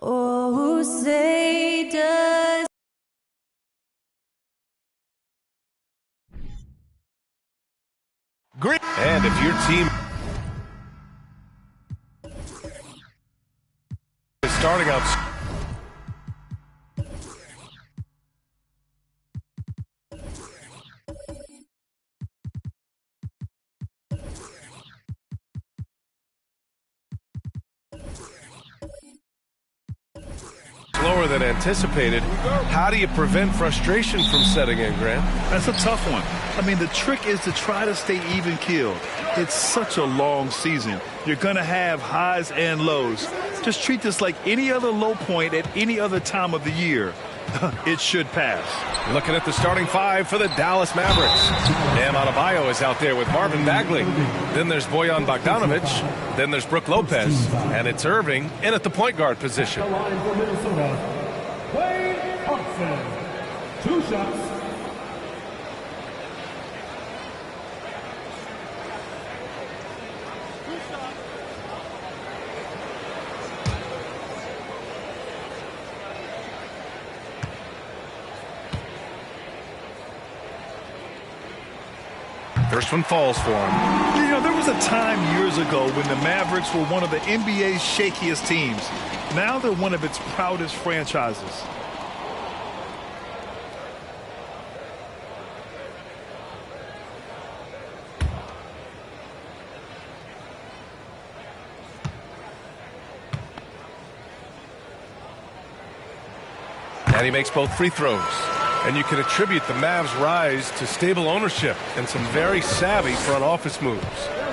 Oh, say does Great. And if your team is starting out slower than than anticipated. How do you prevent frustration from setting in, Grant? That's a tough one. I mean, the trick is to try to stay even-keeled. It's such a long season. You're going to have highs and lows. Just treat this like any other low point at any other time of the year. It should pass. Looking at the starting five for the Dallas Mavericks. Bam Adebayo is out there with Marvin Bagley. Then there's Bojan Bogdanovic. Then there's Brook Lopez. And it's Irving in at the point guard position. Klay Thompson. 2 shots. First one falls for him. You know, there was a time years ago when the Mavericks were one of the NBA's shakiest teams. Now they're one of its proudest franchises. And he makes both free throws. And you can attribute the Mavs' rise to stable ownership and some very savvy front office moves.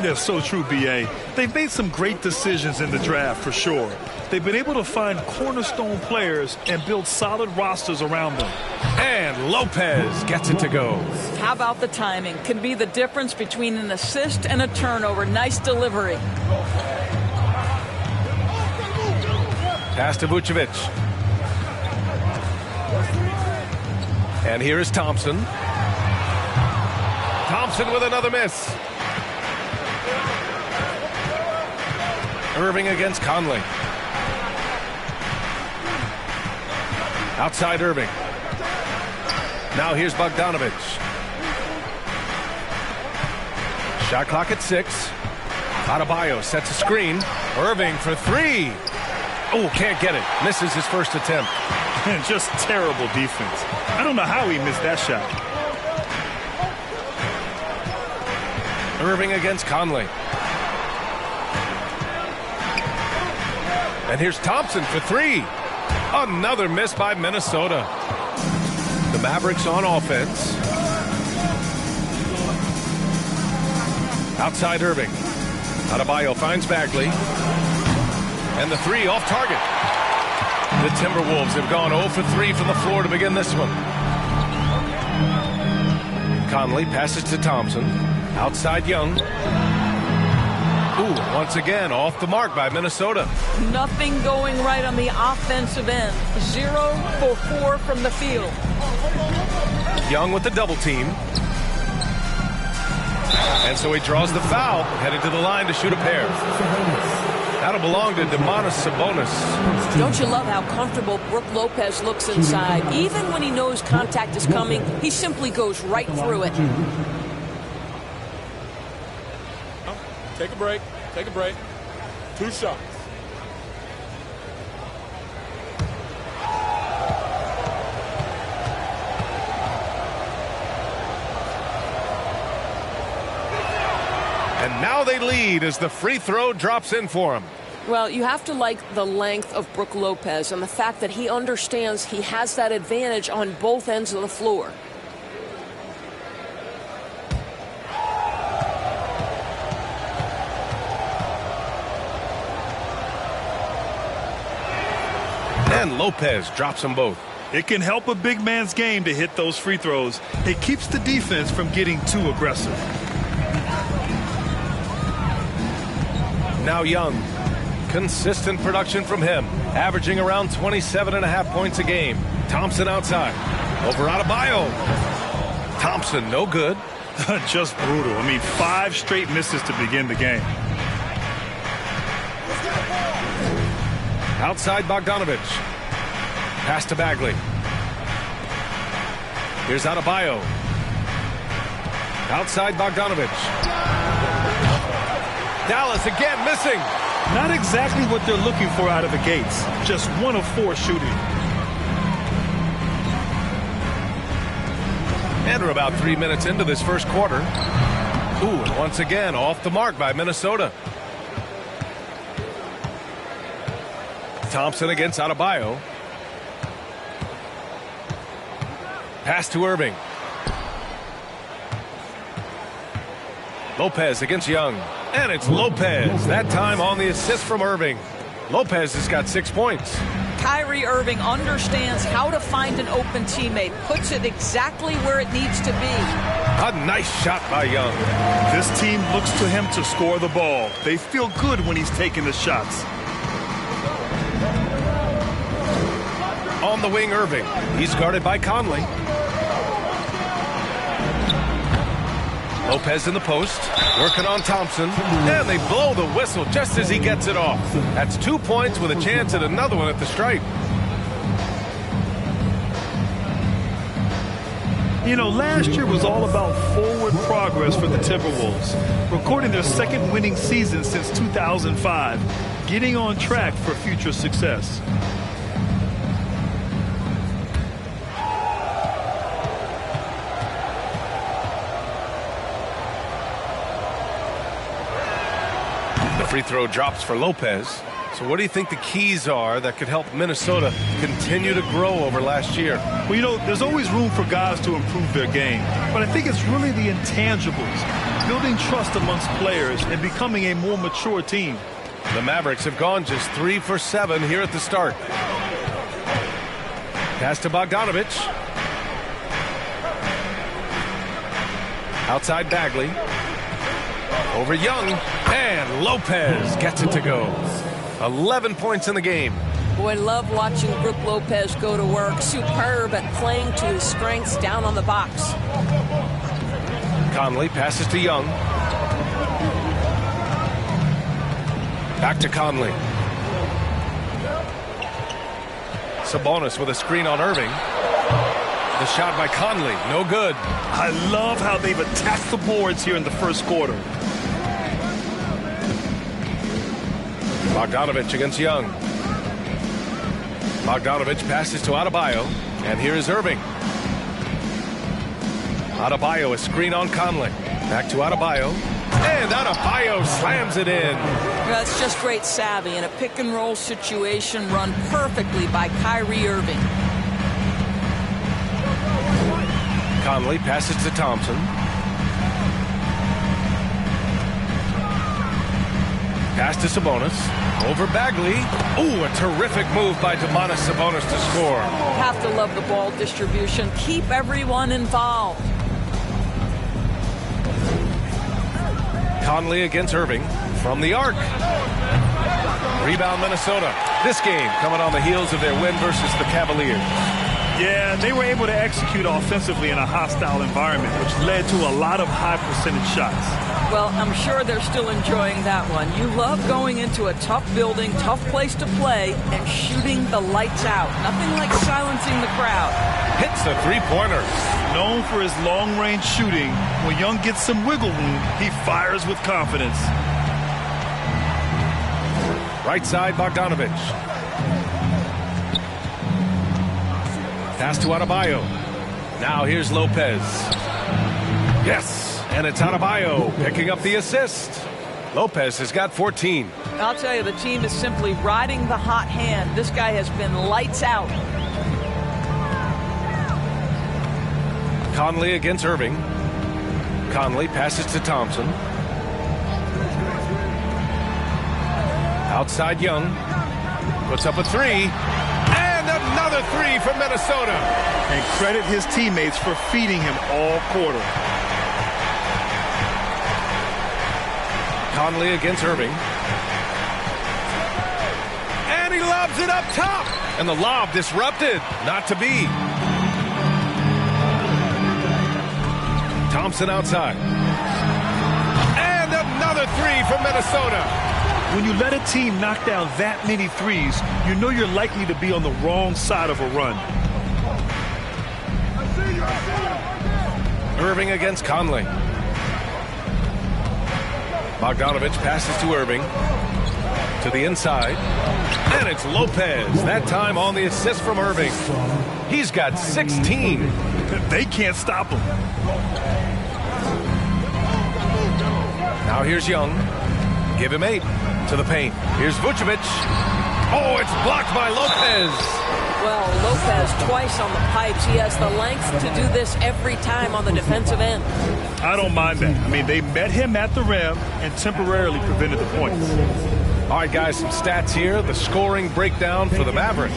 Yeah, so true, B.A. They've made some great decisions in the draft, for sure. They've been able to find cornerstone players and build solid rosters around them. And Lopez gets it to go. How about the timing? Can be the difference between an assist and a turnover. Nice delivery. Pass to Vucevic. And here is Thompson. Thompson with another miss. Irving against Conley. Outside Irving. Now here's Bogdanovic. Shot clock at 6. Adebayo sets a screen. Irving for 3. Oh, can't get it. Misses his first attempt. Just terrible defense. I don't know how he missed that shot. Irving against Conley. And here's Thompson for 3. Another miss by Minnesota. The Mavericks on offense. Outside Irving. Adebayo finds Bagley. And the 3 off target. The Timberwolves have gone 0 for 3 from the floor to begin this one. Conley passes to Thompson. Outside Young. Ooh, once again off the mark by Minnesota. Nothing going right on the offensive end. 0 for 4 from the field. Young with the double team. And so he draws the foul, headed to the line to shoot a pair. That'll belong to Domantas Sabonis. Don't you love how comfortable Brook Lopez looks inside? Even when he knows contact is coming, he simply goes right through it. Take a break. Take a break. 2 shots. And now they lead as the free throw drops in for him. Well, you have to like the length of Brook Lopez and the fact that he understands he has that advantage on both ends of the floor. And Lopez drops them both. It can help a big man's game to hit those free throws. It keeps the defense from getting too aggressive. Now Young. Consistent production from him, averaging around 27.5 points a game. Thompson outside. Over Adebayo. Thompson, no good. Just brutal. I mean, 5 straight misses to begin the game. Outside Bogdanovic. Pass to Bagley. Here's Adebayo. Outside Bogdanovic. Dallas again missing. Not exactly what they're looking for out of the gates. Just 1 of 4 shooting. And we're about 3 minutes into this first quarter. Ooh, and once again off the mark by Minnesota. Thompson against Adebayo. Pass to Irving. Lopez against Young. And it's Lopez. That time on the assist from Irving. Lopez has got 6 points. Kyrie Irving understands how to find an open teammate, puts it exactly where it needs to be. A nice shot by Young. This team looks to him to score the ball. They feel good when he's taking the shots. On the wing, Irving. He's guarded by Conley. Lopez in the post, working on Thompson, and they blow the whistle just as he gets it off. That's 2 points with a chance at another one at the stripe. You know, last year was all about forward progress for the Timberwolves, recording their second winning season since 2005, getting on track for future success. Free throw drops for Lopez. So what do you think the keys are that could help Minnesota continue to grow over last year? Well, you know, there's always room for guys to improve their game. But I think it's really the intangibles, building trust amongst players and becoming a more mature team. The Mavericks have gone just 3 for 7 here at the start. Pass to Bogdanovich. Outside Bagley. Over Young, and Lopez gets it to go. 11 points in the game. Boy, love watching Brook Lopez go to work. Superb at playing to his strengths down on the box. Conley passes to Young. Back to Conley. Sabonis with a screen on Irving. The shot by Conley, no good. I love how they've attacked the boards here in the first quarter. Bogdanovich against Young. Bogdanovich passes to Adebayo, and here is Irving. Adebayo, a screen on Conley. Back to Adebayo, and Adebayo slams it in. That's just great savvy in a pick-and-roll situation run perfectly by Kyrie Irving. Conley passes to Thompson. Pass to Sabonis. Over Bagley. Ooh, a terrific move by Domantas Sabonis to score. Have to love the ball distribution. Keep everyone involved. Conley against Irving from the arc. Rebound Minnesota. This game coming on the heels of their win versus the Cavaliers. Yeah, they were able to execute offensively in a hostile environment, which led to a lot of high percentage shots. Well, I'm sure they're still enjoying that one. You love going into a tough building, tough place to play, and shooting the lights out. Nothing like silencing the crowd. Hits the three-pointer. Known for his long-range shooting, when Young gets some wiggle room, he fires with confidence. Right side, Bogdanovich. Pass to Adebayo. Now here's Lopez. Yes, and it's Adebayo picking up the assist. Lopez has got 14. I'll tell you, the team is simply riding the hot hand. This guy has been lights out. Conley against Irving. Conley passes to Thompson. Outside Young. Puts up a three. Another three from Minnesota. And credit his teammates for feeding him all quarter. Conley against Irving. And he lobs it up top. And the lob disrupted. Not to be. Thompson outside. And another three from Minnesota. When you let a team knock down that many threes, you know you're likely to be on the wrong side of a run. Irving against Conley. Bogdanovich passes to Irving. To the inside. And it's Lopez. That time on the assist from Irving. He's got 16. They can't stop him. Now here's Young. Give him 8. To the paint. Here's Vucevic. Oh, it's blocked by Lopez. Well, Lopez twice on the pipes. He has the length to do this every time on the defensive end. I don't mind that. I mean, they met him at the rim and temporarily prevented the points. All right, guys, some stats here. The scoring breakdown for the Mavericks.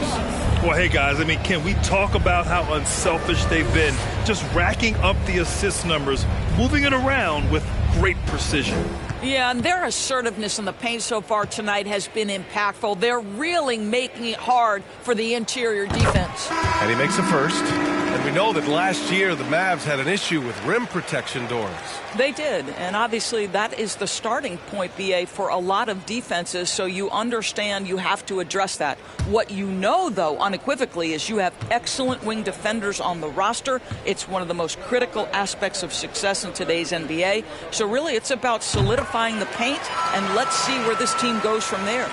Well, hey, guys, I mean, can we talk about how unselfish they've been? Just racking up the assist numbers, moving it around with great precision. Yeah, and their assertiveness in the paint so far tonight has been impactful. They're really making it hard for the interior defense. And he makes a first. And we know that last year the Mavs had an issue with rim protection doors. They did, and obviously that is the starting point, BA, for a lot of defenses, so you understand you have to address that. What you know, though, unequivocally, is you have excellent wing defenders on the roster. It's one of the most critical aspects of success in today's NBA. So really it's about solidifying the paint, and let's see where this team goes from there.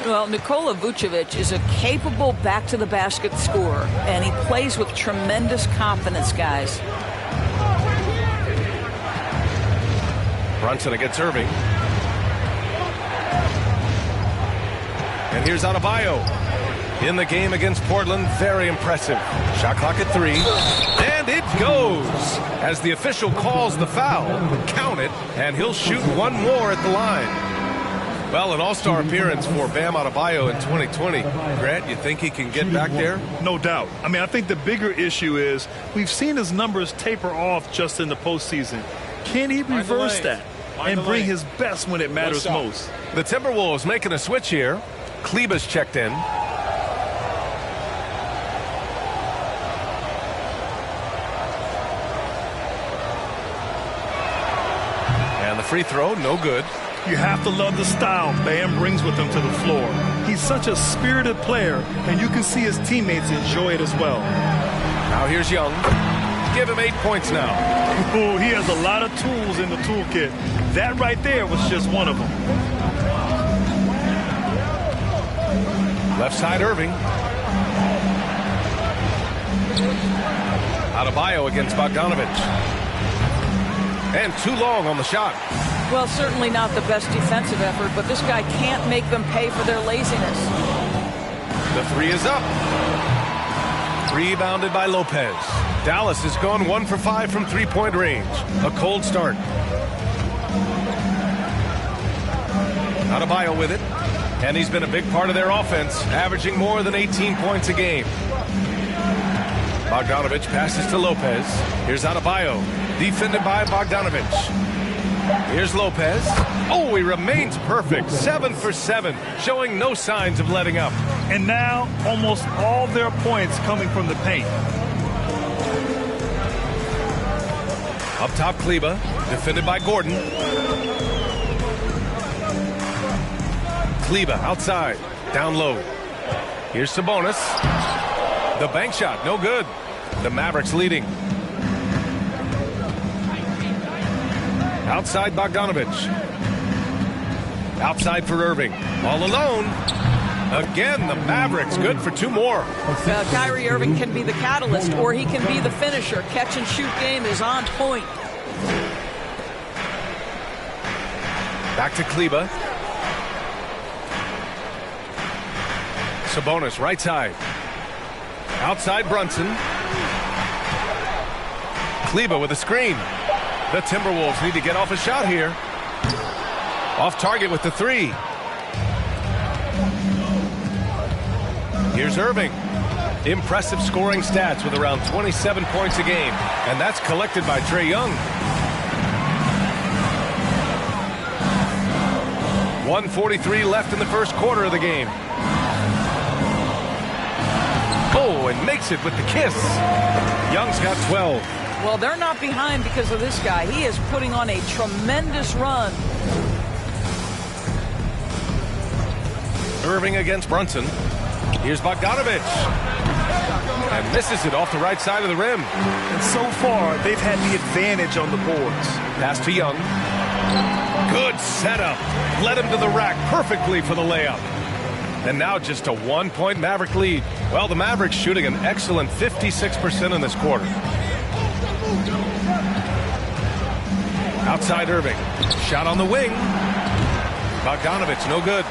Well, Nikola Vucevic is a capable back-to-the-basket scorer, and he plays with tremendous confidence, guys. Brunson against Irving. And here's Adebayo. In the game against Portland, very impressive. Shot clock at 3. And it goes! As the official calls the foul, count it, and he'll shoot one more at the line. Well, an all-star appearance for Bam Adebayo in 2020. Grant, you think he can get back there? No doubt. I mean, I think the bigger issue is we've seen his numbers taper off just in the postseason. Can he reverse that and bring his best when it matters most? The Timberwolves making a switch here. Kleber's checked in. And the free throw, no good. You have to love the style Bam brings with him to the floor. He's such a spirited player, and you can see his teammates enjoy it as well. Now here's Young. Give him 8 points now. Oh, he has a lot of tools in the toolkit. That right there was just one of them. Left side, Irving. Adebayo against Bogdanovich. And too long on the shot. Well, certainly not the best defensive effort, but this guy can't make them pay for their laziness. The 3 is up. Rebounded by Lopez. Dallas has gone 1 for 5 from three-point range. A cold start. Adebayo with it. And he's been a big part of their offense, averaging more than 18 points a game. Bogdanovich passes to Lopez. Here's Adebayo. Defended by Bogdanovich. Here's Lopez. Oh, he remains perfect. 7 for 7, showing no signs of letting up. And now, almost all their points coming from the paint. Up top, Kleber, defended by Gordon. Kleber outside, down low. Here's Sabonis. The bank shot, no good. The Mavericks leading. Outside Bogdanovich. Outside for Irving. All alone. Again, the Mavericks good for 2 more. Kyrie Irving can be the catalyst, or he can be the finisher. Catch and shoot game is on point. Back to Kleber. Sabonis right side. Outside Brunson. Kleber with a screen. The Timberwolves need to get off a shot here. Off target with the 3. Here's Irving. Impressive scoring stats with around 27 points a game. And that's collected by Trae Young. 1:43 left in the first quarter of the game. Oh, and makes it with the kiss. Young's got 12. Well, they're not behind because of this guy. He is putting on a tremendous run. Irving against Brunson. Here's Bogdanovich. And misses it off the right side of the rim. And so far, they've had the advantage on the boards. Pass to Young. Good setup. Led him to the rack perfectly for the layup. And now just a 1-point Maverick lead. Well, the Mavericks shooting an excellent 56% in this quarter. Outside Irving. Shot on the wing. Bogdanovich, no good.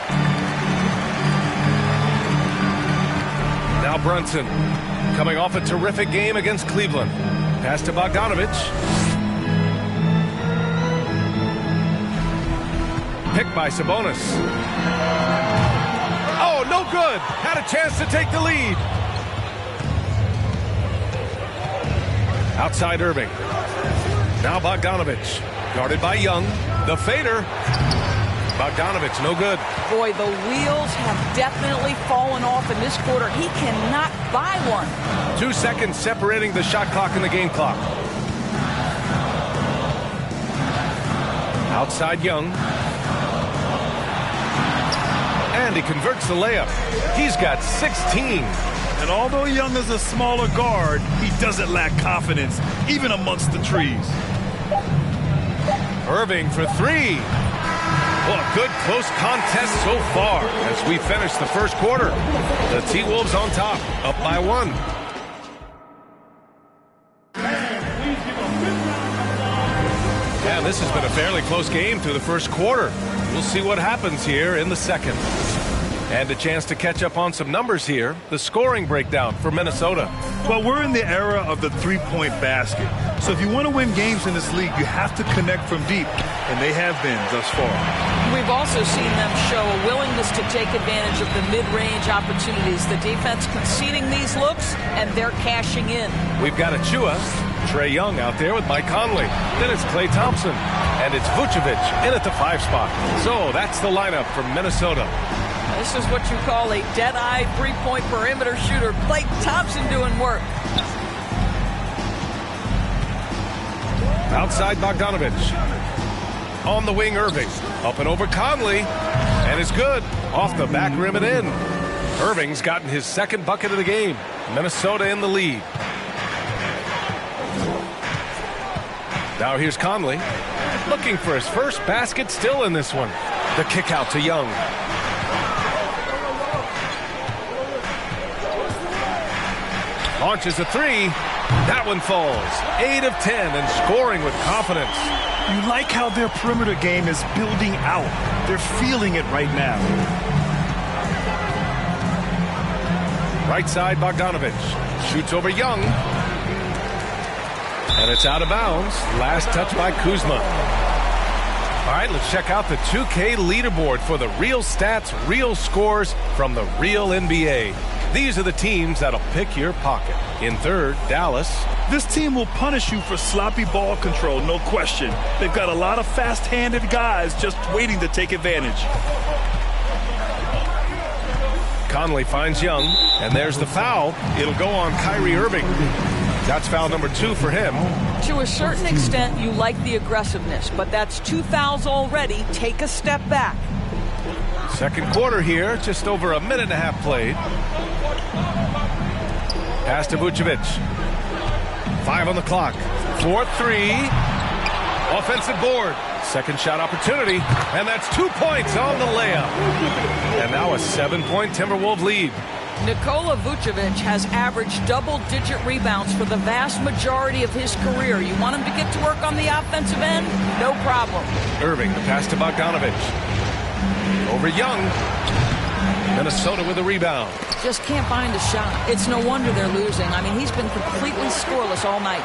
Now Brunson, coming off a terrific game against Cleveland. Pass to Bogdanovich. Picked by Sabonis. Oh, no good. Had a chance to take the lead. Outside Irving. Now Bogdanovich. Guarded by Young. The fader. Bogdanovich, no good. Boy, the wheels have definitely fallen off in this quarter. He cannot buy one. 2 seconds separating the shot clock and the game clock. Outside Young. And he converts the layup. He's got 16. And although Young is a smaller guard, he doesn't lack confidence, even amongst the trees. Irving for three. Well, a good close contest so far as we finish the first quarter. The T-Wolves on top, up by 1. Yeah, this has been a fairly close game through the first quarter. We'll see what happens here in the second. And a chance to catch up on some numbers here. The scoring breakdown for Minnesota. Well, we're in the era of the three-point basket. So if you want to win games in this league, you have to connect from deep. And they have been thus far. We've also seen them show a willingness to take advantage of the mid-range opportunities. The defense conceding these looks, and they're cashing in. We've got Achua, Trae Young out there with Mike Conley. Then it's Klay Thompson. And it's Vucevic in at the 5 spot. So that's the lineup from Minnesota. This is what you call a dead-eye three-point perimeter shooter. Klay Thompson doing work. Outside Bogdanovich. On the wing, Irving. Up and over Conley. And it's good. Off the back rim and in. Irving's gotten his second bucket of the game. Minnesota in the lead. Now here's Conley. Looking for his first basket still in this one. The kick out to Young. Launches a three. That one falls. 8 of 10 and scoring with confidence. You like how their perimeter game is building out. They're feeling it right now. Right side, Bogdanovich. Shoots over Young. And it's out of bounds. Last touch by Kuzma. All right, let's check out the 2K leaderboard for the real stats, real scores from the real NBA. These are the teams that'll pick your pocket. In third, Dallas. This team will punish you for sloppy ball control, no question. They've got a lot of fast-handed guys just waiting to take advantage. Conley finds Young, and there's the foul. It'll go on Kyrie Irving. That's foul number 2 for him. To a certain extent, you like the aggressiveness, but that's 2 fouls already. Take a step back. Second quarter here, just over a minute and a half played. Pass to Vucevic. 5 on the clock. 4-3. Offensive board. Second shot opportunity. And that's 2 points on the layup. And now a 7-point Timberwolves lead. Nikola Vucevic has averaged double-digit rebounds for the vast majority of his career. You want him to get to work on the offensive end? No problem. Irving, the pass to Bogdanovich. Over Young. Minnesota with a rebound. Just can't find a shot. It's no wonder they're losing. I mean, he's been completely scoreless all night.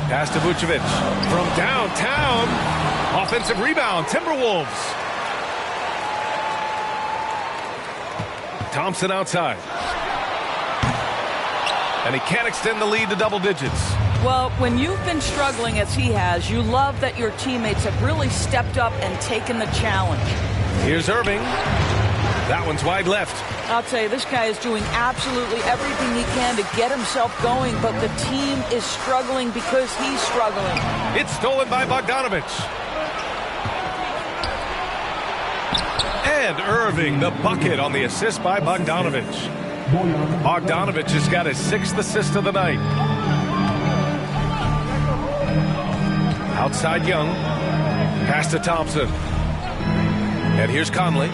Pass to Vucevic. From downtown. Offensive rebound. Timberwolves. Thompson outside. And he can't extend the lead to double digits. Well, when you've been struggling as he has, you love that your teammates have really stepped up and taken the challenge. Here's Irving. That one's wide left. I'll tell you, this guy is doing absolutely everything he can to get himself going, but the team is struggling because he's struggling. It's stolen by Bogdanovich. And Irving, the bucket on the assist by Bogdanovich. Bogdanovich has got his 6th assist of the night. Outside Young. Pass to Thompson. And here's Conley.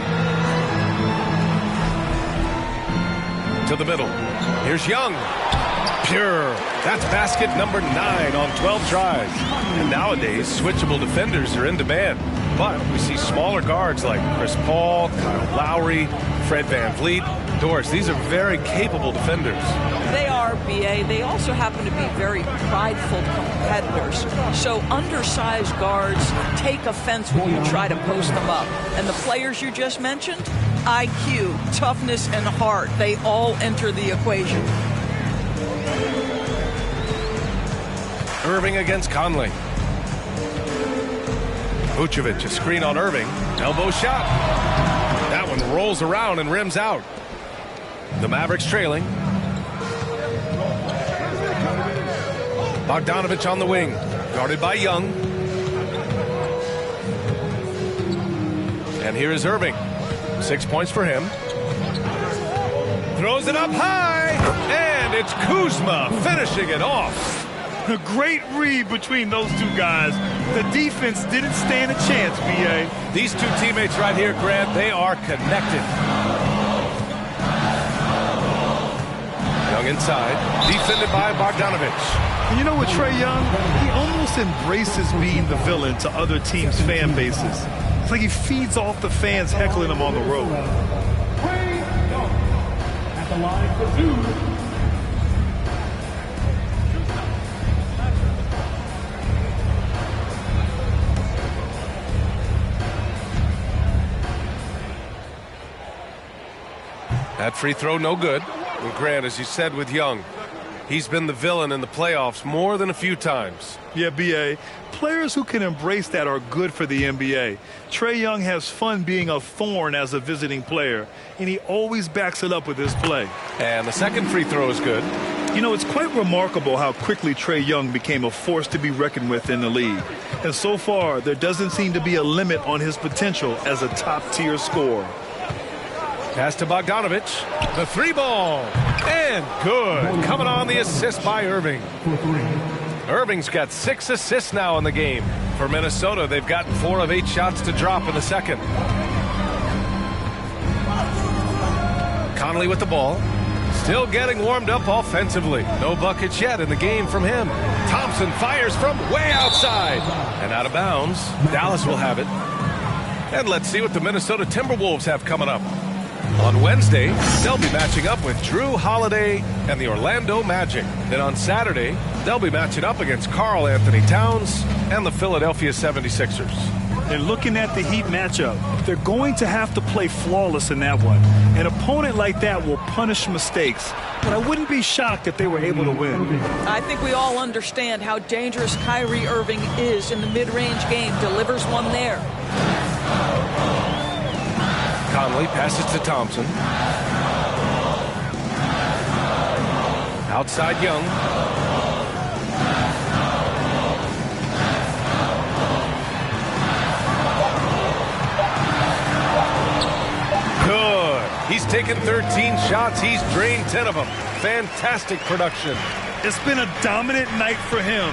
To the middle. Here's Young. Pure. That's basket number 9 on 12 tries. And nowadays, switchable defenders are in demand. But we see smaller guards like Chris Paul, Kyle Lowry, Fred VanVleet. Doris, these are very capable defenders. They are, B.A. They also happen to be very prideful competitors. So undersized guards take offense when you try to post them up. And the players you just mentioned, IQ, toughness, and heart, they all enter the equation. Irving against Conley. Vucevic, a screen on Irving. Elbow shot. That one rolls around and rims out. The Mavericks trailing. Bogdanovich on the wing, guarded by Young. And here is Irving. 6 points for him. Throws it up high, and it's Kuzma finishing it off. A great read between those two guys. The defense didn't stand a chance, B.A. These two teammates right here, Grant, they are connected. Young inside, defended by Bogdanovich. And you know what, Trae Young? He almost embraces being the villain to other teams' fan bases. It's like he feeds off the fans heckling him on the road. At the line for two. That free throw no good. And Grant, as you said with Young, he's been the villain in the playoffs more than a few times. Yeah, B.A. Players who can embrace that are good for the NBA. Trae Young has fun being a thorn as a visiting player, and he always backs it up with his play. And the second free throw is good. You know, it's quite remarkable how quickly Trae Young became a force to be reckoned with in the league. And so far, there doesn't seem to be a limit on his potential as a top-tier scorer. Pass to Bogdanovich. The three ball. And good. Coming on the assist by Irving. Irving's got 6 assists now in the game. For Minnesota, they've gotten 4 of 8 shots to drop in the second. Conley with the ball. Still getting warmed up offensively. No buckets yet in the game from him. Thompson fires from way outside. And out of bounds. Dallas will have it. And let's see what the Minnesota Timberwolves have coming up. On Wednesday, they'll be matching up with Drew Holiday and the Orlando Magic. Then on Saturday, they'll be matching up against Karl Anthony Towns and the Philadelphia 76ers. And looking at the Heat matchup, they're going to have to play flawless in that one. An opponent like that will punish mistakes, but I wouldn't be shocked if they were able to win. I think we all understand how dangerous Kyrie Irving is in the mid-range game. Delivers one there. Conley passes to Thompson. Outside Young. Good. He's taken 13 shots. He's drained 10 of them. Fantastic production. It's been a dominant night for him,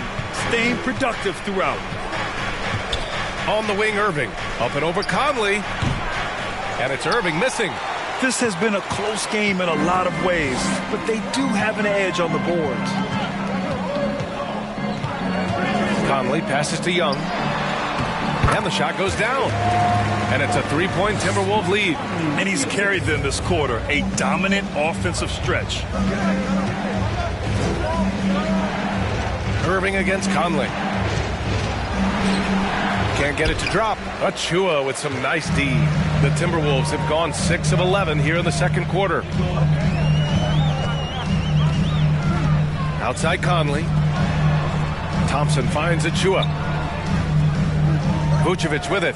staying productive throughout. On the wing, Irving. Up and over Conley. And it's Irving missing. This has been a close game in a lot of ways, but they do have an edge on the boards. Conley passes to Young. And the shot goes down. And it's a 3-point Timberwolves lead. And he's carried them this quarter, a dominant offensive stretch. Irving against Conley. Can't get it to drop. Achua with some nice D. The Timberwolves have gone 6 of 11 here in the second quarter. Outside Conley. Thompson finds Achua. Vucevic with it.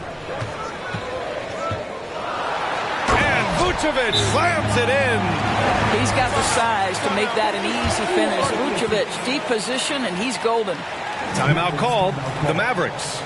And Vucevic slams it in. He's got the size to make that an easy finish. Vucevic, deep position, and he's golden. Timeout called. The Mavericks.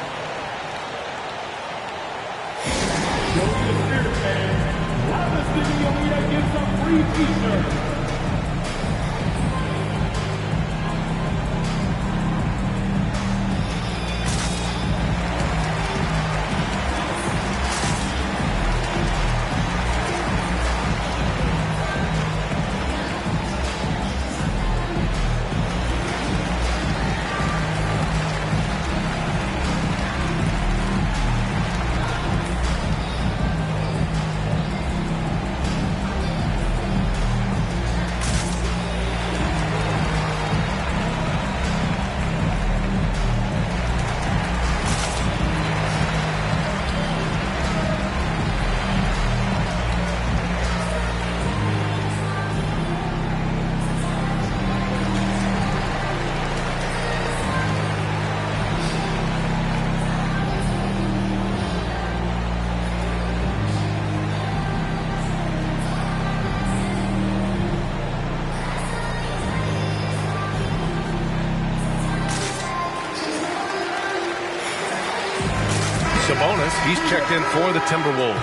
Sabonis, he's checked in for the Timberwolves.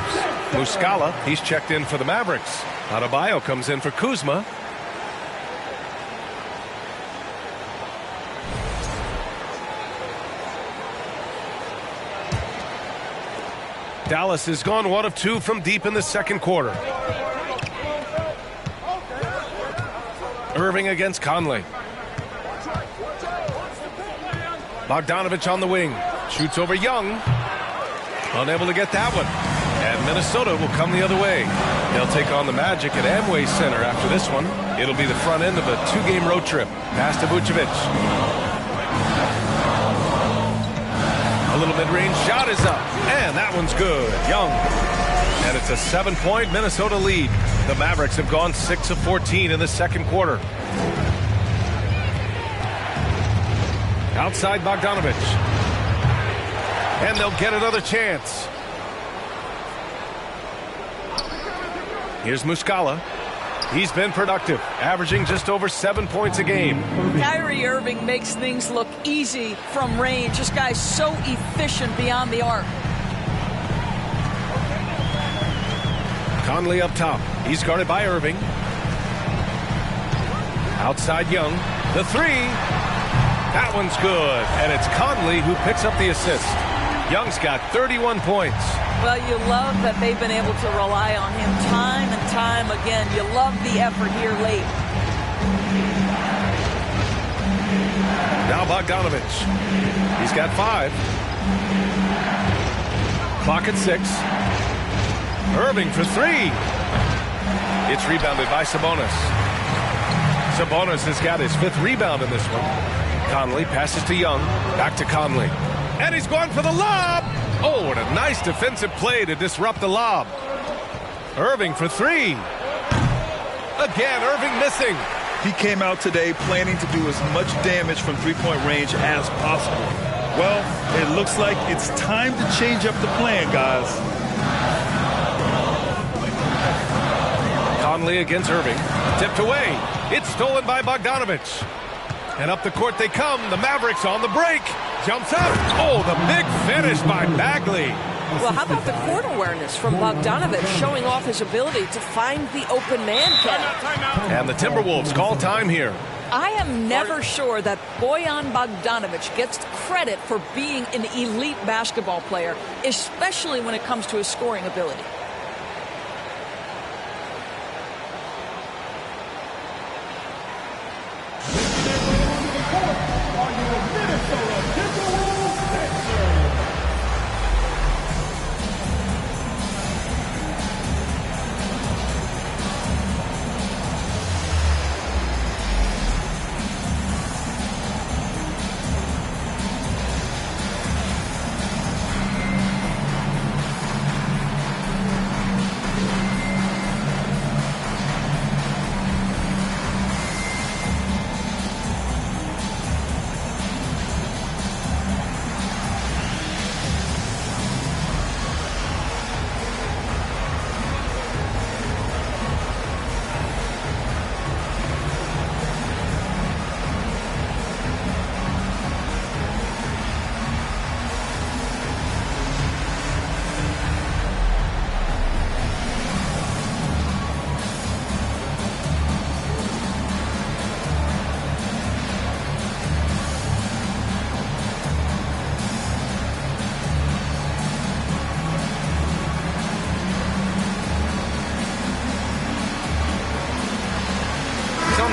Muscala, he's checked in for the Mavericks. Adebayo comes in for Kuzma. Dallas has gone 1 of 2 from deep in the second quarter. Irving against Conley. Bogdanovich on the wing. Shoots over Young. Unable to get that one. And Minnesota will come the other way. They'll take on the Magic at Amway Center after this one. It'll be the front end of a 2-game road trip. Pass to Vucevic. A little mid-range shot is up. And that one's good. Young. And it's a 7-point Minnesota lead. The Mavericks have gone 6 of 14 in the second quarter. Outside Bogdanovich. And they'll get another chance. Here's Muscala. He's been productive, averaging just over 7 points a game. Kyrie Irving makes things look easy from range. This guy's so efficient beyond the arc. Conley up top. He's guarded by Irving. Outside Young. The three. That one's good. And it's Conley who picks up the assist. Young's got 31 points. Well, you love that they've been able to rely on him time and time again. You love the effort here late. Now Bogdanovich. He's got 5. Clock at 6. Irving for 3. It's rebounded by Sabonis. Sabonis has got his 5th rebound in this one. Conley passes to Young. Back to Conley. And he's going for the lob. Oh, what a nice defensive play to disrupt the lob. Irving for 3. Again, Irving missing. He came out today planning to do as much damage from three-point range as possible. Well, it looks like it's time to change up the plan, guys. Conley against Irving. Tipped away. It's stolen by Bogdanovich. And up the court they come. The Mavericks on the break. Jumps up. Oh, the big finish by Bagley. Well, how about the court awareness from Bogdanovich showing off his ability to find the open man, Ken? And the Timberwolves call time here. I am never sure that Bojan Bogdanovich gets credit for being an elite basketball player, especially when it comes to his scoring ability.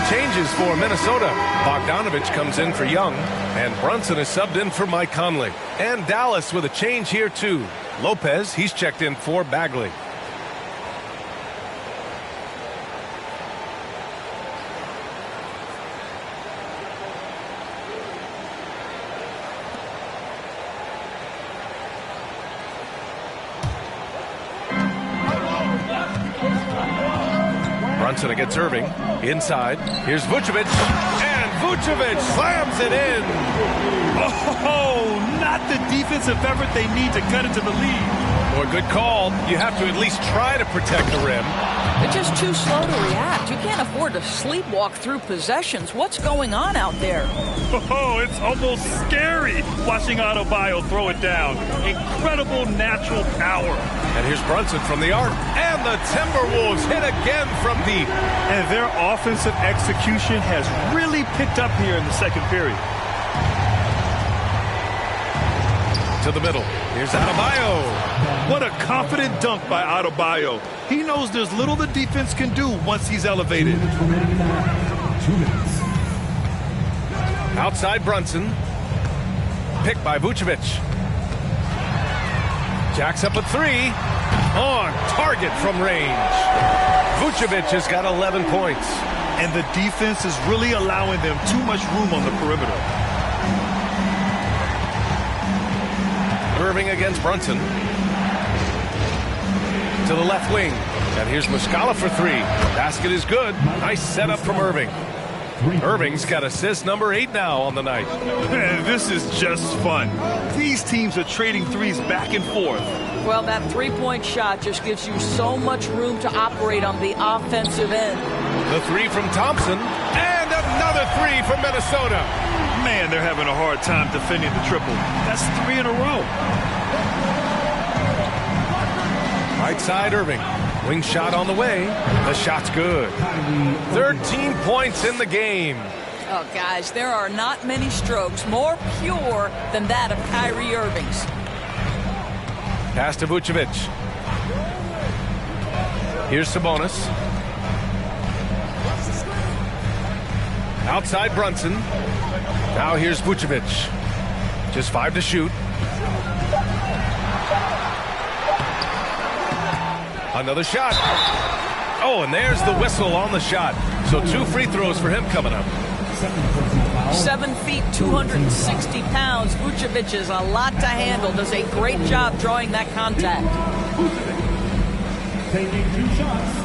Changes for Minnesota. Bogdanovich comes in for Young, and Brunson is subbed in for Mike Conley. And Dallas with a change here too. Lopez, he's checked in for Bagley. Brunson against Irving. Inside. Here's Vucevic. And Vucevic slams it in. Oh, not the defensive effort they need to cut into the lead. Boy, good call. You have to at least try to protect the rim. They're just too slow to react. You can't afford to sleepwalk through possessions. What's going on out there? Oh, it's almost scary watching Adebayo throw it down. Incredible natural power. And here's Brunson from the arc. And the Timberwolves hit again from deep. And their offensive execution has really picked up here in the second period. To the middle. Here's Adebayo. What a confident dunk by Adebayo. He knows there's little the defense can do once he's elevated. 2 minutes. Outside Brunson. Picked by Vucevic. Jacks up a three. On target from range. Vucevic has got 11 points. And the defense is really allowing them too much room on the perimeter. Irving against Brunson. To the left wing. And here's Muscala for three. Basket is good. Nice setup from Irving. Irving's got assist number 8 now on the night. Man, this is just fun. These teams are trading threes back and forth. Well, that three-point shot just gives you so much room to operate on the offensive end. The three from Thompson. And another three from Minnesota. Man, they're having a hard time defending the triple. That's 3 in a row. Right side Irving. Wing shot on the way. The shot's good. 13 points in the game. Oh, guys, there are not many strokes more pure than that of Kyrie Irving's. Pass to Vucevic. Here's Sabonis. Outside Brunson. Now here's Vucevic. Just 5 to shoot. Another shot. Oh, and there's the whistle on the shot. So 2 free throws for him coming up. 7 feet, 260 pounds. Vucevic is a lot to handle. Does a great job drawing that contact. Taking 2 shots.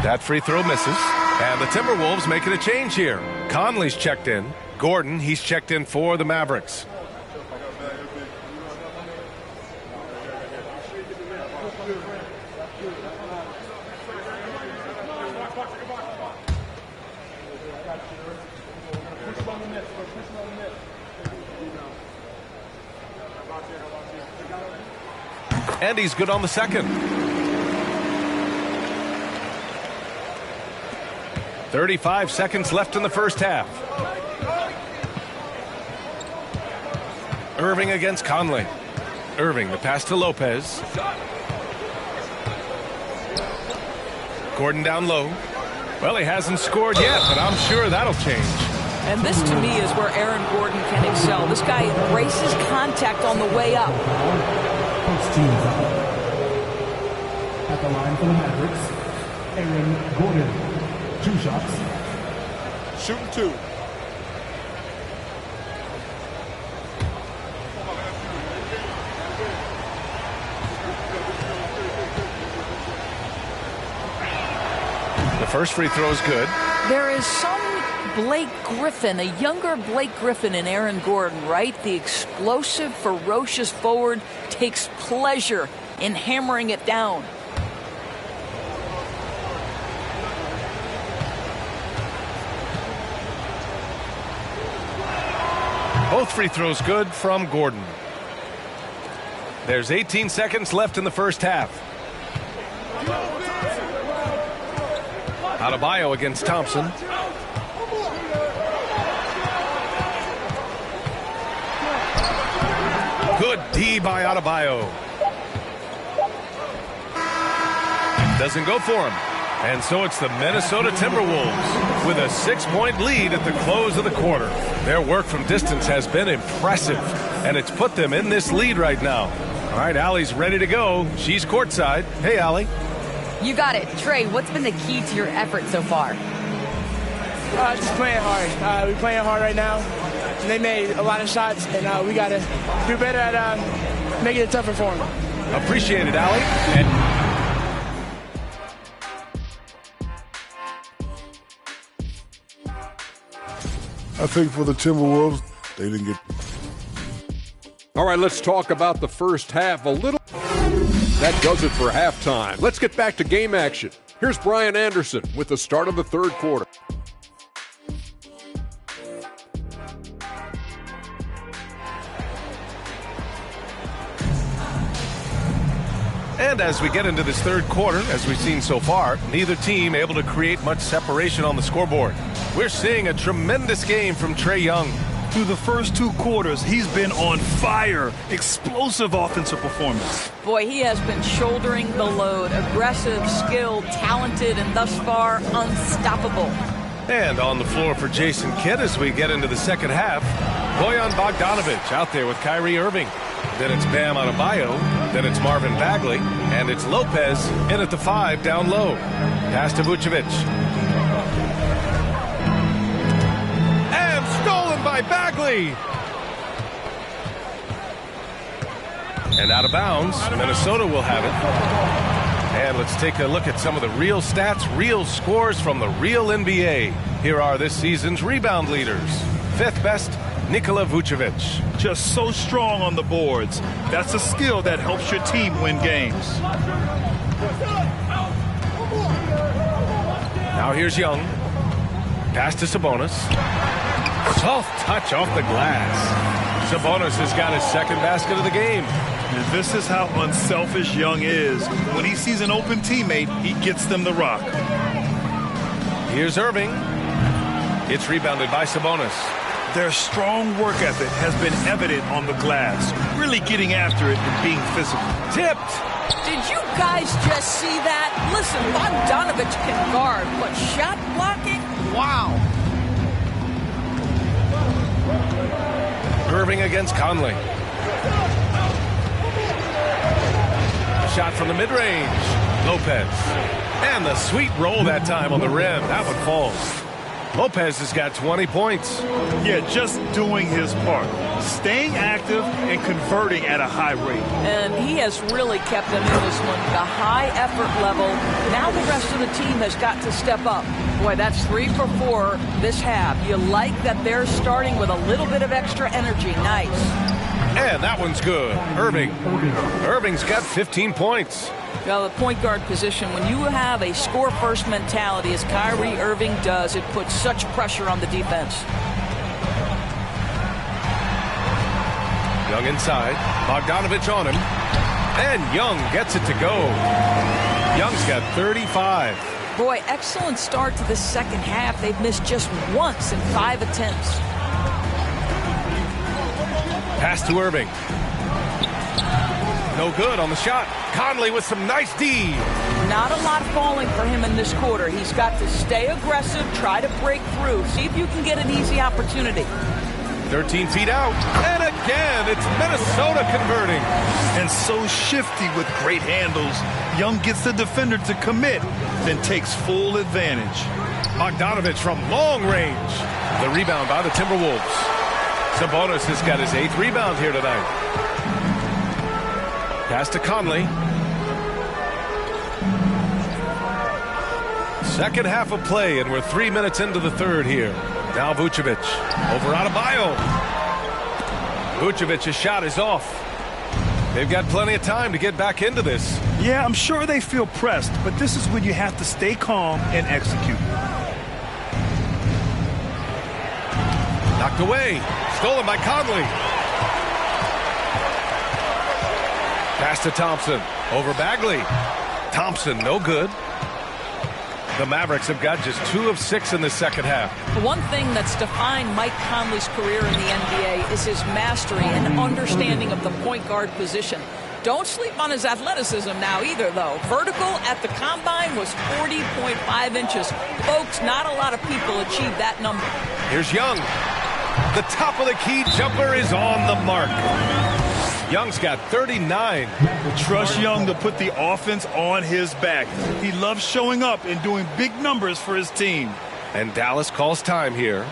That free throw misses. And the Timberwolves making a change here. Conley's checked in. Gordon, he's checked in for the Mavericks. And he's good on the second. 35 seconds left in the first half. Irving against Conley. Irving, the pass to Lopez. Gordon down low. Well, he hasn't scored yet, but I'm sure that'll change. And this, to me, is where Aaron Gordon can excel. This guy embraces contact on the way up. First team foul. At the line for the Mavericks, Aaron Gordon. 2 shots. Shooting 2. The first free throw is good. There is some Blake Griffin, a younger Blake Griffin in Aaron Gordon, right? The explosive, ferocious forward takes pleasure in hammering it down. Both free throws good from Gordon. There's 18 seconds left in the first half. Adebayo against Thompson. Good D by Adebayo. Doesn't go for him. And so it's the Minnesota Timberwolves with a 6-point lead at the close of the quarter. Their work from distance has been impressive, and it's put them in this lead right now. All right, Allie's ready to go. She's courtside. Hey, Allie. You got it. Trey, what's been the key to your effort so far? Just playing hard. We're playing hard right now. They made a lot of shots, and we got to do better at making it tougher for them. Appreciate it, Allie. I think for the Timberwolves, they didn't get. All right, let's talk about the first half a little. That does it for halftime. Let's get back to game action. Here's Brian Anderson with the start of the third quarter. And as we get into this third quarter, as we've seen so far, neither team able to create much separation on the scoreboard. We're seeing a tremendous game from Trae Young. Through the first 2 quarters, he's been on fire. Explosive offensive performance. Boy, he has been shouldering the load. Aggressive, skilled, talented, and thus far unstoppable. And on the floor for Jason Kidd as we get into the second half, Bojan Bogdanovic out there with Kyrie Irving. Then it's Bam Adebayo. Then it's Marvin Bagley. And it's Lopez in at the 5 down low. Pass to Vucevic. And stolen by Bagley. And out of bounds. Minnesota will have it. And let's take a look at some of the real stats, real scores from the real NBA. Here are this season's rebound leaders. 5th best, Nikola Vucevic. Just so strong on the boards. That's a skill that helps your team win games. Now here's Young. Pass to Sabonis. Soft touch off the glass. Sabonis has got his second basket of the game. And this is how unselfish Young is. When he sees an open teammate, he gets them the rock. Here's Irving. It's rebounded by Sabonis. Their strong work ethic has been evident on the glass, really getting after it and being physical. Tipped. Did you guys just see that? Listen, Bogdanovic can guard, but shot blocking? Wow. Irving against Conley. Shot from the mid-range. Lopez. And the sweet roll that time on the rim. That one falls. Lopez has got 20 points. Yeah, just doing his part. Staying active and converting at a high rate. And he has really kept them in this one. The high effort level. Now the rest of the team has got to step up. Boy, that's 3 for 4 this half. You like that they're starting with a little bit of extra energy. Nice. And that one's good. Irving. Irving's got 15 points. Well, the point guard position, when you have a score-first mentality, as Kyrie Irving does, it puts such pressure on the defense. Young inside. Bogdanovic on him. And Young gets it to go. Young's got 35. Boy, excellent start to the second half. They've missed just once in 5 attempts. Pass to Irving. No good on the shot. Conley with some nice D. Not a lot falling for him in this quarter. He's got to stay aggressive, try to break through, see if you can get an easy opportunity. 13 feet out. And again, it's Minnesota converting. And so shifty with great handles. Young gets the defender to commit, then takes full advantage. Bogdanovic from long range. The rebound by the Timberwolves. Sabonis has got his 8th rebound here tonight. Pass to Conley. Second half of play, and we're 3 minutes into the third here. Now Vucevic over Adebayo. Vucevic's shot is off. They've got plenty of time to get back into this. Yeah, I'm sure they feel pressed, but this is when you have to stay calm and execute. Knocked away. Stolen by Conley. Pass to Thompson. Over Bagley. Thompson, no good. The Mavericks have got just 2 of 6 in the second half. One thing that's defined Mike Conley's career in the NBA is his mastery and understanding of the point guard position. Don't sleep on his athleticism now either, though. Vertical at the combine was 40.5 inches. Folks, not a lot of people achieve that number. Here's Young. The top of the key jumper is on the mark. Young's got 39. Trust Young to put the offense on his back. He loves showing up and doing big numbers for his team. And Dallas calls time here.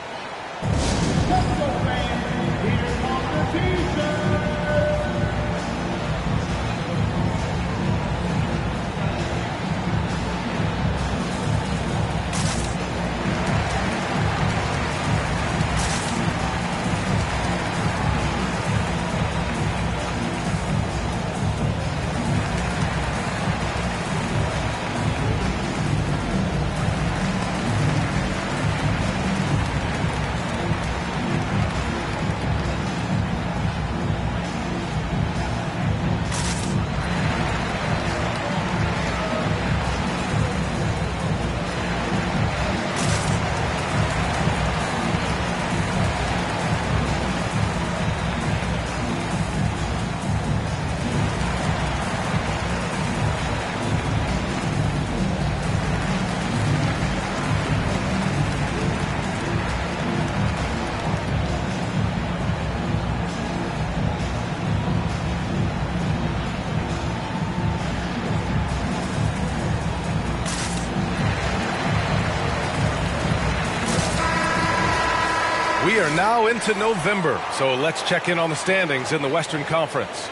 We are now into November, so let's check in on the standings in the Western Conference.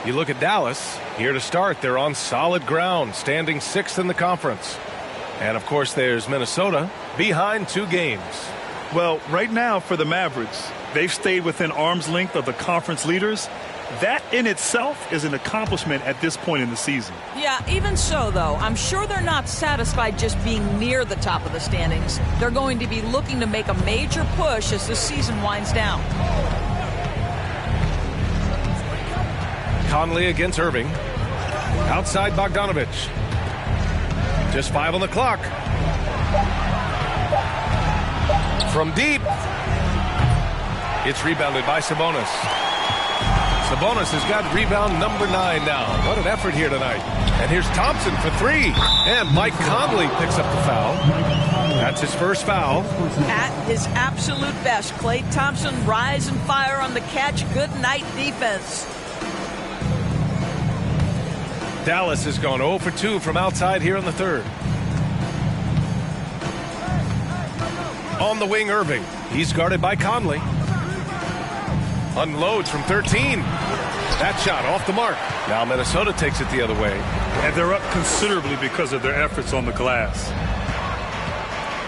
You look at Dallas, here to start. They're on solid ground, standing 6th in the conference. And, of course, there's Minnesota, behind 2 games. Well, right now for the Mavericks, they've stayed within arm's length of the conference leaders. That in itself is an accomplishment at this point in the season. Yeah, even so, though, I'm sure they're not satisfied just being near the top of the standings. They're going to be looking to make a major push as the season winds down. Conley against Irving. Outside Bogdanovich. Just 5 on the clock. From deep. It's rebounded by Sabonis. Sabonis has got rebound number 9 now. What an effort here tonight. And here's Thompson for 3. And Mike Conley picks up the foul. That's his first foul. At his absolute best, Klay Thompson rise and fire on the catch. Good night defense. Dallas has gone 0 for 2 from outside here in the third. On the wing, Irving. He's guarded by Conley. Unloads from 13. That shot off the mark. Now Minnesota takes it the other way. And they're up considerably because of their efforts on the glass.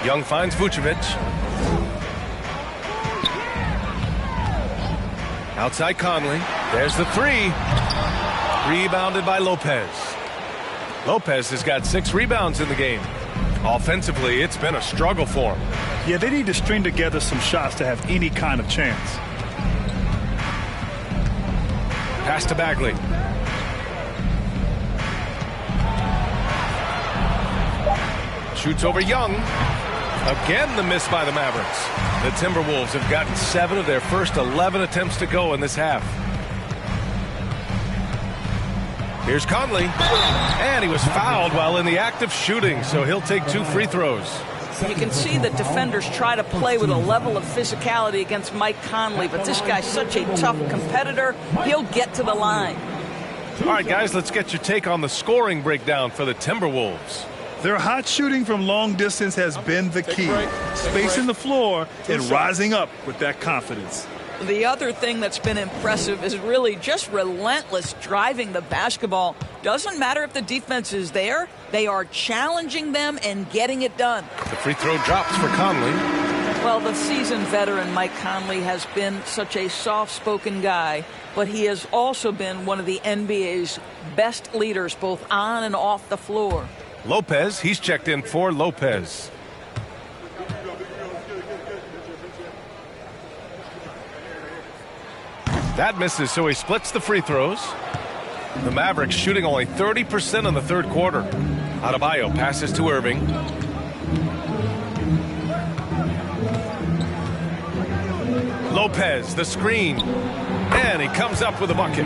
Young finds Vucevic. Outside Conley. There's the 3. Rebounded by Lopez. Lopez has got 6 rebounds in the game. Offensively, it's been a struggle for him. Yeah, they need to string together some shots to have any kind of chance. Pass to Bagley. Shoots over Young. Again, the miss by the Mavericks. The Timberwolves have gotten 7 of their first 11 attempts to go in this half. Here's Conley, and he was fouled while in the act of shooting, so he'll take 2 free throws. You can see that defenders try to play with a level of physicality against Mike Conley, but this guy's such a tough competitor, he'll get to the line. All right, guys, let's get your take on the scoring breakdown for the Timberwolves. Their hot shooting from long distance has been the key. Spacing the floor and rising up with that confidence. The other thing that's been impressive is really just relentless driving the basketball. Doesn't matter if the defense is there, they are challenging them and getting it done. The free throw drops for Conley. Well, the seasoned veteran Mike Conley has been such a soft-spoken guy, but he has also been one of the NBA's best leaders, both on and off the floor. Lopez, he's checked in for Lopez. That misses, so he splits the free throws. The Mavericks shooting only 30% in the third quarter. Adebayo passes to Irving. Lopez, the screen. And he comes up with a bucket.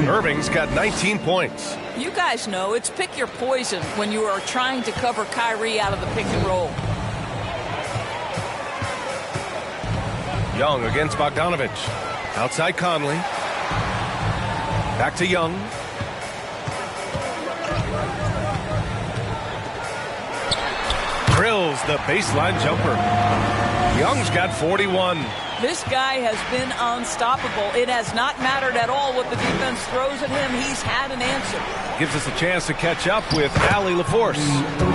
Irving's got 19 points. You guys know it's pick your poison when you are trying to cover Kyrie out of the pick and roll. Young against Bogdanovich. Outside Conley. Back to Young. Drills the baseline jumper. Young's got 41. This guy has been unstoppable. It has not mattered at all what the defense throws at him. He's had an answer. Gives us a chance to catch up with Allie LaForce.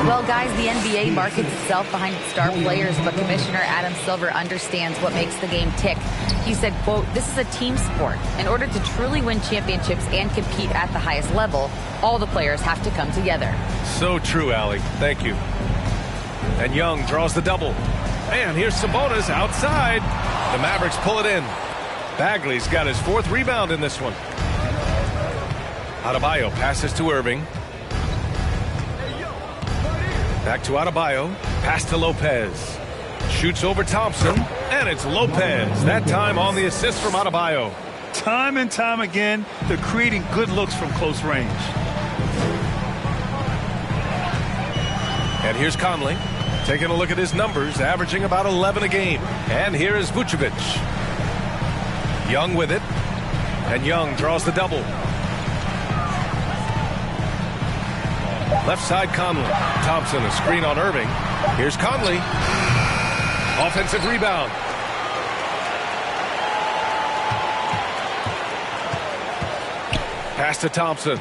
Well, guys, the NBA markets itself behind its star players, but Commissioner Adam Silver understands what makes the game tick. He said, quote, "This is a team sport. In order to truly win championships and compete at the highest level, all the players have to come together." So true, Allie. Thank you. And Young draws the double. And here's Sabonis outside. The Mavericks pull it in. Bagley's got his 4th rebound in this one. Adebayo passes to Irving. Back to Adebayo. Pass to Lopez. Shoots over Thompson. And it's Lopez. That time on the assist from Adebayo. Time and time again, they're creating good looks from close range. And here's Conley. Taking a look at his numbers, averaging about 11 a game. And here is Vucevic. Young with it. And Young draws the double. Left side Conley. Thompson, a screen on Irving. Here's Conley. Offensive rebound. Pass to Thompson.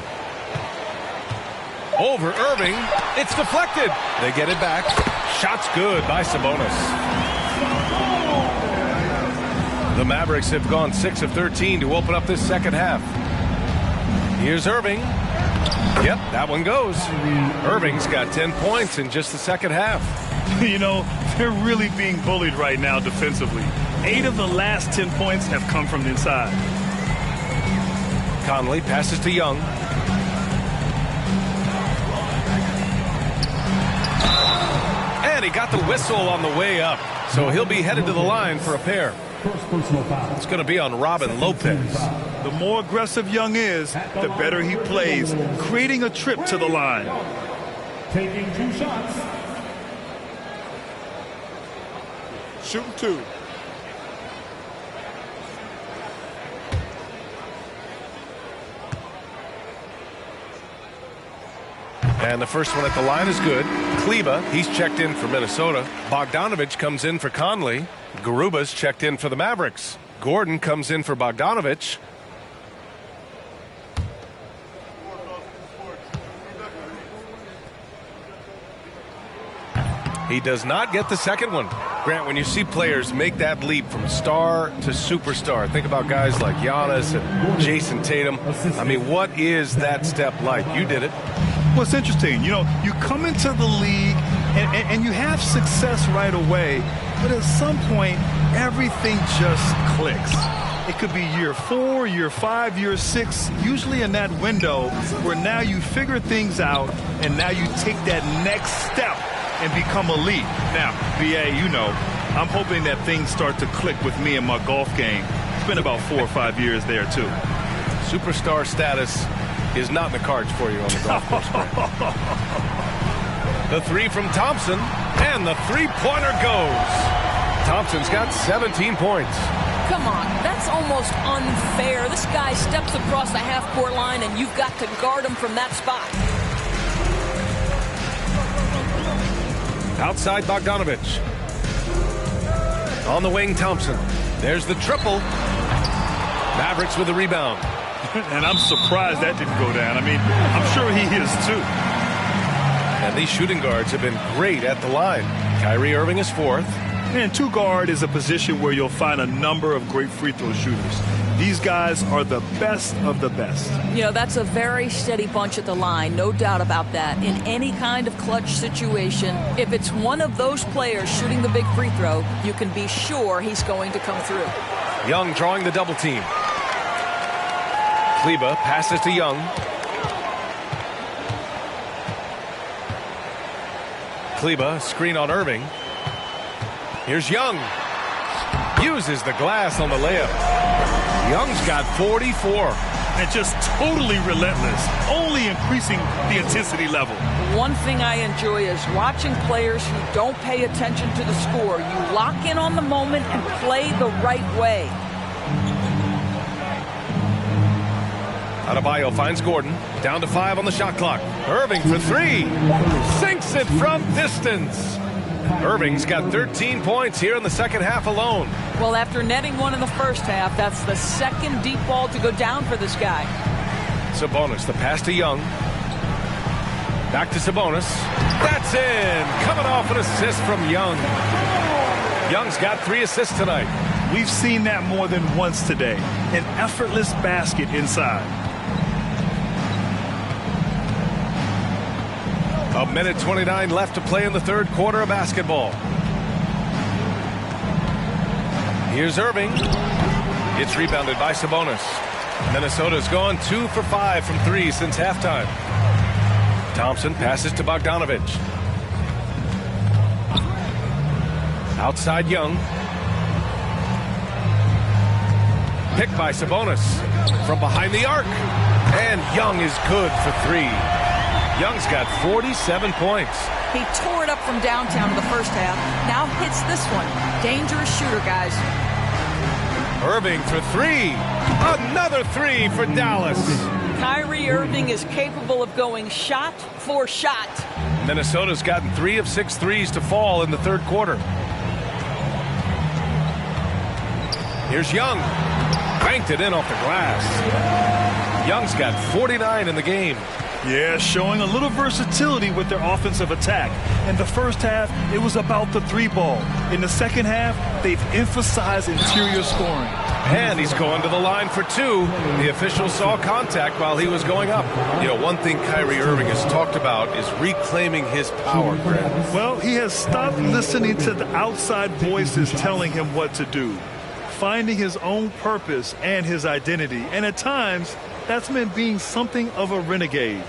Over Irving. It's deflected. They get it back. Shot's good by Sabonis. The Mavericks have gone 6 of 13 to open up this second half. Here's Irving. Yep, that one goes. Irving's got 10 points in just the second half. You know, they're really being bullied right now defensively. 8 of the last 10 points have come from the inside. Conley passes to Young. And he got the whistle on the way up. So he'll be headed to the line for a pair. It's going to be on Robin Lopez. The more aggressive Young is, the better he plays, creating a trip to the line. Taking 2 shots. Shooting 2. And the first one at the line is good. Kleba, he's checked in for Minnesota. Bogdanovich comes in for Conley. Garuba's checked in for the Mavericks. Gordon comes in for Bogdanovich. He does not get the second one. Grant, when you see players make that leap from star to superstar, think about guys like Giannis and Jason Tatum. I mean, what is that step like? You did it. Well, it's interesting. You know, you come into the league and you have success right away, but at some point, everything just clicks. It could be year 4, year 5, year 6, usually in that window where now you figure things out and now you take that next step and become elite. Now, BA, you know, I'm hoping that things start to click with me in my golf game. It's been about 4 or 5 years there, too. Superstar status is not in the cards for you on the golf course. The 3 from Thompson, and the three-pointer goes. Thompson's got 17 points. Come on, that's almost unfair. This guy steps across the half-court line, and you've got to guard him from that spot. Outside Bogdanovich. On the wing, Thompson. There's the triple. Mavericks with the rebound. And I'm surprised that didn't go down. I mean, I'm sure he is too. And these shooting guards have been great at the line. Kyrie Irving is 4th. And 2 guard is a position where you'll find a number of great free throw shooters. These guys are the best of the best. You know, that's a very steady bunch at the line, no doubt about that. In any kind of clutch situation, if it's one of those players shooting the big free throw, you can be sure he's going to come through. Young drawing the double team. Kleba passes to Young. Kleba, screen on Irving. Here's Young. Uses the glass on the layup. Young's got 44. And just totally relentless, only increasing the intensity level. One thing I enjoy is watching players who don't pay attention to the score. You lock in on the moment and play the right way. Adebayo finds Gordon. Down to 5 on the shot clock. Irving for 3. Sinks it from distance. Irving's got 13 points here in the second half alone. Well, after netting one in the first half, that's the second deep ball to go down for this guy. Sabonis, the pass to Young. Back to Sabonis. That's in. Coming off an assist from Young. Young's got 3 assists tonight. We've seen that more than once today. An effortless basket inside. A minute 29 left to play in the third quarter of basketball. Here's Irving. It's rebounded by Sabonis. Minnesota's gone 2 for 5 from 3 since halftime. Thompson passes to Bogdanovich. Outside Young. Picked by Sabonis from behind the arc. And Young is good for 3. Young's got 47 points. He tore it up from downtown in the first half. Now hits this one. Dangerous shooter, guys. Irving for 3. Another 3 for Dallas. Kyrie Irving is capable of going shot for shot. Minnesota's gotten 3 of 6 threes to fall in the third quarter. Here's Young. Banked it in off the glass. Young's got 49 in the game. Yeah, showing a little versatility with their offensive attack. In the first half, it was about the three ball. In the second half, they've emphasized interior scoring. And he's going to the line for two. The official saw contact while he was going up. You know, one thing Kyrie Irving has talked about is reclaiming his power, Greg. Well, he has stopped listening to the outside voices telling him what to do, finding his own purpose and his identity. And at times, that's meant being something of a renegade.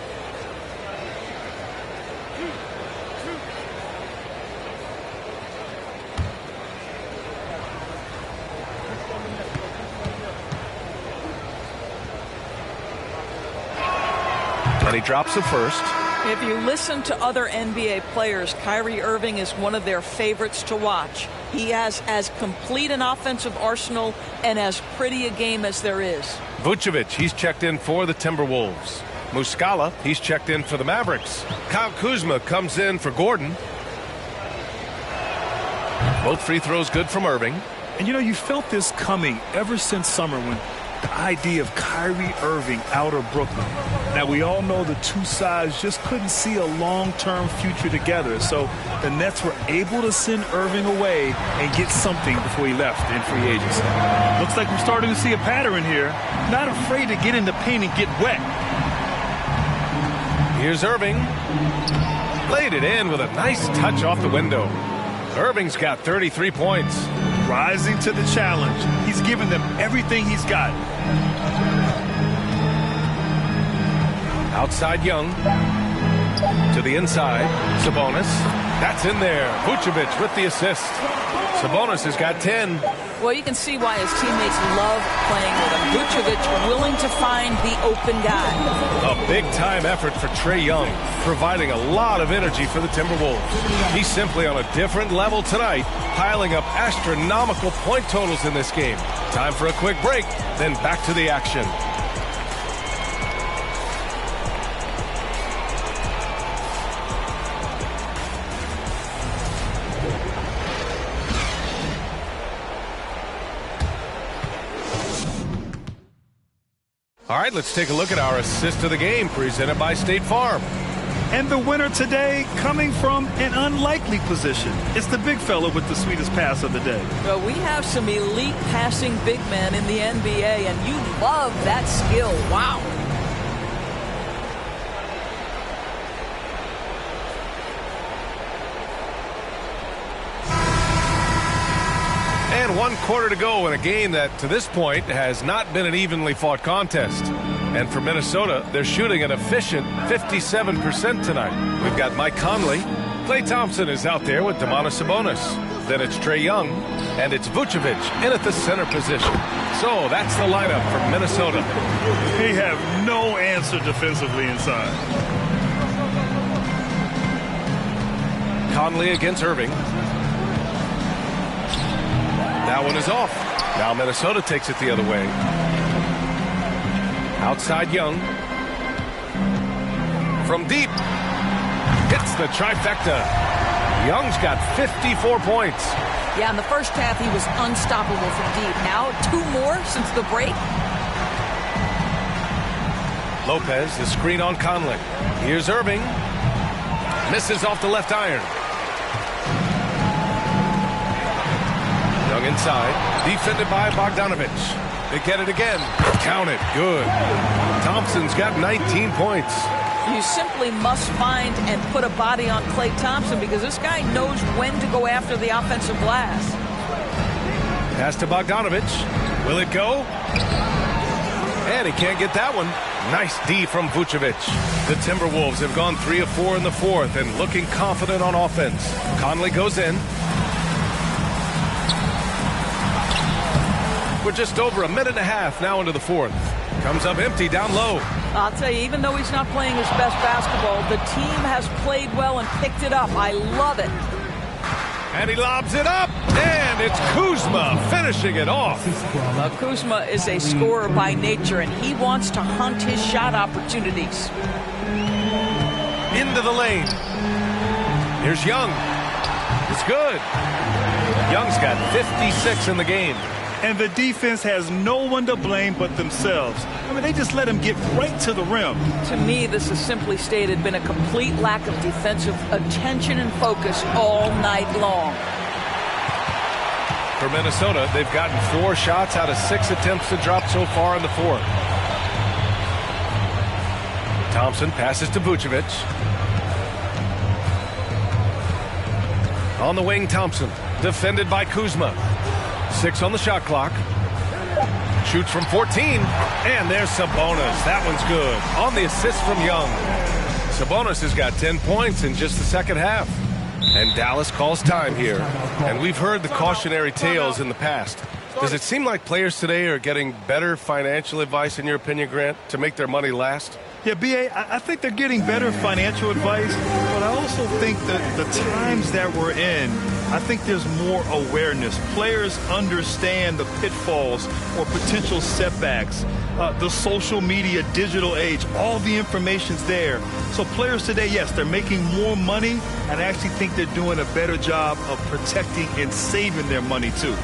And he drops the first. If you listen to other NBA players, Kyrie Irving is one of their favorites to watch. He has as complete an offensive arsenal and as pretty a game as there is. Vucevic, he's checked in for the Timberwolves. Muscala, he's checked in for the Mavericks. Kyle Kuzma comes in for Gordon. Both free throws good from Irving. And you know, you felt this coming ever since summer when the idea of Kyrie Irving out of Brooklyn. Now, we all know the two sides just couldn't see a long-term future together. So the Nets were able to send Irving away and get something before he left in free agency. Looks like we're starting to see a pattern here. Not afraid to get in the paint and get wet. Here's Irving. Laid it in with a nice touch off the window. Irving's got 33 points. Rising to the challenge. He's given them everything he's got. Outside Young. To the inside. Sabonis. That's in there. Vucevic with the assist. Sabonis has got 10. Well, you can see why his teammates love playing with him. Vucevic willing to find the open guy. A big-time effort for Trae Young, providing a lot of energy for the Timberwolves. He's simply on a different level tonight, piling up astronomical point totals in this game. Time for a quick break, then back to the action. All right, let's take a look at our assist of the game presented by State Farm. And the winner today coming from an unlikely position. It's the big fella with the sweetest pass of the day. Well, we have some elite passing big men in the NBA, and you love that skill. Wow. And 1 quarter to go in a game that, to this point, has not been an evenly fought contest. And for Minnesota, they're shooting an efficient 57% tonight. We've got Mike Conley. Klay Thompson is out there with Domantas Sabonis. Then it's Trae Young, and it's Vucevic in at the center position. So that's the lineup for Minnesota. They have no answer defensively inside. Conley against Irving. That one is off. Now Minnesota takes it the other way. Outside Young. From deep. Hits the trifecta. Young's got 54 points. Yeah, in the first half, he was unstoppable from deep. Now, 2 more since the break. Lopez, the screen on Conley. Here's Irving. Misses off the left iron. Young inside. Defended by Bogdanovic. They get it again. Count it. Good. Thompson's got 19 points. You simply must find and put a body on Klay Thompson because this guy knows when to go after the offensive glass. Pass to Bogdanovic. Will it go? And he can't get that one. Nice D from Vucevic. The Timberwolves have gone 3 of 4 in the fourth and looking confident on offense. Conley goes in. We're just over a minute and a half now into the fourth. Comes up empty down low. I'll tell you, even though he's not playing his best basketball, the team has played well and picked it up. I love it. And he lobs it up, and it's Kuzma finishing it off. Well, Kuzma is a scorer by nature, and he wants to hunt his shot opportunities. Into the lane. Here's Young. It's good. Young's got 56 in the game. And the defense has no one to blame but themselves. I mean, they just let him get right to the rim. To me, this is simply stated been a complete lack of defensive attention and focus all night long. For Minnesota, they've gotten 4 shots out of 6 attempts to drop so far in the fourth. Thompson passes to Vucevic. On the wing, Thompson, defended by Kuzma. 6 on the shot clock. Shoots from 14, and there's Sabonis. That one's good. On the assist from Young. Sabonis has got 10 points in just the second half. And Dallas calls time here. And we've heard the cautionary tales in the past. Does it seem like players today are getting better financial advice, in your opinion, Grant, to make their money last? Yeah, B.A., I think they're getting better financial advice, but I also think that the times that we're in, I think there's more awareness. Players understand the pitfalls or potential setbacks, the social media, digital age, all the information's there. So players today, yes, they're making more money, and I actually think they're doing a better job of protecting and saving their money, too.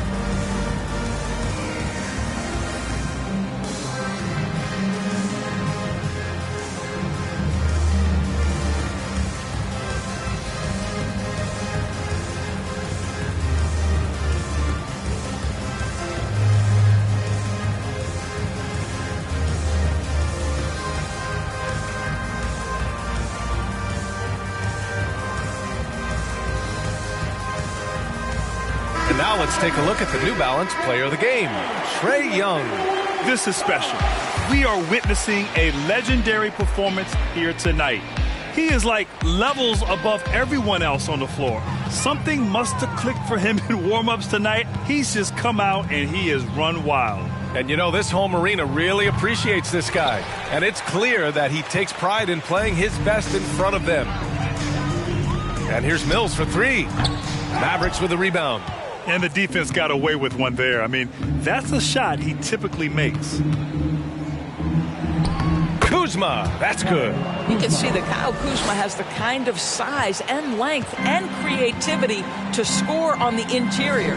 Now let's take a look at the New Balance player of the game, Trae Young. This is special. We are witnessing a legendary performance here tonight. He is like levels above everyone else on the floor. Something must have clicked for him in warm-ups tonight. He's just come out and he has run wild. And you know, this home arena really appreciates this guy. And it's clear that he takes pride in playing his best in front of them. And here's Mills for 3. Mavericks with the rebound. And the defense got away with one there. I mean, that's a shot he typically makes. Kuzma, that's good. You can see that Kyle Kuzma has the kind of size and length and creativity to score on the interior.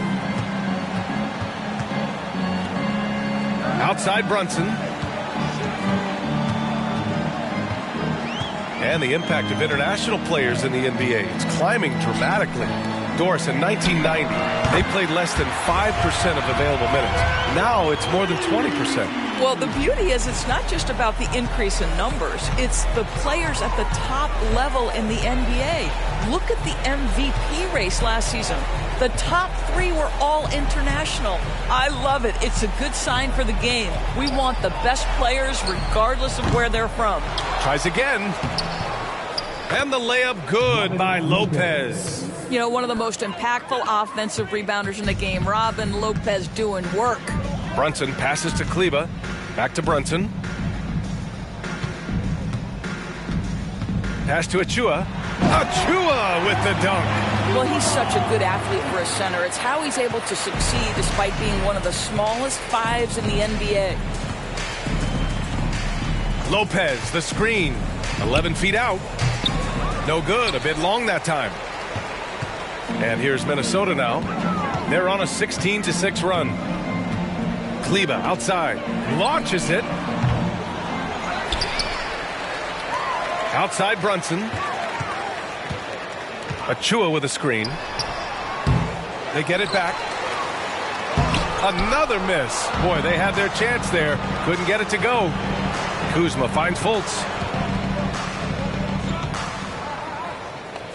Outside Brunson. And the impact of international players in the NBA. It's climbing dramatically. Doris, in 1990, they played less than 5% of available minutes. Now it's more than 20%. Well, the beauty is it's not just about the increase in numbers. It's the players at the top level in the NBA. Look at the MVP race last season. The top 3 were all international. I love it. It's a good sign for the game. We want the best players regardless of where they're from. Tries again. And the layup good by Lopez. You know, one of the most impactful offensive rebounders in the game, Robin Lopez, doing work. Brunson passes to Kleber. Back to Brunson. Pass to Achua. Achua with the dunk. Well, he's such a good athlete for a center. It's how he's able to succeed despite being one of the smallest 5s in the NBA. Lopez, the screen. 11 feet out. No good. A bit long that time. And here's Minnesota now. They're on a 16-6 run. Kleber outside. Launches it. Outside Brunson. Achua with a screen. They get it back. Another miss. Boy, they had their chance there. Couldn't get it to go. Kuzma finds Fultz.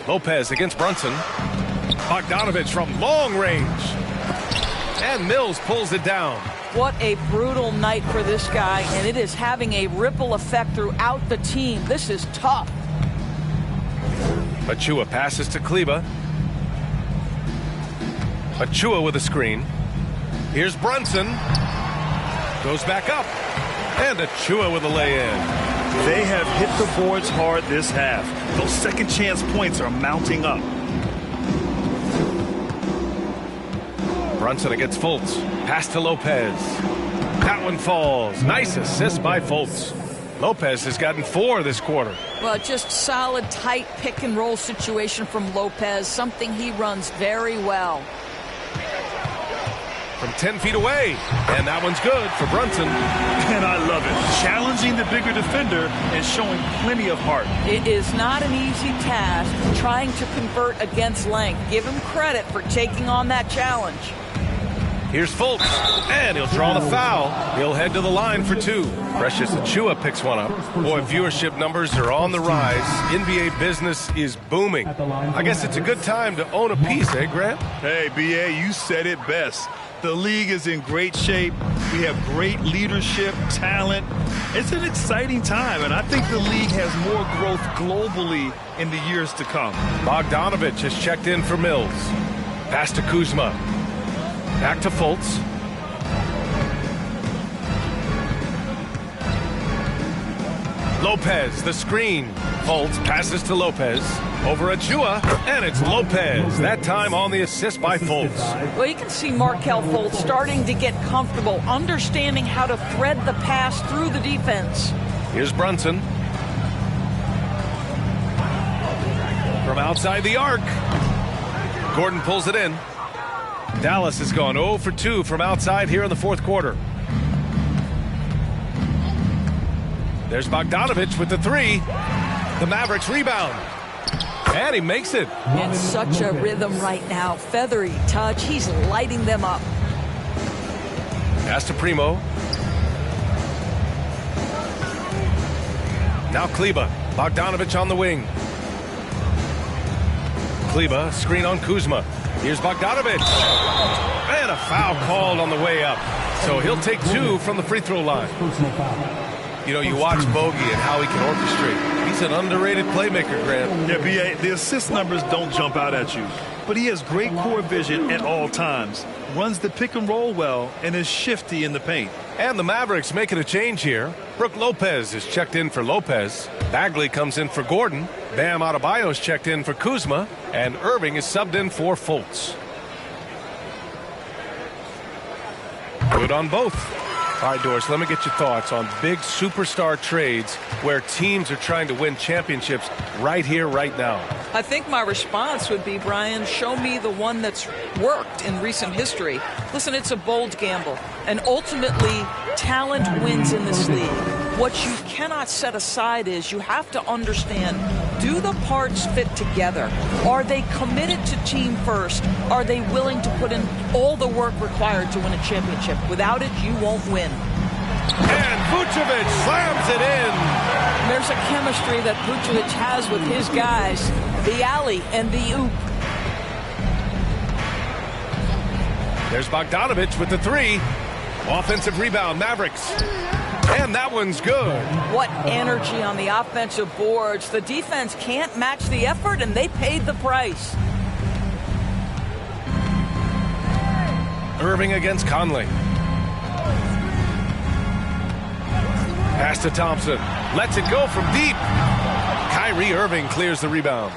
Lopez against Brunson. Bogdanovich from long range. And Mills pulls it down. What a brutal night for this guy, and it is having a ripple effect throughout the team. This is tough. Achua passes to Kleber. Achua with a screen. Here's Brunson. Goes back up. And Achua with a lay-in. They have hit the boards hard this half. Those second chance points are mounting up. Brunson against Fultz. Pass to Lopez. That one falls. Nice assist by Fultz. Lopez has gotten 4 this quarter. Well, just solid, tight pick-and-roll situation from Lopez, something he runs very well. from 10 feet away. And that one's good for Brunson. And I love it. Challenging the bigger defender and showing plenty of heart. It is not an easy task trying to convert against length. Give him credit for taking on that challenge. Here's Fultz, and he'll draw the foul. He'll head to the line for 2. Precious Achiuwa picks one up. Boy, viewership numbers are on the rise. NBA business is booming. I guess it's a good time to own a piece, eh, Grant? Hey, B.A., you said it best. The league is in great shape. We have great leadership, talent. It's an exciting time, and I think the league has more growth globally in the years to come. Bogdanovich has checked in for Mills. Pass to Kuzma. Back to Fultz. Lopez, the screen. Fultz passes to Lopez. Over Achiuwa, and it's Lopez. That time on the assist by Fultz. Well, you can see Markelle Fultz starting to get comfortable, understanding how to thread the pass through the defense. Here's Brunson. From outside the arc. Gordon pulls it in. Dallas has gone 0 for 2 from outside here in the fourth quarter. There's Bogdanovich with the 3. The Mavericks rebound. And he makes it. In such a rhythm right now. Feathery touch. He's lighting them up. Pass to Primo. Now Kleba. Bogdanovich on the wing. Kleba, screen on Kuzma. Here's Bogdanovich. And a foul called on the way up. So he'll take 2 from the free throw line. You know, you watch Bogey and how he can orchestrate. He's an underrated playmaker, Grant. Yeah, B.A., the assist numbers don't jump out at you. But he has great core vision at all times. Runs the pick and roll well and is shifty in the paint. And the Mavericks making a change here. Brook Lopez is checked in for Lopez. Bagley comes in for Gordon. Bam Adebayo's checked in for Kuzma. And Irving is subbed in for Fultz. Good on both. All right, Doris, let me get your thoughts on big superstar trades where teams are trying to win championships right here, right now. I think my response would be, Brian, show me the one that's worked in recent history. Listen, it's a bold gamble. And ultimately, talent wins in this league. What you cannot set aside is you have to understand, do the parts fit together? Are they committed to team first? Are they willing to put in all the work required to win a championship? Without it, you won't win. And Vucevic slams it in. There's a chemistry that Vucevic has with his guys. The alley and the oop. There's Bogdanovich with the 3. Offensive rebound, Mavericks. And that one's good. What energy on the offensive boards. The defense can't match the effort, and they paid the price. Irving against Conley. Pass to Thompson. Lets it go from deep. Kyrie Irving clears the rebound.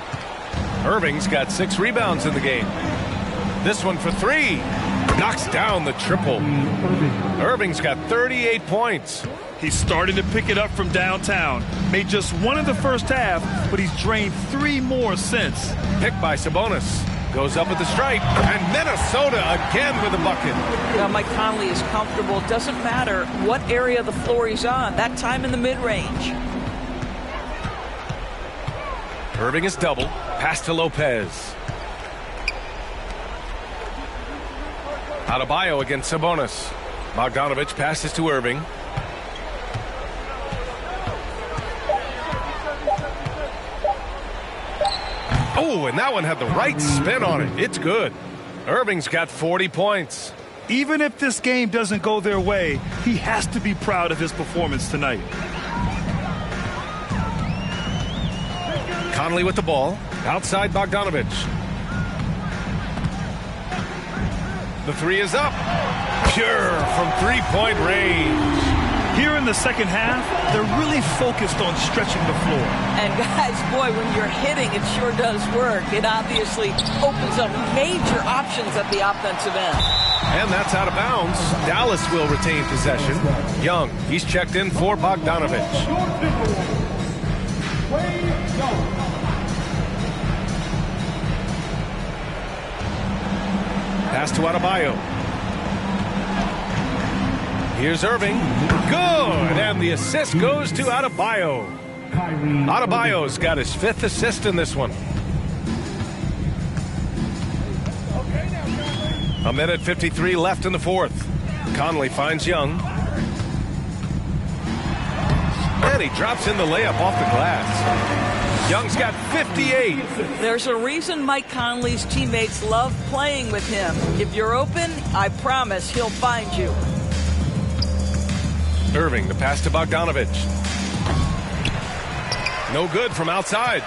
Irving's got 6 rebounds in the game. This one for 3. Knocks down the triple. Irving's got 38 points. He's starting to pick it up from downtown. Made just 1 in the first half, but he's drained 3 more since. Picked by Sabonis. Goes up at the stripe. And Minnesota again with a bucket. Now, Mike Conley is comfortable. It doesn't matter what area of the floor he's on. That time in the mid-range. Irving is double. Pass to Lopez. Adebayo against Sabonis. Bogdanovich passes to Irving. Oh, and that one had the right spin on it. It's good. Irving's got 40 points. Even if this game doesn't go their way, he has to be proud of his performance tonight. Conley with the ball. Outside Bogdanovich. The 3 is up. Pure from 3-point range. Here in the second half, they're really focused on stretching the floor. And guys, boy, when you're hitting, it sure does work. It obviously opens up major options at the offensive end. And that's out of bounds. Dallas will retain possession. Young, he's checked in for Bogdanovich. Pass to Adebayo. Here's Irving. Good. And the assist goes to Adebayo. Adebayo's got his 5th assist in this one. A minute 53 left in the 4th. Conley finds Young. And he drops in the layup off the glass. Young's got 58. There's a reason Mike Conley's teammates love playing with him. If you're open, I promise he'll find you. Irving, the pass to Bogdanovich. No good from outside.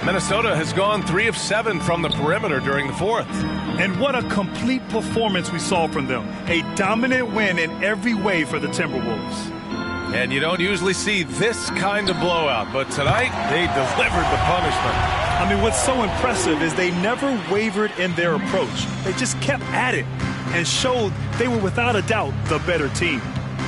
Minnesota has gone 3 of 7 from the perimeter during the 4th. And what a complete performance we saw from them. A dominant win in every way for the Timberwolves. And you don't usually see this kind of blowout, but tonight they delivered the punishment. I mean, what's so impressive is they never wavered in their approach. They just kept at it and showed they were without a doubt the better team.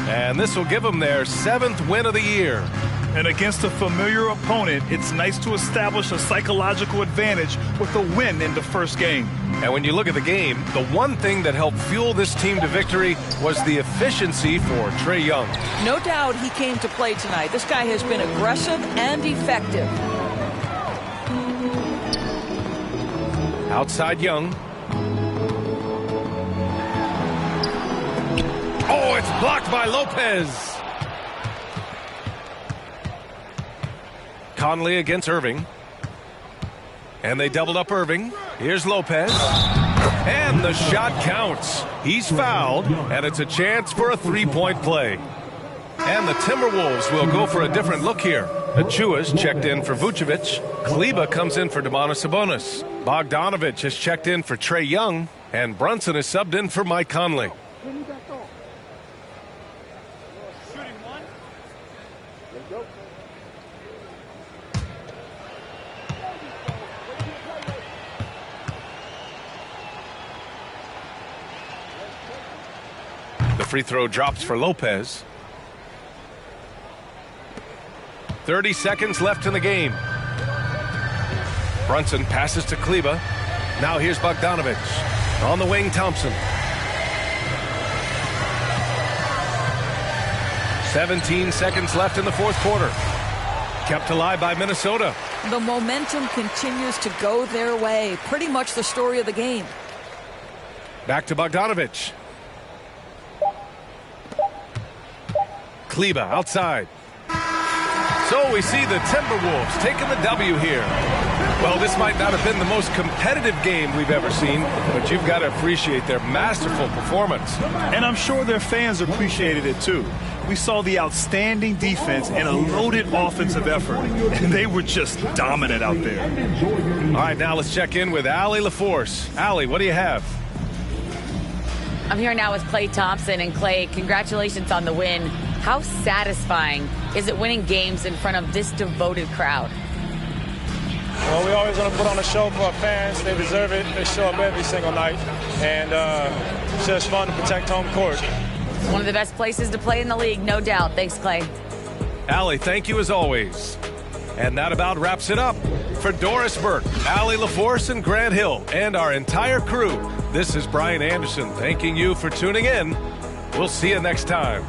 And this will give them their 7th win of the year. And against a familiar opponent, it's nice to establish a psychological advantage with a win in the first game. And when you look at the game, the one thing that helped fuel this team to victory was the efficiency for Trae Young. No doubt he came to play tonight. This guy has been aggressive and effective. Outside Young. Oh, it's blocked by Lopez. Conley against Irving. And they doubled up Irving. Here's Lopez. And the shot counts. He's fouled, and it's a chance for a three-point play. And the Timberwolves will go for a different look here. Achua's checked in for Vucevic. Kleber comes in for Domantas Sabonis. Bogdanovich has checked in for Trae Young. And Brunson is subbed in for Mike Conley. The free throw drops for Lopez. 30 seconds left in the game. Brunson passes to Kleber. Now here's Bogdanovich. On the wing, Thompson. 17 seconds left in the 4th quarter. Kept alive by Minnesota. The momentum continues to go their way. Pretty much the story of the game. Back to Bogdanovich. Kleber outside. So we see the Timberwolves taking the W here. Well, this might not have been the most competitive game we've ever seen, but you've got to appreciate their masterful performance. And I'm sure their fans appreciated it too. We saw the outstanding defense and a loaded offensive effort, and they were just dominant out there. All right, now let's check in with Allie LaForce. Allie, what do you have? I'm here now with Klay Thompson. And Klay, congratulations on the win. How satisfying is it winning games in front of this devoted crowd? Well, we always want to put on a show for our fans. They deserve it. They show up every single night. And it's just fun to protect home court. One of the best places to play in the league, no doubt. Thanks, Klay. Allie, thank you as always. And that about wraps it up. For Doris Burke, Allie LaForce, and Grant Hill, and our entire crew, this is Brian Anderson thanking you for tuning in. We'll see you next time.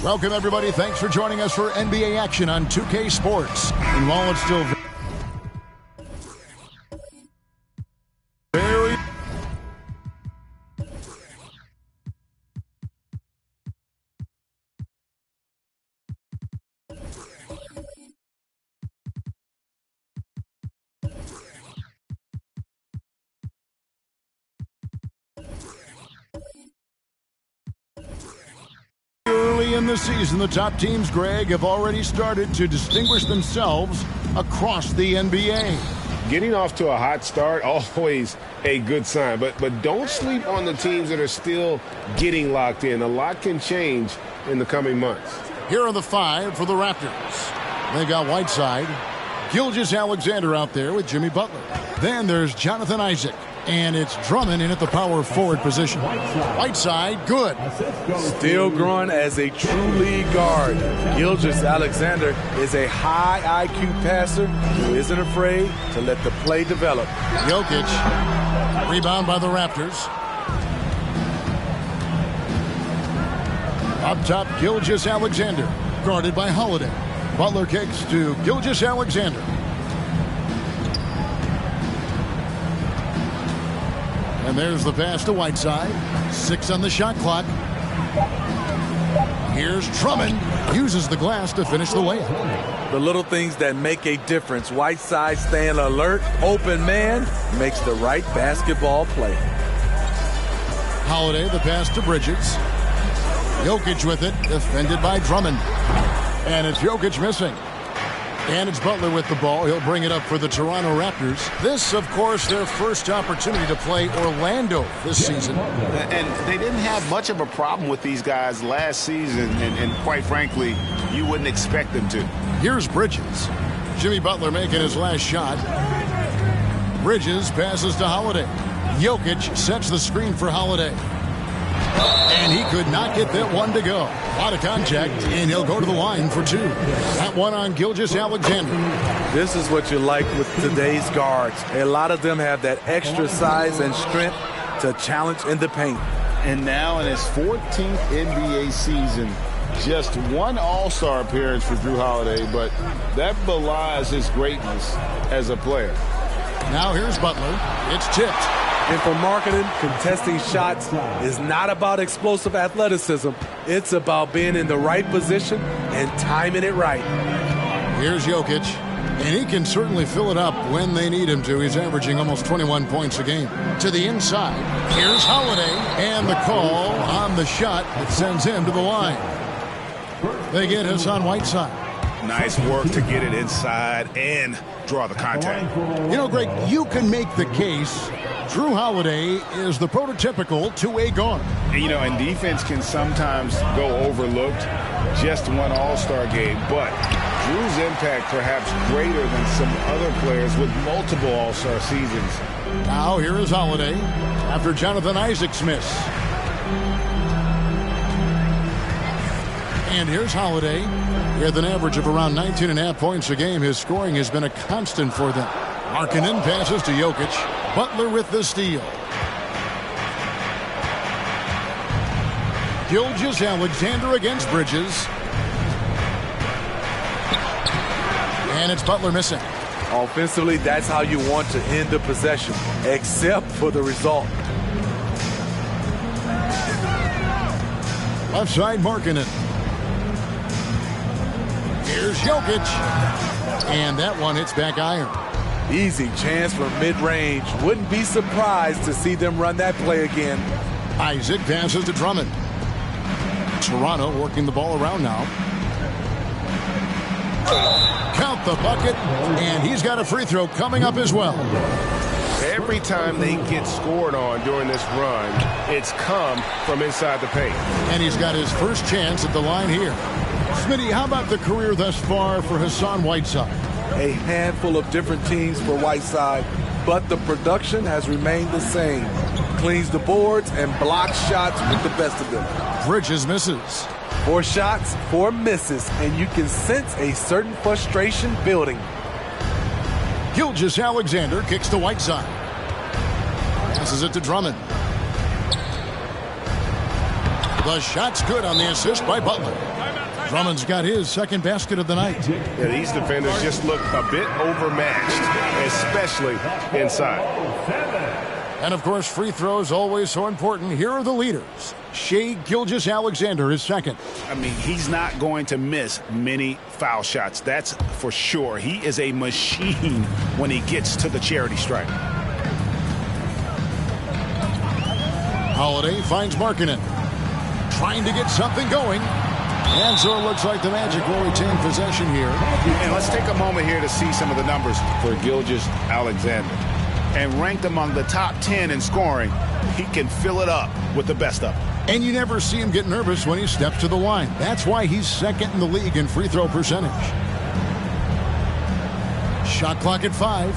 Welcome, everybody. Thanks for joining us for NBA action on 2K Sports. And while it's still very early in the season, the top teams, Greg, have already started to distinguish themselves across the NBA. Getting off to a hot start, always a good sign. But don't sleep on the teams that are still getting locked in. A lot can change in the coming months. Here are the five for the Raptors. They got Whiteside, Gilgeous-Alexander out there with Jimmy Butler. Then there's Jonathan Isaac. And it's Drummond in at the power forward position. Whiteside, good. Still growing as a true lead guard. Gilgeous-Alexander is a high IQ passer who isn't afraid to let the play develop. Jokic, rebound by the Raptors. Up top, Gilgeous-Alexander, guarded by Holiday. Butler kicks to Gilgeous-Alexander. And there's the pass to Whiteside. 6 on the shot clock. Here's Drummond. Uses the glass to finish the layup. The little things that make a difference. Whiteside staying alert. Open man makes the right basketball play. Holiday, the pass to Bridges. Jokic with it. Defended by Drummond. And it's Jokic missing. And it's Butler with the ball. He'll bring it up for the Toronto Raptors. This, of course, their first opportunity to play Orlando this season. And they didn't have much of a problem with these guys last season, and quite frankly, you wouldn't expect them to. Here's Bridges. Jimmy Butler making his last shot. Bridges passes to Holiday. Jokic sets the screen for Holiday. And he could not get that one to go. A lot of contact, and he'll go to the line for 2. That one on Gilgeous-Alexander. This is what you like with today's guards. A lot of them have that extra size and strength to challenge in the paint. And now in his 14th NBA season, just one All-Star appearance for Jrue Holiday, but that belies his greatness as a player. Now here's Butler. It's tipped. And for Markkanen, contesting shots is not about explosive athleticism. It's about being in the right position and timing it right. Here's Jokic, and he can certainly fill it up when they need him to. He's averaging almost 21 points a game. To the inside, here's Holiday, and the call on the shot that sends him to the line. They get Hassan Whiteside. Nice work to get it inside and draw the contact. You know, Greg, you can make the case Drew Holiday is the prototypical two-way guard. You know, and defense can sometimes go overlooked. Just one all-star game, but Drew's impact perhaps greater than some other players with multiple all-star seasons. Now here is Holiday after Jonathan Isaac's miss. And here's Holiday with an average of around 19.5 points a game. His scoring has been a constant for them. Markkanen passes to Jokic. Butler with the steal. Gilgeous-Alexander against Bridges. And it's Butler missing. Offensively, that's how you want to end the possession, except for the result. Left side, Markkanen. Here's Jokic. And that one hits back iron. Easy chance for mid-range. Wouldn't be surprised to see them run that play again. Isaac passes to Drummond. Toronto working the ball around now. Count the bucket, and he's got a free throw coming up as well. Every time they get scored on during this run, it's come from inside the paint. And he's got his first chance at the line here. Smitty, how about the career thus far for Hassan Whiteside? A handful of different teams for Whiteside, but the production has remained the same. Cleans the boards and blocks shots with the best of them. Bridges misses. 4 shots, 4 misses, and you can sense a certain frustration building. Gilgeous-Alexander kicks to Whiteside. Passes it to Drummond. The shot's good on the assist by Butler. Drummond's got his second basket of the night. Yeah, these defenders just look a bit overmatched, especially inside. And, of course, free throws always so important. Here are the leaders. Shai Gilgeous-Alexander is second. I mean, he's not going to miss many foul shots. That's for sure. He is a machine when he gets to the charity stripe. Holiday finds Markkanen. Trying to get something going. And so it looks like the Magic will retain possession here. And let's take a moment here to see some of the numbers for Gilgeous-Alexander. And ranked among the top 10 in scoring, he can fill it up with the best of them. And you never see him get nervous when he steps to the line. That's why he's second in the league in free throw percentage. Shot clock at 5.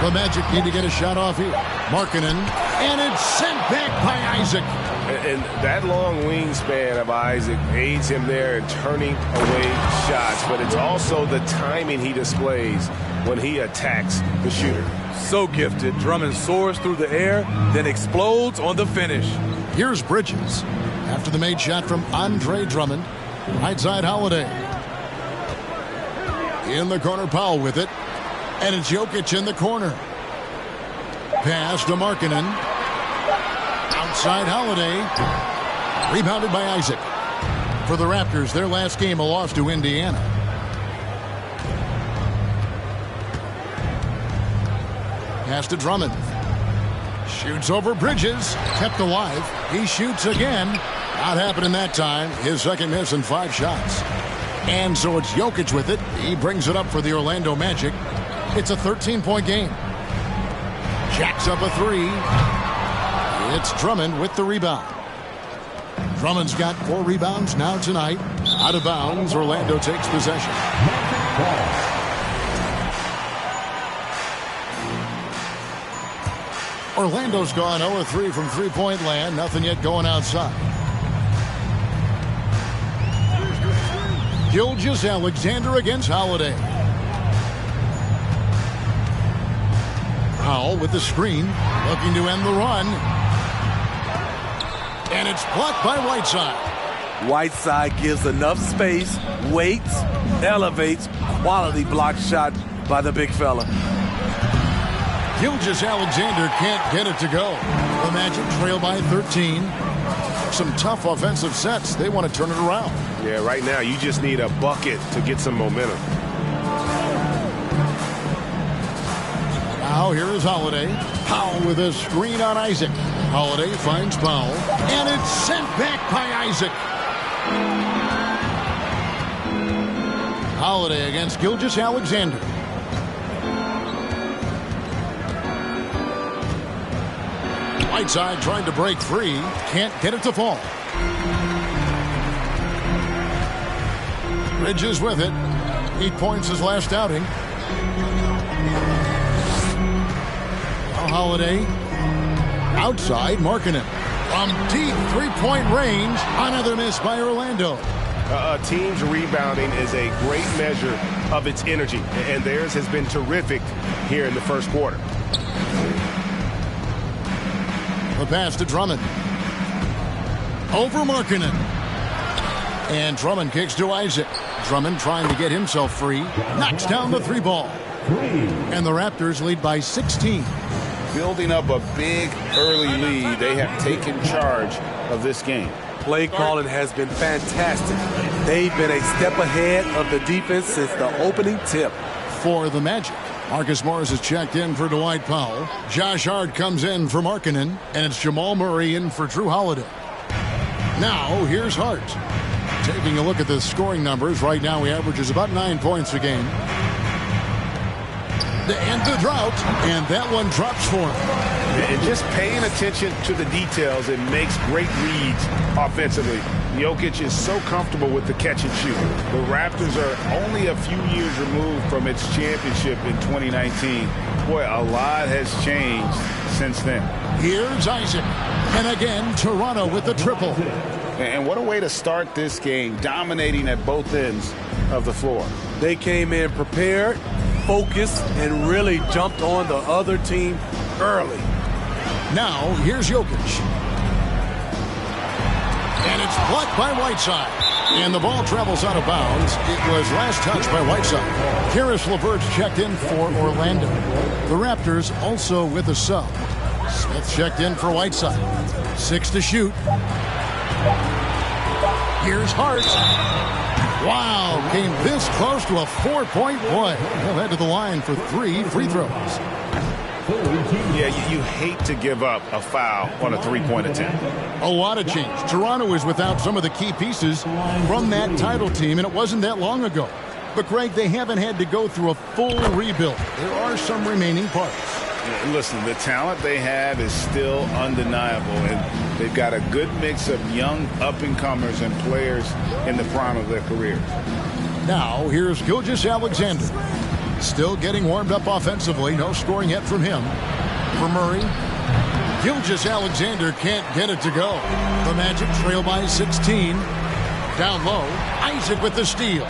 The Magic need to get a shot off here. Markkanen, and it's sent back by Isaac. And that long wingspan of Isaac aids him there in turning away shots, but it's also the timing he displays when he attacks the shooter. So gifted. Drummond soars through the air, then explodes on the finish. Here's Bridges. After the made shot from Andre Drummond. Right side Holiday. In the corner, Powell with it. And it's Jokic in the corner. Pass to Markkanen. Outside Holiday. Rebounded by Isaac. For the Raptors, their last game, a loss to Indiana. Pass to Drummond. Shoots over Bridges. Kept alive. He shoots again. Not happening that time. His second miss and 5 shots. And so it's Jokic with it. He brings it up for the Orlando Magic. It's a 13-point game. Jacks up a 3. It's Drummond with the rebound. Drummond's got 4 rebounds now tonight. Out of bounds, Orlando takes possession. Orlando's gone 0-3 from three-point land. Nothing yet going outside. Gilgeous-Alexander against Holiday. Powell with the screen, looking to end the run. And it's blocked by Whiteside. Whiteside gives enough space, waits, elevates, quality block shot by the big fella. Gilgeous-Alexander can't get it to go. The Magic trail by 13. Some tough offensive sets. They want to turn it around. Yeah, right now you just need a bucket to get some momentum. Now here is Holiday. Powell with a screen on Isaac. Holiday finds Powell. And it's sent back by Isaac. Holiday against Gilgeous-Alexander. Whiteside trying to break free. Can't get it to fall. Bridges with it. 8 points his last outing. Holiday. Outside, Markkanen. From deep three-point range. Another miss by Orlando. A team's rebounding is a great measure of its energy, and theirs has been terrific here in the first quarter. The pass to Drummond. Over Markkanen. And Drummond kicks to Isaac. Drummond trying to get himself free. Knocks down the three ball. And the Raptors lead by 16. Building up a big early lead, they have taken charge of this game. Play calling has been fantastic. They've been a step ahead of the defense since the opening tip. For the Magic, Marcus Morris is checked in for Dwight Powell. Josh Hart comes in for Markkanen, and it's Jamal Murray in for Drew Holiday. Now, here's Hart. Taking a look at the scoring numbers, right now he averages about 9 points a game. To end the drought, and that one drops for him. And just paying attention to the details, it makes great reads offensively. Jokic is so comfortable with the catch and shoot. The Raptors are only a few years removed from its championship in 2019. Boy, a lot has changed since then. Here's Isaac. And again, Toronto with the triple. And what a way to start this game, dominating at both ends of the floor. They came in prepared, focused, and really jumped on the other team early. Now, here's Jokic. And it's blocked by Whiteside. And the ball travels out of bounds. It was last touched by Whiteside. Karis LeVert's checked in for Orlando. The Raptors also with a sub. Smith checked in for Whiteside. 6 to shoot. Here's Hart. Wow, came this close to a 4-point play. He'll head to the line for 3 free throws. Yeah, you hate to give up a foul on a three-point attempt. A lot of change. Toronto is without some of the key pieces from that title team, and it wasn't that long ago. But, Greg, they haven't had to go through a full rebuild. There are some remaining parts. Yeah, listen, the talent they have is still undeniable, and they've got a good mix of young up-and-comers and players in the prime of their career. Now, here's Gilgeous-Alexander. Still getting warmed up offensively. No scoring yet from him. For Murray, Gilgeous-Alexander can't get it to go. The Magic trail by 16. Down low, Isaac with the steal.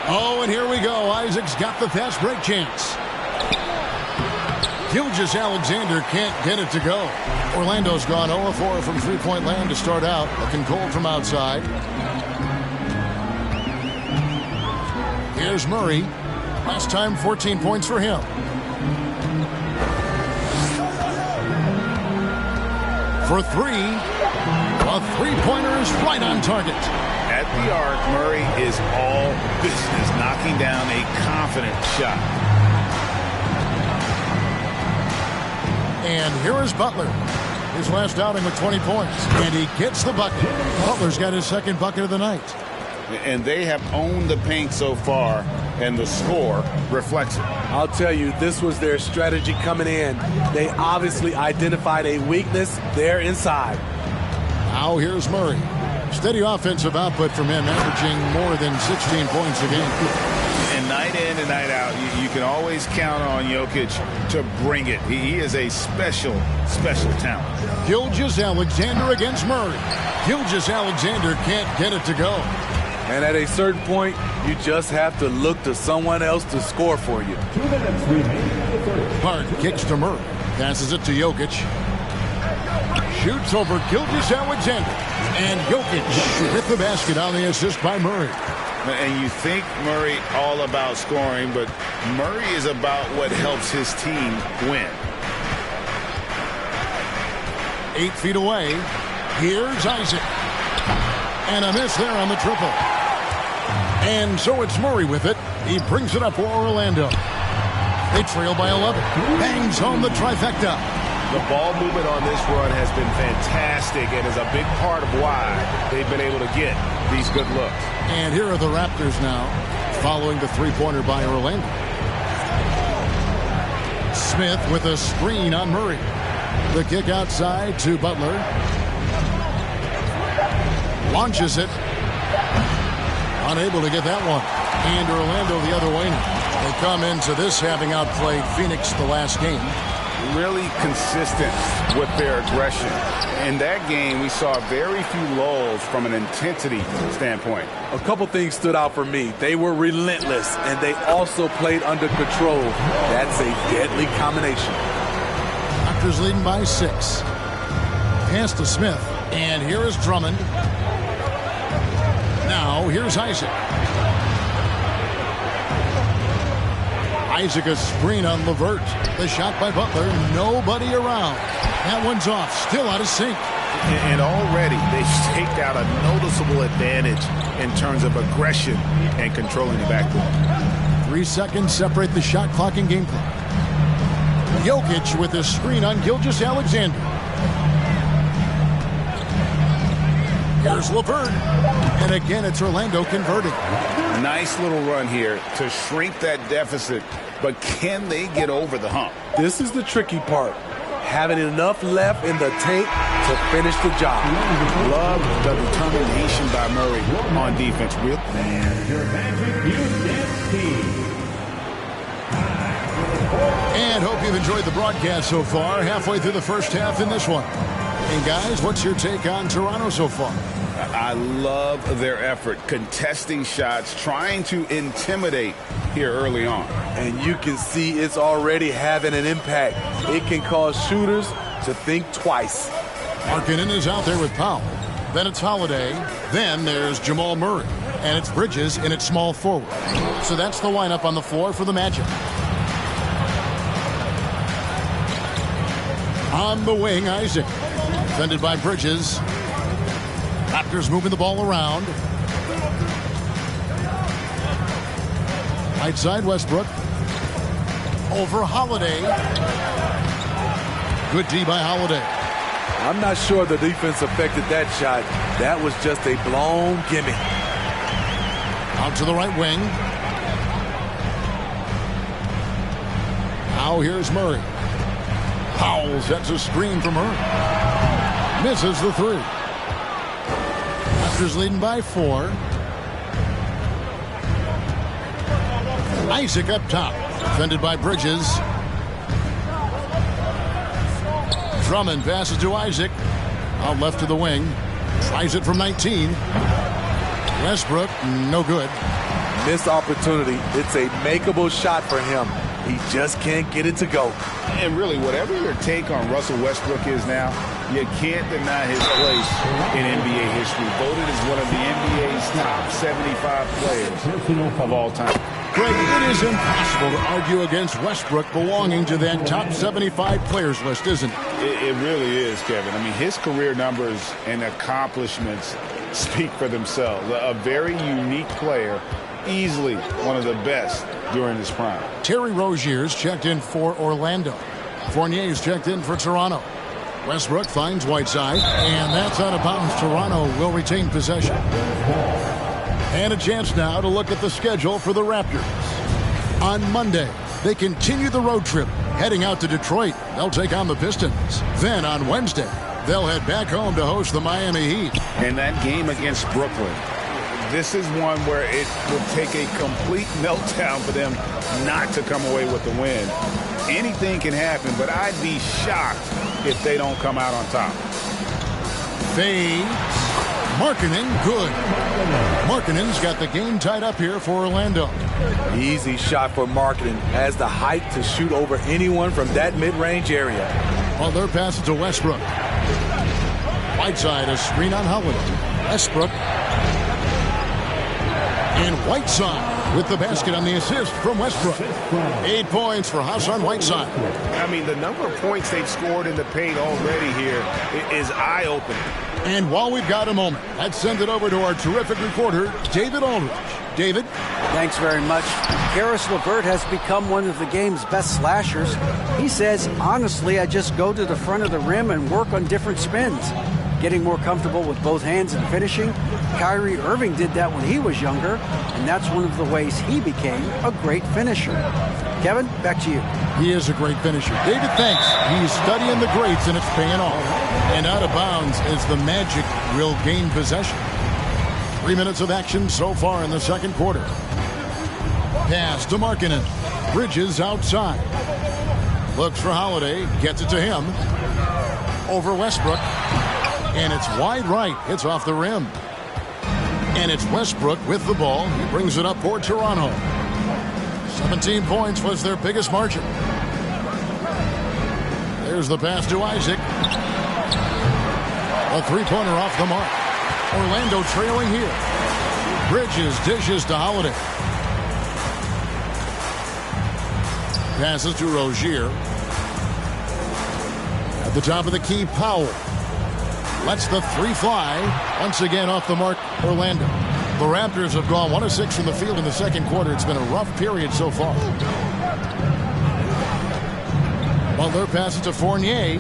Oh, and here we go. Isaac's got the fast break chance. Gilgeous-Alexander can't get it to go. Orlando's gone 0-4 from three-point land to start out. Looking cold from outside. Here's Murray. Last time, 14 points for him. For 3. A three-pointer is right on target. At the arc, Murray is all business, knocking down a confident shot. And here is Butler. His last outing with 20 points. And he gets the bucket. Butler's got his second bucket of the night. And they have owned the paint so far, and the score reflects it. I'll tell you, this was their strategy coming in. They obviously identified a weakness there inside. Now here's Murray. Steady offensive output from him, averaging more than 16 points a game. And night in and night out, you can always count on Jokic to bring it. He is a special, special talent. Gilgeous-Alexander against Murray. Gilgeous-Alexander can't get it to go. And at a certain point, you just have to look to someone else to score for you. Hart kicks to Murray. Passes it to Jokic. Shoots over Gilgeous-Alexander. And Jokic with the basket on the assist by Murray. And you think Murray all about scoring, but Murray is about what helps his team win. 8 feet away. Here's Isaac. And a miss there on the triple. And so it's Murray with it. He brings it up for Orlando. They trail by 11. Bangs home the trifecta. The ball movement on this run has been fantastic and is a big part of why they've been able to get these good looks. And here are the Raptors now, following the three-pointer by Orlando. Smith with a screen on Murray. The kick outside to Butler. Launches it. Unable to get that one. And Orlando the other way now. They come into this having outplayed Phoenix the last game. Really consistent with their aggression. In that game, we saw very few lulls from an intensity standpoint. A couple things stood out for me. They were relentless, and they also played under control. That's a deadly combination. Raptors leading by 6. Pass to Smith, and here is Drummond. Now, here's Isaac. Isaac a screen on LeVert. The shot by Butler. Nobody around. That one's off. Still out of sync. And already they've staked out a noticeable advantage in terms of aggression and controlling the backcourt. 3 seconds separate the shot clock and game clock. Jokic with a screen on Gilgeous-Alexander. Here's LeVert. And again, it's Orlando converting. Nice little run here to shrink that deficit, but can they get over the hump? This is the tricky part. Having enough left in the tank to finish the job. Love the determination by Murray on defense. And hope you've enjoyed the broadcast so far. Halfway through the first half in this one. And guys, what's your take on Toronto so far? I love their effort, contesting shots, trying to intimidate here early on. And you can see it's already having an impact. It can cause shooters to think twice. Markkanen is out there with Powell. Then it's Holiday. Then there's Jamal Murray. And it's Bridges in its small forward. So that's the lineup on the floor for the Magic. On the wing, Isaac. Defended by Bridges. Raptors moving the ball around. Right side, Westbrook. Over Holiday. Good D by Holiday. I'm not sure the defense affected that shot. That was just a blown gimme. Out to the right wing. Now here's Murray. Powell sets a screen from her. Misses the 3. Raptors leading by 4. Isaac up top. Defended by Bridges. Drummond passes to Isaac. Out left to the wing. Tries it from 19. Westbrook, no good. Missed opportunity. It's a makeable shot for him. He just can't get it to go. And really, whatever your take on Russell Westbrook is now, you can't deny his place in NBA history. Voted as one of the NBA's top 75 players of all time. Greg, it is impossible to argue against Westbrook belonging to that top 75 players list, isn't it? It really is, Kevin. I mean, his career numbers and accomplishments speak for themselves. A very unique player, easily one of the best during his prime. Terry Rozier's checked in for Orlando. Fournier's checked in for Toronto. Westbrook finds Whiteside, and that's out of bounds. Toronto will retain possession. And a chance now to look at the schedule for the Raptors. On Monday, they continue the road trip, heading out to Detroit. They'll take on the Pistons. Then on Wednesday, they'll head back home to host the Miami Heat. And that game against Brooklyn, this is one where it will take a complete meltdown for them not to come away with the win. Anything can happen, but I'd be shocked if they don't come out on top. Fade. Markkanen, good. Markkanen's got the game tied up here for Orlando. Easy shot for Markkanen. Has the height to shoot over anyone from that mid-range area. Butler passes to Westbrook. Whiteside, a screen on Holiday. Westbrook. And Whiteside with the basket on the assist from Westbrook. 8 points for Hassan Whiteside. I mean, the number of points they've scored in the paint already here is eye-opening. And while we've got a moment, let's send it over to our terrific reporter, David Aldridge. David? Thanks very much. Karis LeVert has become one of the game's best slashers. He says, honestly, I just go to the front of the rim and work on different spins. Getting more comfortable with both hands and finishing. Kyrie Irving did that when he was younger, and that's one of the ways he became a great finisher. Kevin, back to you. He is a great finisher. David, thanks. He's studying the greats, and it's paying off. And out of bounds as the Magic will gain possession. 3 minutes of action so far in the second quarter. Pass to Markkanen. Bridges outside. Looks for Holiday. Gets it to him. Over Westbrook. And it's wide right. It's off the rim. And it's Westbrook with the ball. He brings it up for Toronto. 17 points was their biggest margin. There's the pass to Isaac. A three-pointer off the mark. Orlando trailing here. Bridges dishes to Holiday. Passes to Rozier. At the top of the key, Powell. Lets the three fly. Once again off the mark, Orlando. The Raptors have gone 1 of 6 from the field in the second quarter. It's been a rough period so far. Butler passes to Fournier.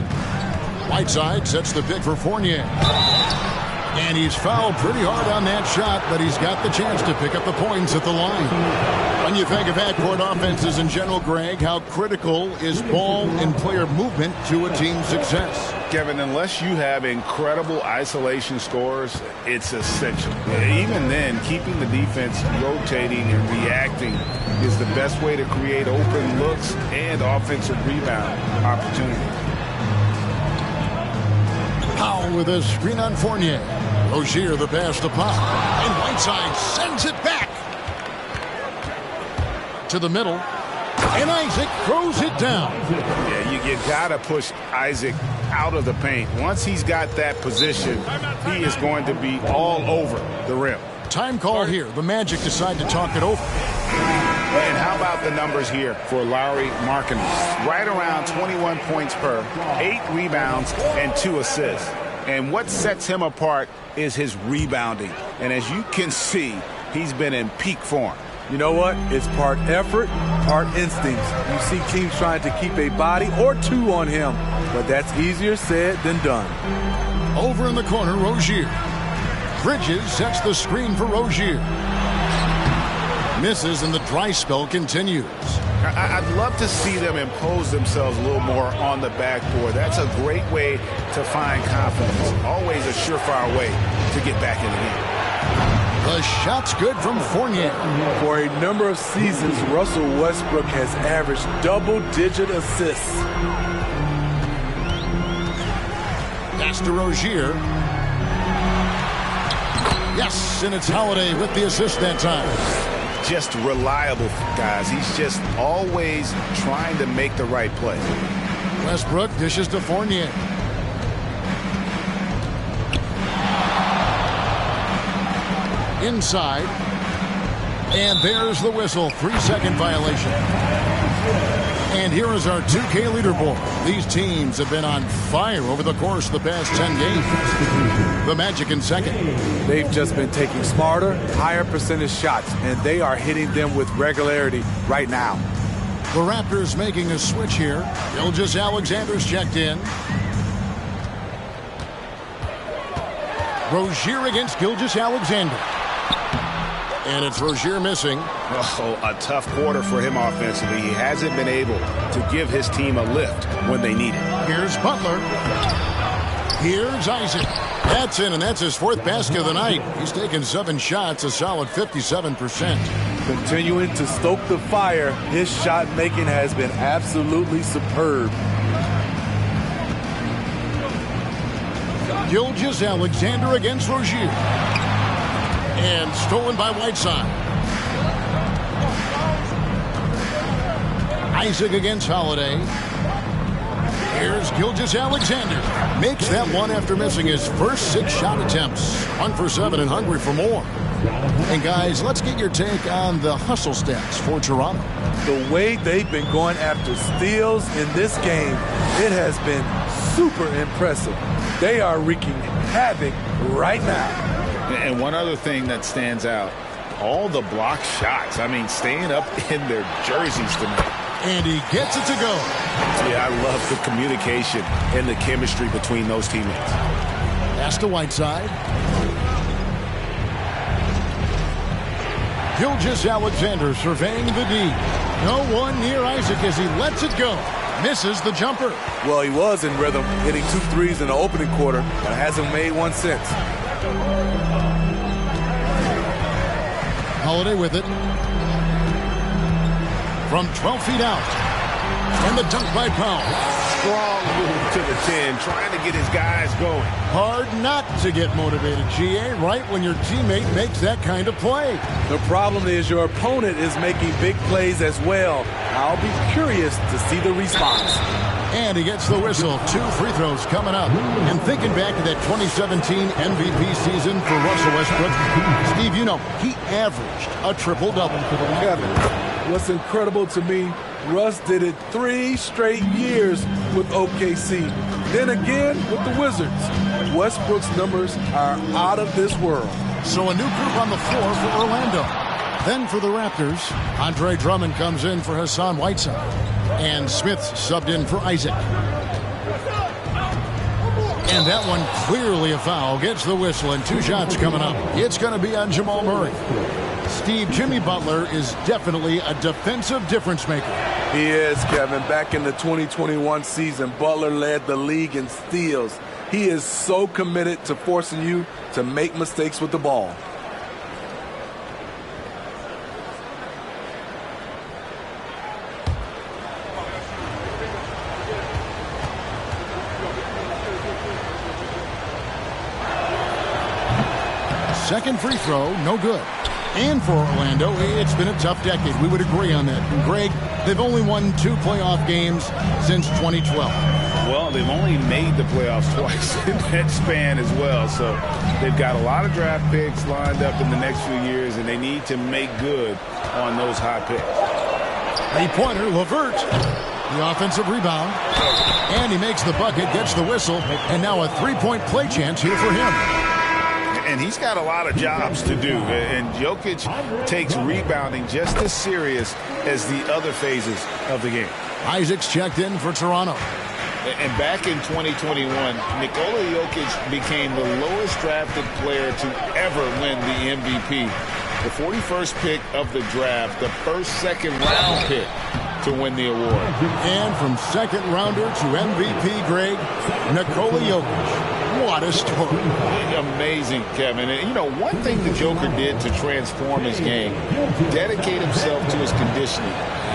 Whiteside sets the pick for Fournier. And he's fouled pretty hard on that shot, but he's got the chance to pick up the points at the line. When you think of half-court offenses in general, Greg, how critical is ball and player movement to a team's success? Kevin, unless you have incredible isolation scores, it's essential. Even then, keeping the defense rotating and reacting is the best way to create open looks and offensive rebound opportunities. Powell with a screen on Fournier. Rozier the pass to Pop. And Whiteside sends it back to the middle. And Isaac throws it down. Yeah, you got to push Isaac out of the paint. Once he's got that position, he is going to be all over the rim. Time call here. The Magic decide to talk it over. And how about the numbers here for Lauri Markkanen? Right around 21 points per, 8 rebounds, and 2 assists. And what sets him apart is his rebounding. And as you can see, he's been in peak form. You know what? It's part effort, part instincts. You see teams trying to keep a body or two on him, but that's easier said than done. Over in the corner, Rozier. Bridges sets the screen for Rozier. Misses, and the dry spell continues. I'd love to see them impose themselves a little more on the backboard. That's a great way to find confidence. Always a surefire way to get back in the game. The shot's good from Fournier. For a number of seasons, Russell Westbrook has averaged double-digit assists. Pass to Rozier. Yes, and it's Holiday with the assist that time. Just reliable, guys. He's just always trying to make the right play. Westbrook dishes to Fournier. Inside. And there's the whistle. 3-second violation. And here is our 2K leaderboard. These teams have been on fire over the course of the past 10 games. The Magic in second. They've just been taking smarter, higher percentage shots, and they are hitting them with regularity right now. The Raptors making a switch here. Gilgeous Alexander's checked in. Rozier against Gilgeous Alexander. And it's Rozier missing. Oh, a tough quarter for him offensively. He hasn't been able to give his team a lift when they need it. Here's Butler. Here's Isaac. That's in, and that's his 4th basket of the night. He's taken 7 shots, a solid 57%. Continuing to stoke the fire, his shot making has been absolutely superb. Gilgeous Alexander against Rozier. And stolen by Whiteside. Isaac against Holiday. Here's Gilgeous Alexander. Makes that one after missing his first 6 shot attempts. 1 for 7 and hungry for more. And guys, let's get your take on the hustle stats for Toronto. The way they've been going after steals in this game, it has been super impressive. They are wreaking havoc right now. And one other thing that stands out, all the block shots. I mean, staying up in their jerseys tonight. And he gets it to go. Yeah, I love the communication and the chemistry between those teammates. Pass to Whiteside. Gilgeous-Alexander surveying the D. No one near Isaac as he lets it go. Misses the jumper. Well, he was in rhythm, hitting 2 threes in the opening quarter, but hasn't made one since. Holiday with it. From 12 feet out. And the dunk by Powell. Strong move to the 10, trying to get his guys going. Hard not to get motivated, GA, right when your teammate makes that kind of play. The problem is your opponent is making big plays as well. I'll be curious to see the response. And he gets the whistle. 2 free throws coming up. And thinking back to that 2017 MVP season for Russell Westbrook, Steve, you know, he averaged a triple-double. Kevin, what's incredible to me, Russ did it 3 straight years with OKC. Then again with the Wizards. Westbrook's numbers are out of this world. So a new group on the floor for Orlando. Then for the Raptors, Andre Drummond comes in for Hassan Whiteside. And Smith subbed in for Isaac. And that one clearly a foul. Gets the whistle and 2 shots coming up. It's going to be on Jamal Murray. Steve, Jimmy Butler is definitely a defensive difference maker. He is, Kevin. Back in the 2021 season, Butler led the league in steals. He is so committed to forcing you to make mistakes with the ball. Second free throw, no good. And for Orlando, it's been a tough decade. We would agree on that. And Greg, they've only won 2 playoff games since 2012. Well, they've only made the playoffs twice in that span as well. So they've got a lot of draft picks lined up in the next few years, and they need to make good on those high picks. Three-pointer, LeVert. The offensive rebound. And he makes the bucket, gets the whistle, and now a 3-point play chance here for him. And he's got a lot of jobs to do. And Jokic takes rebounding just as serious as the other phases of the game. Isaac's checked in for Toronto. And back in 2021, Nikola Jokic became the lowest drafted player to ever win the MVP. The 41st pick of the draft, the first second-round pick to win the award. And from second rounder to MVP, Greg, Nikola Jokic. What a story. Amazing, Kevin. And, you know, one thing the Joker did to transform his game, dedicate himself to his conditioning.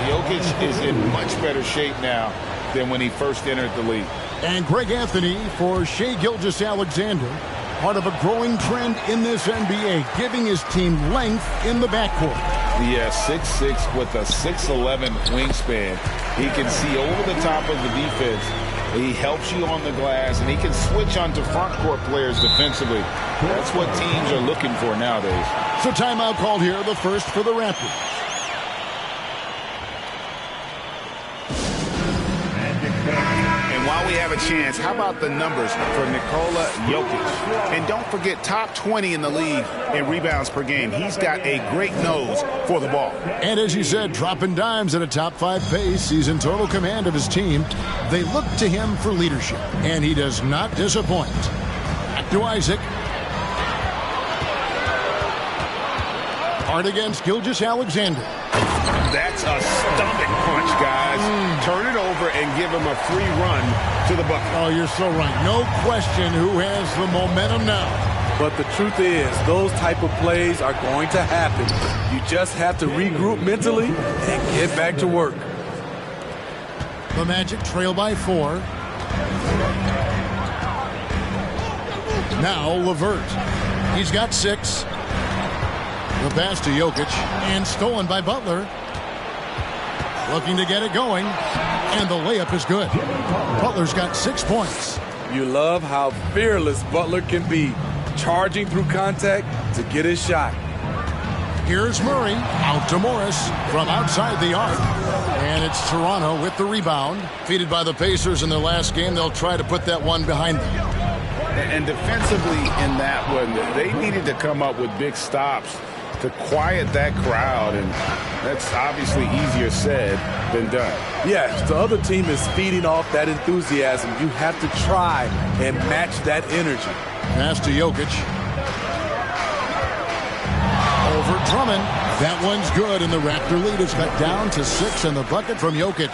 Jokic is in much better shape now than when he first entered the league. And Greg Anthony for Shai Gilgeous-Alexander, part of a growing trend in this NBA, giving his team length in the backcourt. Yeah, 6'6" with a 6'11" wingspan. He can see over the top of the defense. He helps you on the glass, and he can switch onto front court players defensively. That's what teams are looking for nowadays. So timeout called here, the first for the Raptors. And while we have a chance, how about the numbers for Nikola Jokic? And don't forget, top 20 in the league in rebounds per game. He's got a great nose for the ball. And as you said, dropping dimes at a top 5 pace. He's in total command of his team. They look to him for leadership, and he does not disappoint. Back to Isaac. Hard against Gilgeous-Alexander. That's a stomach punch, guys. Turn it over and give him a free run to the bucket. Oh, you're so right. No question who has the momentum now. But the truth is, those type of plays are going to happen. You just have to regroup mentally and get back to work. The Magic trail by 4. Now LeVert. He's got 6. The pass to Jokic and stolen by Butler. Looking to get it going. And the layup is good. Butler's got 6 points. You love how fearless Butler can be, charging through contact to get his shot. Here's Murray. Out to Morris from outside the arc. And it's Toronto with the rebound. Defeated by the Pacers in their last game. They'll try to put that one behind them. And defensively in that one, they needed to come up with big stops to quiet that crowd, and that's obviously easier said than done. Yes, the other team is feeding off that enthusiasm. You have to try and match that energy. Pass to Jokic. Over Drummond. That one's good, and the Raptor lead is cut down to 6 in the bucket from Jokic.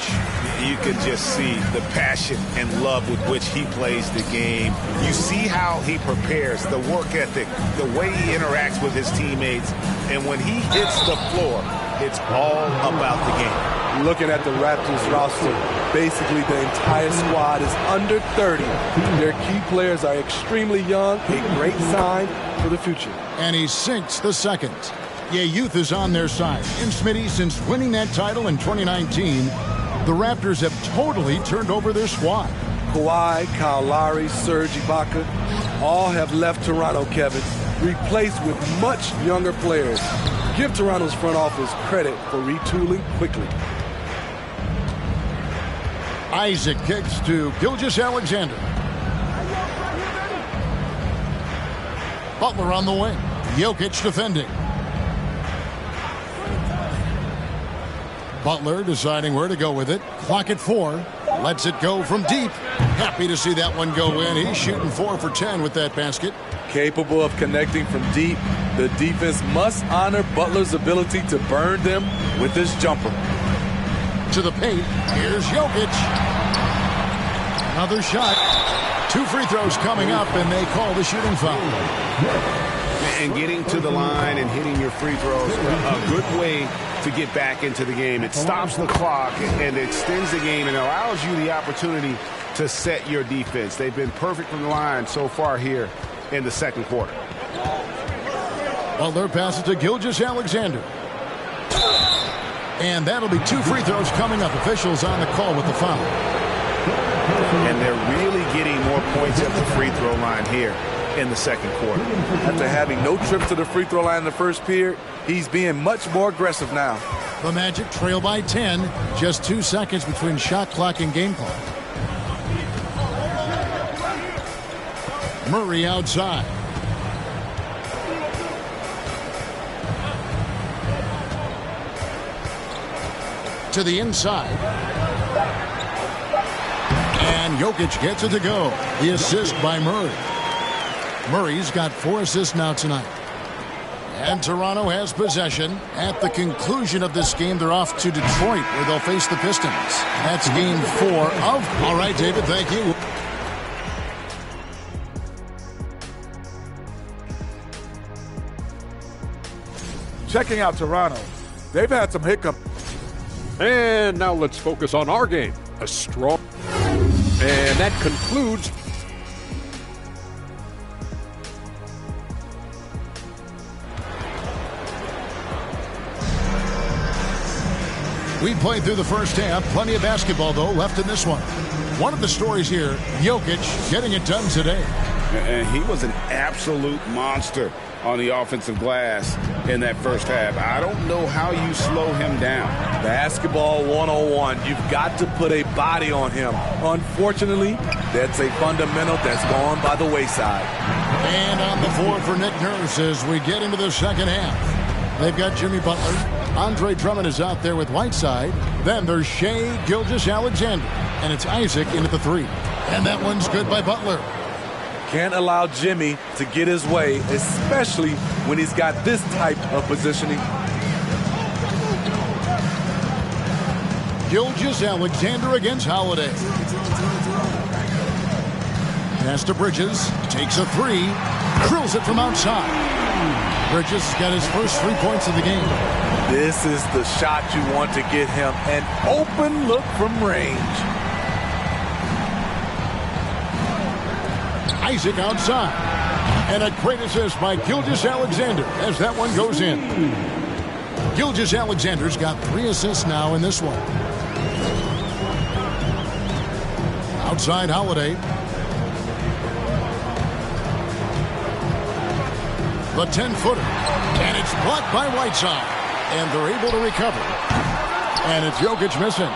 You can just see the passion and love with which he plays the game. You see how he prepares, the work ethic, the way he interacts with his teammates. And when he hits the floor, it's all about the game. Looking at the Raptors roster, basically the entire squad is under 30. Their key players are extremely young, a great sign for the future. And he sinks the second. Yeah, youth is on their side. And Smitty, since winning that title in 2019, the Raptors have totally turned over their squad. Kawhi, Kyle Lowry, Serge Ibaka, all have left Toronto, Kevin, replaced with much younger players. Give Toronto's front office credit for retooling quickly. Isaac kicks to Gilgeous-Alexander. Butler on the wing. Jokic defending. Butler deciding where to go with it. Clock at 4. Lets it go from deep. Happy to see that one go in. He's shooting 4 for 10 with that basket. Capable of connecting from deep, the defense must honor Butler's ability to burn them with this jumper. To the paint. Here's Jokic. Another shot. 2 free throws coming up, and they call the shooting foul. And getting to the line and hitting your free throws, a good way to get back into the game. It stops the clock and extends the game and allows you the opportunity to set your defense. They've been perfect from the line so far here in the second quarter. Butler passes to Gilgeous-Alexander. And that'll be 2 free throws coming up. Officials on the call with the foul. And they're really getting more points at the free throw line here in the second quarter. After having no trips to the free throw line in the first period, he's being much more aggressive now. The Magic trail by 10. Just 2 seconds between shot clock and game clock. Murray outside. To the inside. And Jokic gets it to go. The assist by Murray. Murray's got 4 assists now tonight. And Toronto has possession. At the conclusion of this game, they're off to Detroit, where they'll face the Pistons. That's game 4 of... All right, David, thank you. Checking out Toronto, they've had some hiccups. And now let's focus on our game. A strong... And that concludes... We played through the first half. Plenty of basketball, though, left in this one. One of the stories here, Jokic getting it done today. And he was an absolute monster on the offensive glass in that first half. I don't know how you slow him down. Basketball 101. You've got to put a body on him. Unfortunately, that's a fundamental that's gone by the wayside. And on the floor for Nick Nurse as we get into the second half. They've got Jimmy Butler. Andre Drummond is out there with Whiteside. Then there's Shai Gilgeous-Alexander. And it's Isaac in at the 3. And that one's good by Butler. Can't allow Jimmy to get his way, especially when he's got this type of positioning. Gilgeous-Alexander against Holiday. Pass to Bridges. Takes a 3. Drills it from outside. Bridges got his first 3 points of the game. This is the shot you want to get him. An open look from range. Isaac outside. And a great assist by Gilgeous-Alexander as that one goes in. Gilgeous-Alexander's got 3 assists now in this one. Outside Holiday. The 10-footer. And it's blocked by Whiteside. And they're able to recover. And it's Jokic missing.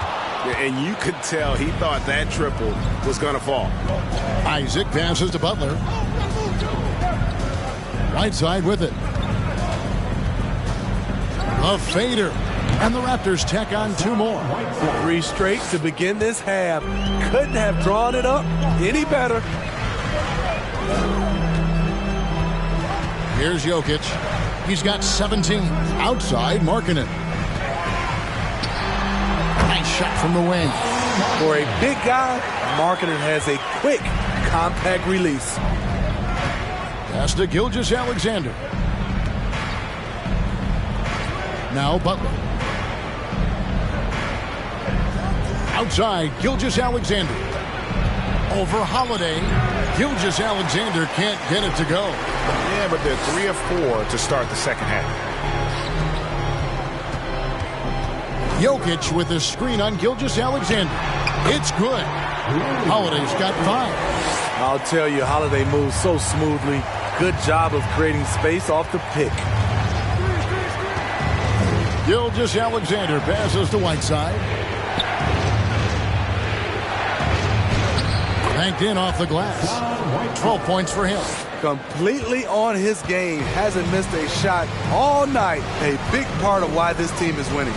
And you could tell he thought that triple was going to fall. Isaac passes to Butler. Whiteside with it. A fader. And the Raptors tack on 2 more. 3 straight to begin this half. Couldn't have drawn it up any better. Here's Jokic. He's got 17. Outside, Markkanen. Nice shot from the wing. For a big guy, Markkanen has a quick, compact release. Pass to Gilgeous-Alexander. Now Butler. Outside, Gilgeous-Alexander. Over Holiday. Gilgeous-Alexander can't get it to go. Yeah, but they're 3 of 4 to start the second half. Jokic with a screen on Gilgeous-Alexander. It's good. Holiday's got 5. I'll tell you, Holiday moves so smoothly. Good job of creating space off the pick. Gilgeous-Alexander passes to Whiteside. Banked in off the glass. 12 points for him. Completely on his game. Hasn't missed a shot all night. A big part of why this team is winning.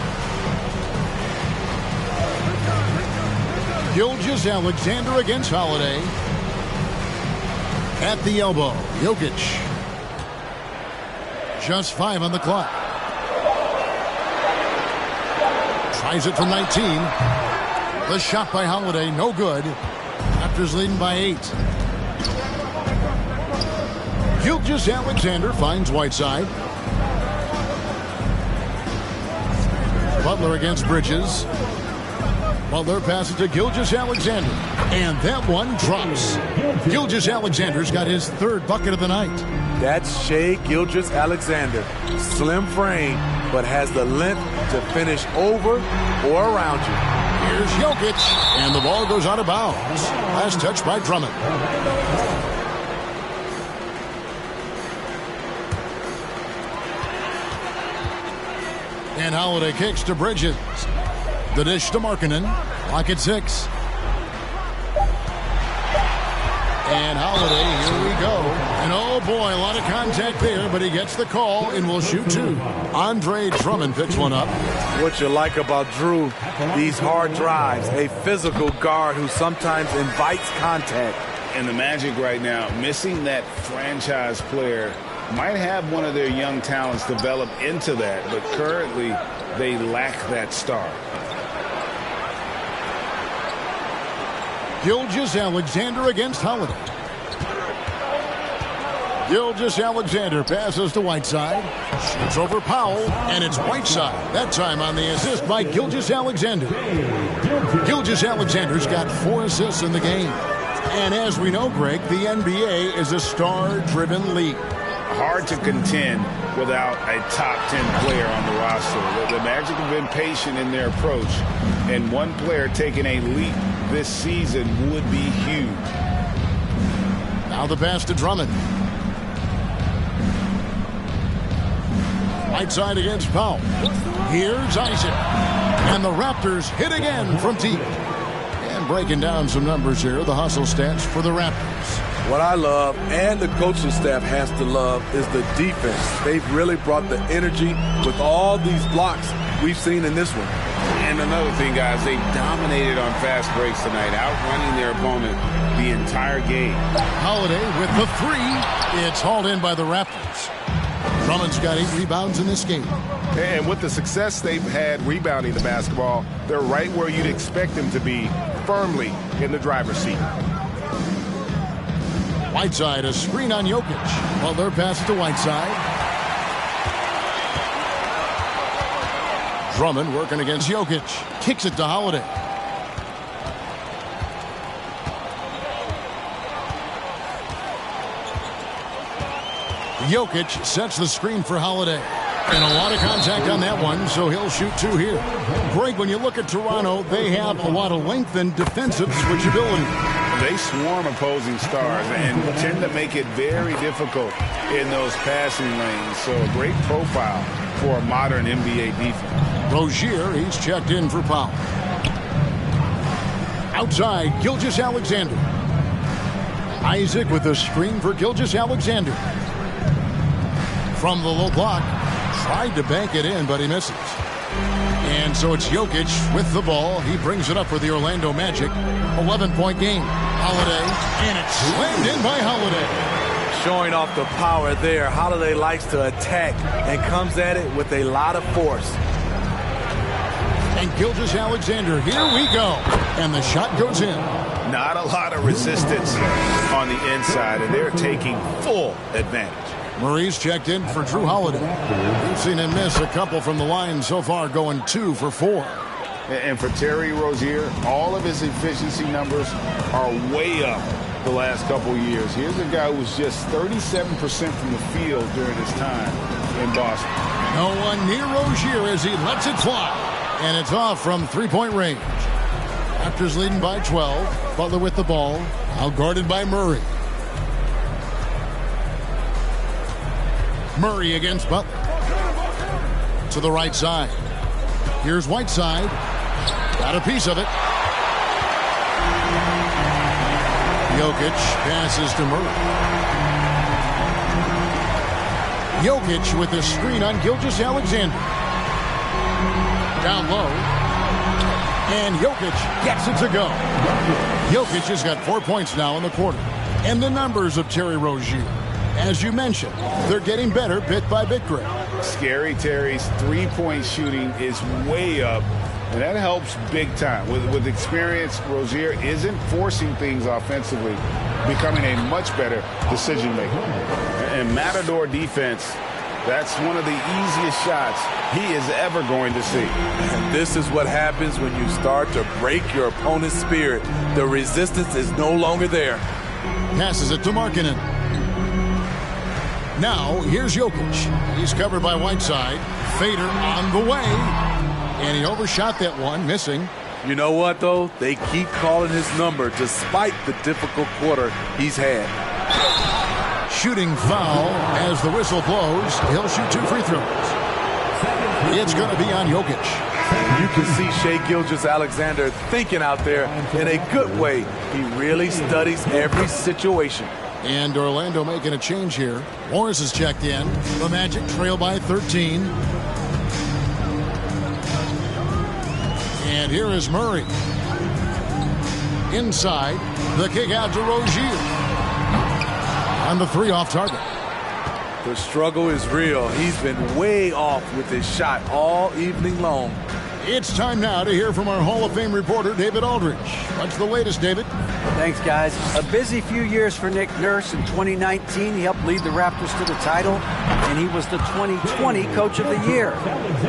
Gilgeous-Alexander against Holiday. At the elbow, Jokic. Just 5 on the clock. Tries it from 19. The shot by Holiday, no good. Raptors leading by 8. Gilgeous-Alexander finds Whiteside. Butler against Bridges. Butler passes to Gilgeous-Alexander. And that one drops. Gilgeous-Alexander's got his 3rd bucket of the night. That's Shai Gilgeous-Alexander. Slim frame, but has the length to finish over or around you. Here's Jokic. And the ball goes out of bounds. Last touch by Drummond. And Holiday kicks to Bridges. The dish to Markkanen. Lock at 6. And Holiday, here we go. And oh boy, a lot of contact there, but he gets the call and will shoot 2. Andre Drummond picks one up. What you like about Drew, these hard drives, a physical guard who sometimes invites contact. And the Magic right now, missing that franchise player, might have one of their young talents develop into that, but currently they lack that star. Gilgeous-Alexander against Holiday. Gilgeous-Alexander passes to Whiteside. Shoots over Powell, and it's Whiteside. That time on the assist by Gilgeous-Alexander. Gilgeous-Alexander's got 4 assists in the game. And as we know, Greg, the NBA is a star-driven league. Hard to contend without a top 10 player on the roster. The Magic have been patient in their approach, and one player taking a leap this season would be huge. Now the pass to Drummond. Whiteside against Powell. Here's Isaac. And the Raptors hit again from deep. And breaking down some numbers here, the hustle stats for the Raptors. What I love, and the coaching staff has to love, is the defense. They've really brought the energy with all these blocks we've seen in this one. And another thing, guys, they dominated on fast breaks tonight, outrunning their opponent the entire game. Holiday with the 3. It's hauled in by the Raptors. Drummond's got 8 rebounds in this game. And with the success they've had rebounding the basketball, they're right where you'd expect them to be, firmly in the driver's seat. Whiteside, a screen on Jokic. Butler passes to Whiteside. Drummond working against Jokic. Kicks it to Holiday. Jokic sets the screen for Holiday. And a lot of contact on that one, so he'll shoot 2 here. Greg, when you look at Toronto, they have a lot of length and defensive switchability. They swarm opposing stars and tend to make it very difficult in those passing lanes. So a great profile for a modern NBA defense. Rozier, he's checked in for foul. Outside, Gilgeous-Alexander. Isaac with a screen for Gilgeous-Alexander. From the low block, tried to bank it in, but he misses. And so it's Jokic with the ball. He brings it up for the Orlando Magic. 11-point game. Holiday, and it's slammed in by Holiday. Showing off the power there. Holiday likes to attack and comes at it with a lot of force. And Gilgeous-Alexander, here we go. And the shot goes in. Not a lot of resistance on the inside, and they're taking full advantage. Murray's checked in for Drew Holiday. We've seen him miss a couple from the line so far, going 2 for 4. And for Terry Rozier, all of his efficiency numbers are way up the last couple years. Here's a guy who was just 37% from the field during his time in Boston. No one near Rozier as he lets it fly. And it's off from three-point range. Raptors leading by 12. Butler with the ball. Out guarded by Murray. Murray against Butler. To the right side. Here's Whiteside. Got a piece of it. Jokic passes to Murray. Jokic with the screen on Gilgeous-Alexander. Down low. And Jokic gets it to go. Jokic has got 4 points now in the quarter. And the numbers of Terry Rozier. As you mentioned, they're getting better bit by bit, Greg. Scary Terry's three-point shooting is way up, and that helps big time. With experience, Rozier isn't forcing things offensively, becoming a much better decision maker. And Matador defense, that's one of the easiest shots he is ever going to see. And this is what happens when you start to break your opponent's spirit. The resistance is no longer there. Passes it to Markkanen. Now, here's Jokic. He's covered by Whiteside. Fader on the way. And he overshot that one, missing. You know what, though? They keep calling his number despite the difficult quarter he's had. Shooting foul as the whistle blows. He'll shoot 2 free throws. It's going to be on Jokic. You can see Shai Gilgeous-Alexander thinking out there in a good way. He really studies every situation. And Orlando making a change here. Morris is checked in. The Magic trail by 13. And here is Murray. Inside. The kick out to Rozier. On the 3 off target. The struggle is real. He's been way off with his shot all evening long. It's time now to hear from our Hall of Fame reporter, David Aldridge. What's the latest, David? Thanks, guys. A busy few years for Nick Nurse. In 2019, he helped lead the Raptors to the title, and he was the 2020 Coach of the Year.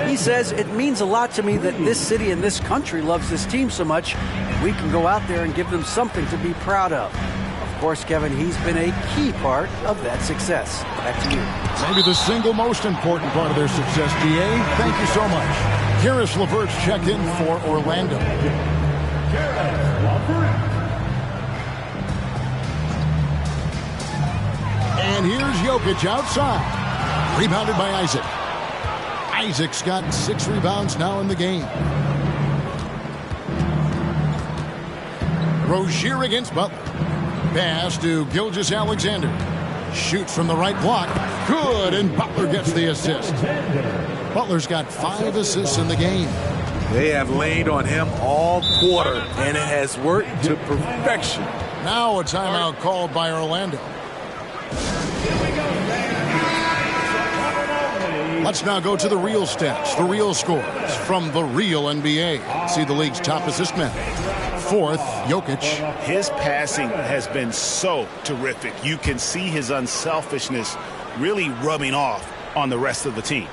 He says, it means a lot to me that this city and this country loves this team so much, and we can go out there and give them something to be proud of. Of course, Kevin, he's been a key part of that success. Back to you. Maybe the single most important part of their success, DA. Thank you so much. Karis LeVert's checked in for Orlando. And here's Jokic outside. Rebounded by Isaac. Isaac's got 6 rebounds now in the game. Rozier against Butler. Pass to Gilgeous-Alexander. Shoots from the right block. Good, and Butler gets the assist. Butler's got 5 assists in the game. They have laid on him all quarter, and it has worked to perfection. Now a timeout called by Orlando. Let's now go to the real stats, the real scores from the real NBA. See the league's top assist man. 4th, Jokic. His passing has been so terrific. You can see his unselfishness really rubbing off on the rest of the team.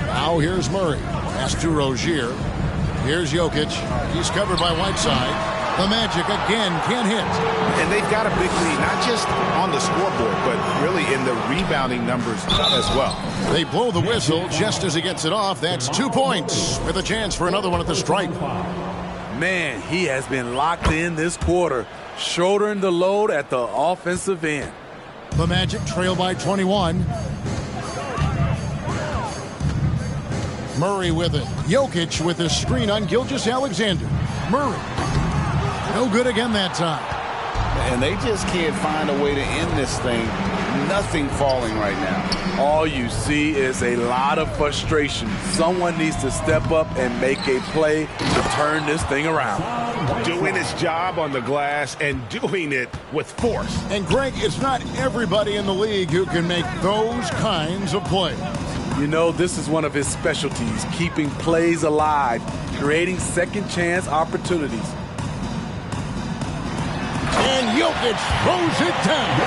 Now here's Murray. Pass to Rozier. Here's Jokic. He's covered by Whiteside. The Magic again can't hit. And they've got a big lead, not just on the scoreboard, but really in the rebounding numbers as well. They blow the whistle just as he gets it off. That's 2 points with a chance for another one at the stripe. Man, he has been locked in this quarter, shouldering the load at the offensive end. The Magic trail by 21. Murray with it. Jokic with his screen on Gilgeous-Alexander. Murray. No good again that time. And they just can't find a way to end this thing. Nothing falling right now. All you see is a lot of frustration. Someone needs to step up and make a play to turn this thing around. Doing his job on the glass and doing it with force. And Greg, it's not everybody in the league who can make those kinds of plays. You know, this is one of his specialties, keeping plays alive, creating second chance opportunities. And Jokic throws it down.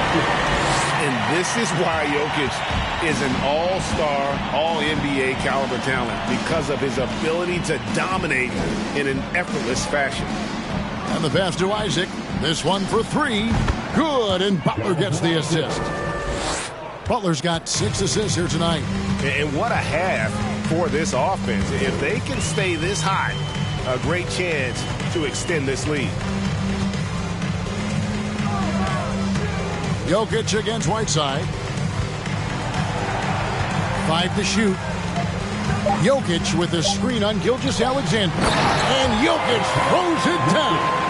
And this is why Jokic is an all-star, all-NBA caliber talent, because of his ability to dominate in an effortless fashion. And the pass to Isaac. This one for three. Good, and Butler gets the assist. Butler's got 6 assists here tonight. And what a half for this offense. If they can stay this high, a great chance to extend this lead. Jokic against Whiteside. 5 to shoot. Jokic with a screen on Gilgeous-Alexander. And Jokic throws it down.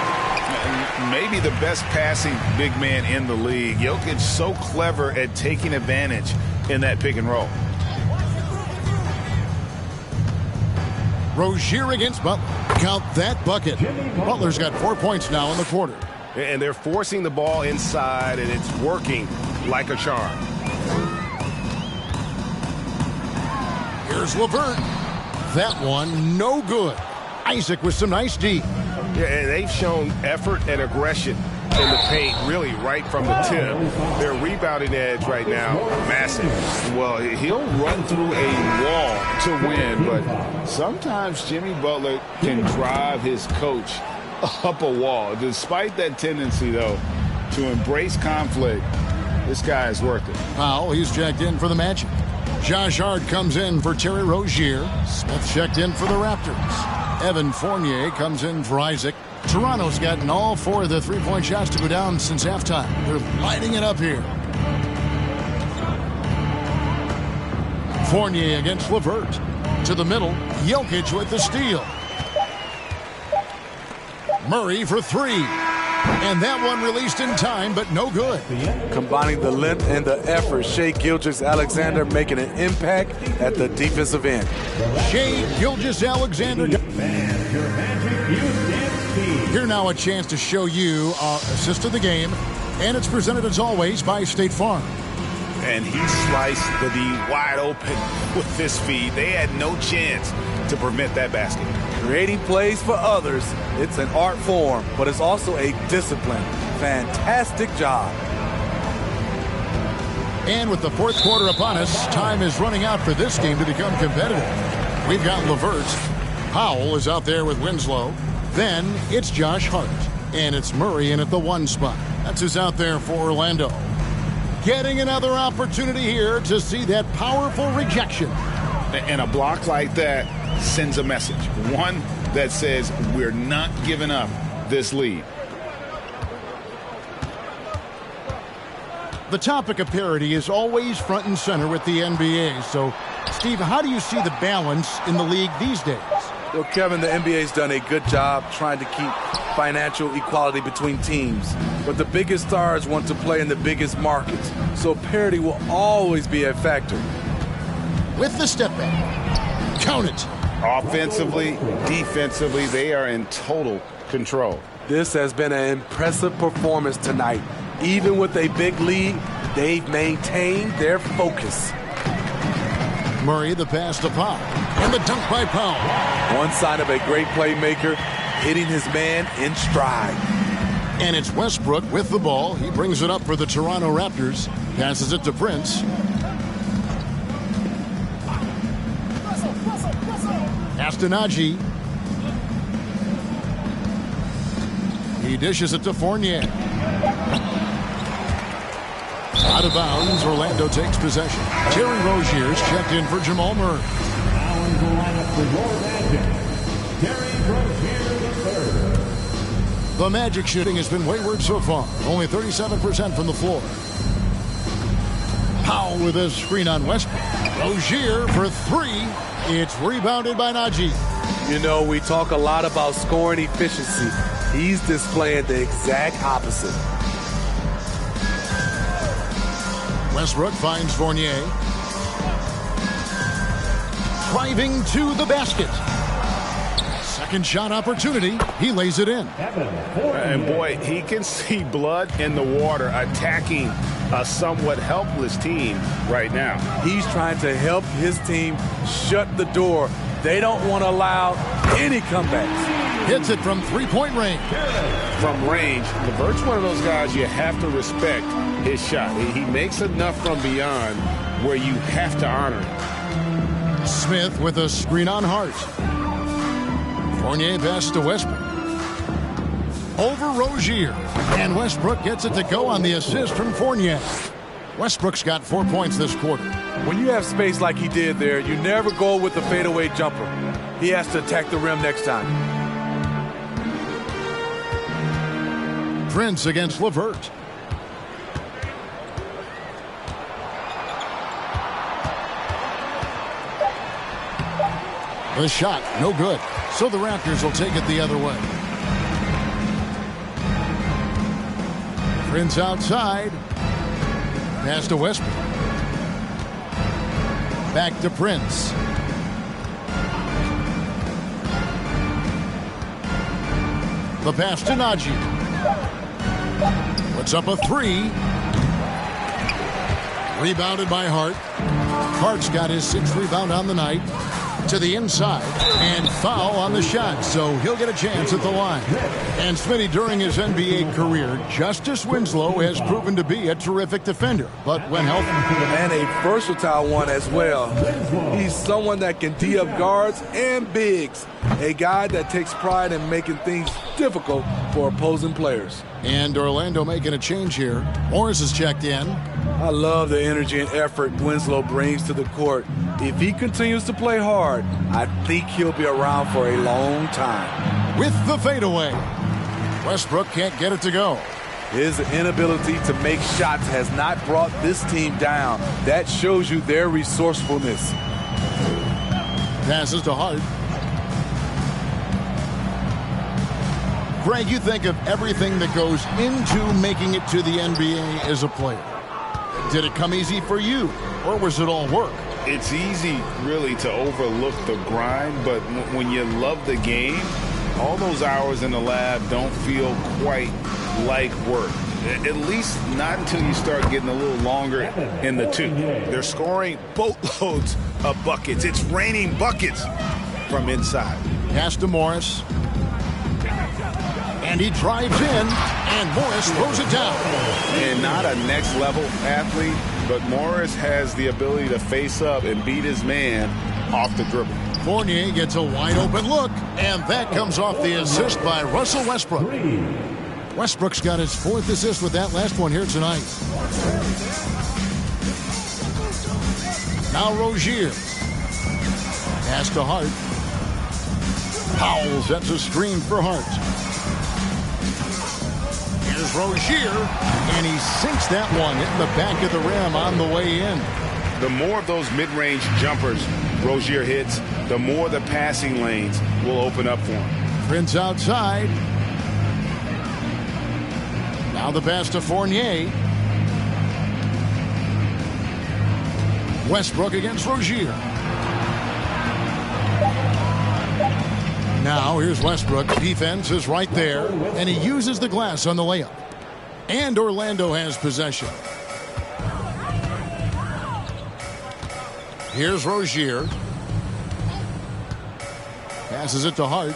Maybe the best passing big man in the league. Jokic so clever at taking advantage in that pick and roll. Rozier against Butler. Count that bucket. Butler's got 4 points now in the quarter. And they're forcing the ball inside, and it's working like a charm. Here's LeVert. That one, no good. Isaac with some nice D. Yeah, and they've shown effort and aggression in the paint, really right from the tip. Their rebounding edge right now, massive. Well, he'll run through a wall to win, but sometimes Jimmy Butler can drive his coach up a wall. Despite that tendency, though, to embrace conflict, this guy is worth it. Powell, he's checked in for the Magic. Josh Hart comes in for Terry Rozier. Smith checked in for the Raptors. Evan Fournier comes in for Isaac. Toronto's gotten all 4 of the three-point shots to go down since halftime. They're lighting it up here. Fournier against LeVert. To the middle, Jokic with the steal. Murray for 3. And that one released in time, but no good. Combining the length and the effort, Shai Gilgeous-Alexander making an impact at the defensive end. Shai Gilgeous-Alexander. Here now a chance to show you our assist of the game. And it's presented as always by State Farm. And he sliced the D wide open with this feed. They had no chance to prevent that basket. Creating plays for others, it's an art form, but it's also a discipline. Fantastic job. And with the fourth quarter upon us, time is running out for this game to become competitive. We've got LeVert. Powell is out there with Winslow. Then it's Josh Hart. And it's Murray in at the 1 spot. That's who's out there for Orlando. Getting another opportunity here to see that powerful rejection. And a block like that sends a message. One that says we're not giving up this lead. The topic of parity is always front and center with the NBA. So, Steve, how do you see the balance in the league these days? Well, Kevin, the NBA's done a good job trying to keep financial equality between teams. But the biggest stars want to play in the biggest markets. So parity will always be a factor. With the step back. Count it. Offensively, defensively, they are in total control. This has been an impressive performance tonight. Even with a big lead, they've maintained their focus. Murray, the pass to Powell. And the dunk by Powell. One sign of a great playmaker, hitting his man in stride. And it's Westbrook with the ball. He brings it up for the Toronto Raptors. Passes it to Prince. Astonagi. He dishes it to Fournier. Out of bounds, Orlando takes possession. Terry Rozier's checked in for Jamal Murray. Now in the lineup for your Magic, Terry Rozier The Magic shooting has been wayward so far. Only 37% from the floor. Powell with a screen on Westbrook. Rozier for three. It's rebounded by Najee. You know, we talk a lot about scoring efficiency. He's displaying the exact opposite. Westbrook finds Fournier. Driving to the basket. Second shot opportunity. He lays it in. And boy, he can see blood in the water attacking a somewhat helpless team right now. He's trying to help his team shut the door. They don't want to allow any comebacks. Hits it from three-point range. From range, LeVert's one of those guys you have to respect his shot. He makes enough from beyond where you have to honor it. Smith with a screen on Hart. Fournier passes to Westbrook. Over Rozier. And Westbrook gets it to go on the assist from Fournier. Westbrook's got 4 points this quarter. When you have space like he did there, you never go with the fadeaway jumper. He has to attack the rim next time. Prince against LeVert. The shot, no good. So the Raptors will take it the other way. Prince outside. Pass to Westbrook. Back to Prince. The pass to Najee. Puts up a three. Rebounded by Hart. Hart's got his sixth rebound on the night. To the inside, and foul on the shot, so he'll get a chance at the line. And Smitty, during his NBA career, Justice Winslow has proven to be a terrific defender, but when healthy. And a versatile one as well. He's someone that can tee up guards and bigs. A guy that takes pride in making things difficult for opposing players. And Orlando making a change here. Morris is checked in. I love the energy and effort Winslow brings to the court. If he continues to play hard, I think he'll be around for a long time. With the fadeaway. Westbrook can't get it to go. His inability to make shots has not brought this team down. That shows you their resourcefulness. Passes to Hart. Greg, you think of everything that goes into making it to the NBA as a player. Did it come easy for you, or was it all work? It's easy, really, to overlook the grind, but when you love the game, all those hours in the lab don't feel quite like work. At least not until you start getting a little longer in the tooth. They're scoring boatloads of buckets. It's raining buckets from inside. Pass to Morris. And he drives in, and Morris throws it down. And not a next-level athlete, but Morris has the ability to face up and beat his man off the dribble. Fournier gets a wide-open look, and that comes off the assist by Russell Westbrook. Westbrook's got his fourth assist with that last one here tonight. Now Rozier. Pass to Hart. Powell sets a screen for Hart. Here's Rozier, and he sinks that one, hitting the back of the rim on the way in. The more of those mid-range jumpers Rozier hits, the more the passing lanes will open up for him. Prince outside. Now the pass to Fournier. Westbrook against Rozier. Now here's Westbrook. Defense is right there, and he uses the glass on the layup. And Orlando has possession. Here's Rozier. Passes it to Hart.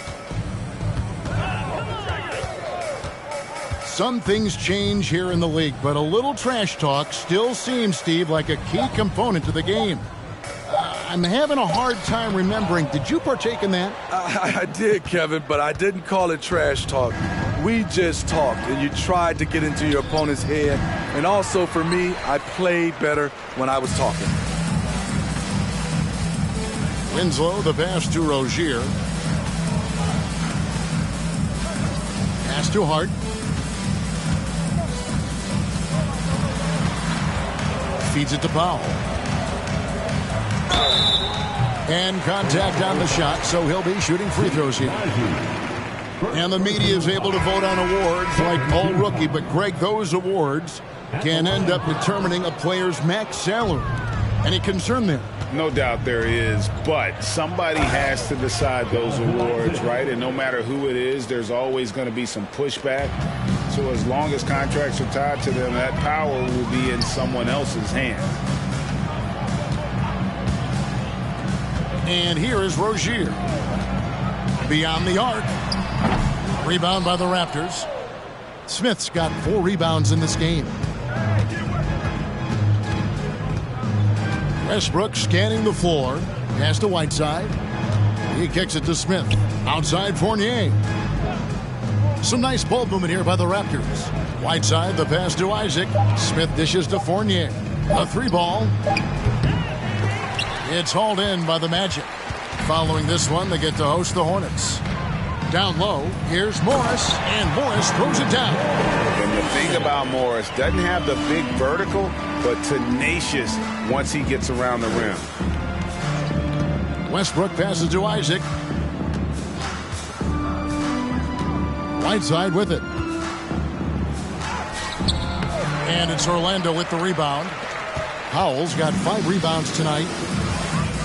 Some things change here in the league, but a little trash talk still seems, Steve, like a key component to the game. I'm having a hard time remembering. Did you partake in that? I did, Kevin, but I didn't call it trash talk. We just talked, and you tried to get into your opponent's head. And also, for me, I played better when I was talking. Winslow, the pass to Rozier. Pass to Hart. Feeds it to Powell. And contact on the shot, so he'll be shooting free throws here. And the media is able to vote on awards like All Rookie, but Greg, those awards can end up determining a player's max salary. Any concern there? No doubt there is, but somebody has to decide those awards, right? And no matter who it is, there's always going to be some pushback. So as long as contracts are tied to them, that power will be in someone else's hands. And here is Rozier. Beyond the arc. Rebound by the Raptors. Smith's got 4 rebounds in this game. Westbrook scanning the floor. Pass to Whiteside. He kicks it to Smith. Outside Fournier. Some nice ball movement here by the Raptors. Whiteside, the pass to Isaac. Smith dishes to Fournier. A 3-ball. It's hauled in by the Magic. Following this one, they get to host the Hornets. Down low, here's Morris, and Morris throws it down. And the thing about Morris, doesn't have the big vertical, but tenacious once he gets around the rim. Westbrook passes to Isaac. Whiteside with it. And it's Orlando with the rebound. Powell's got 5 rebounds tonight.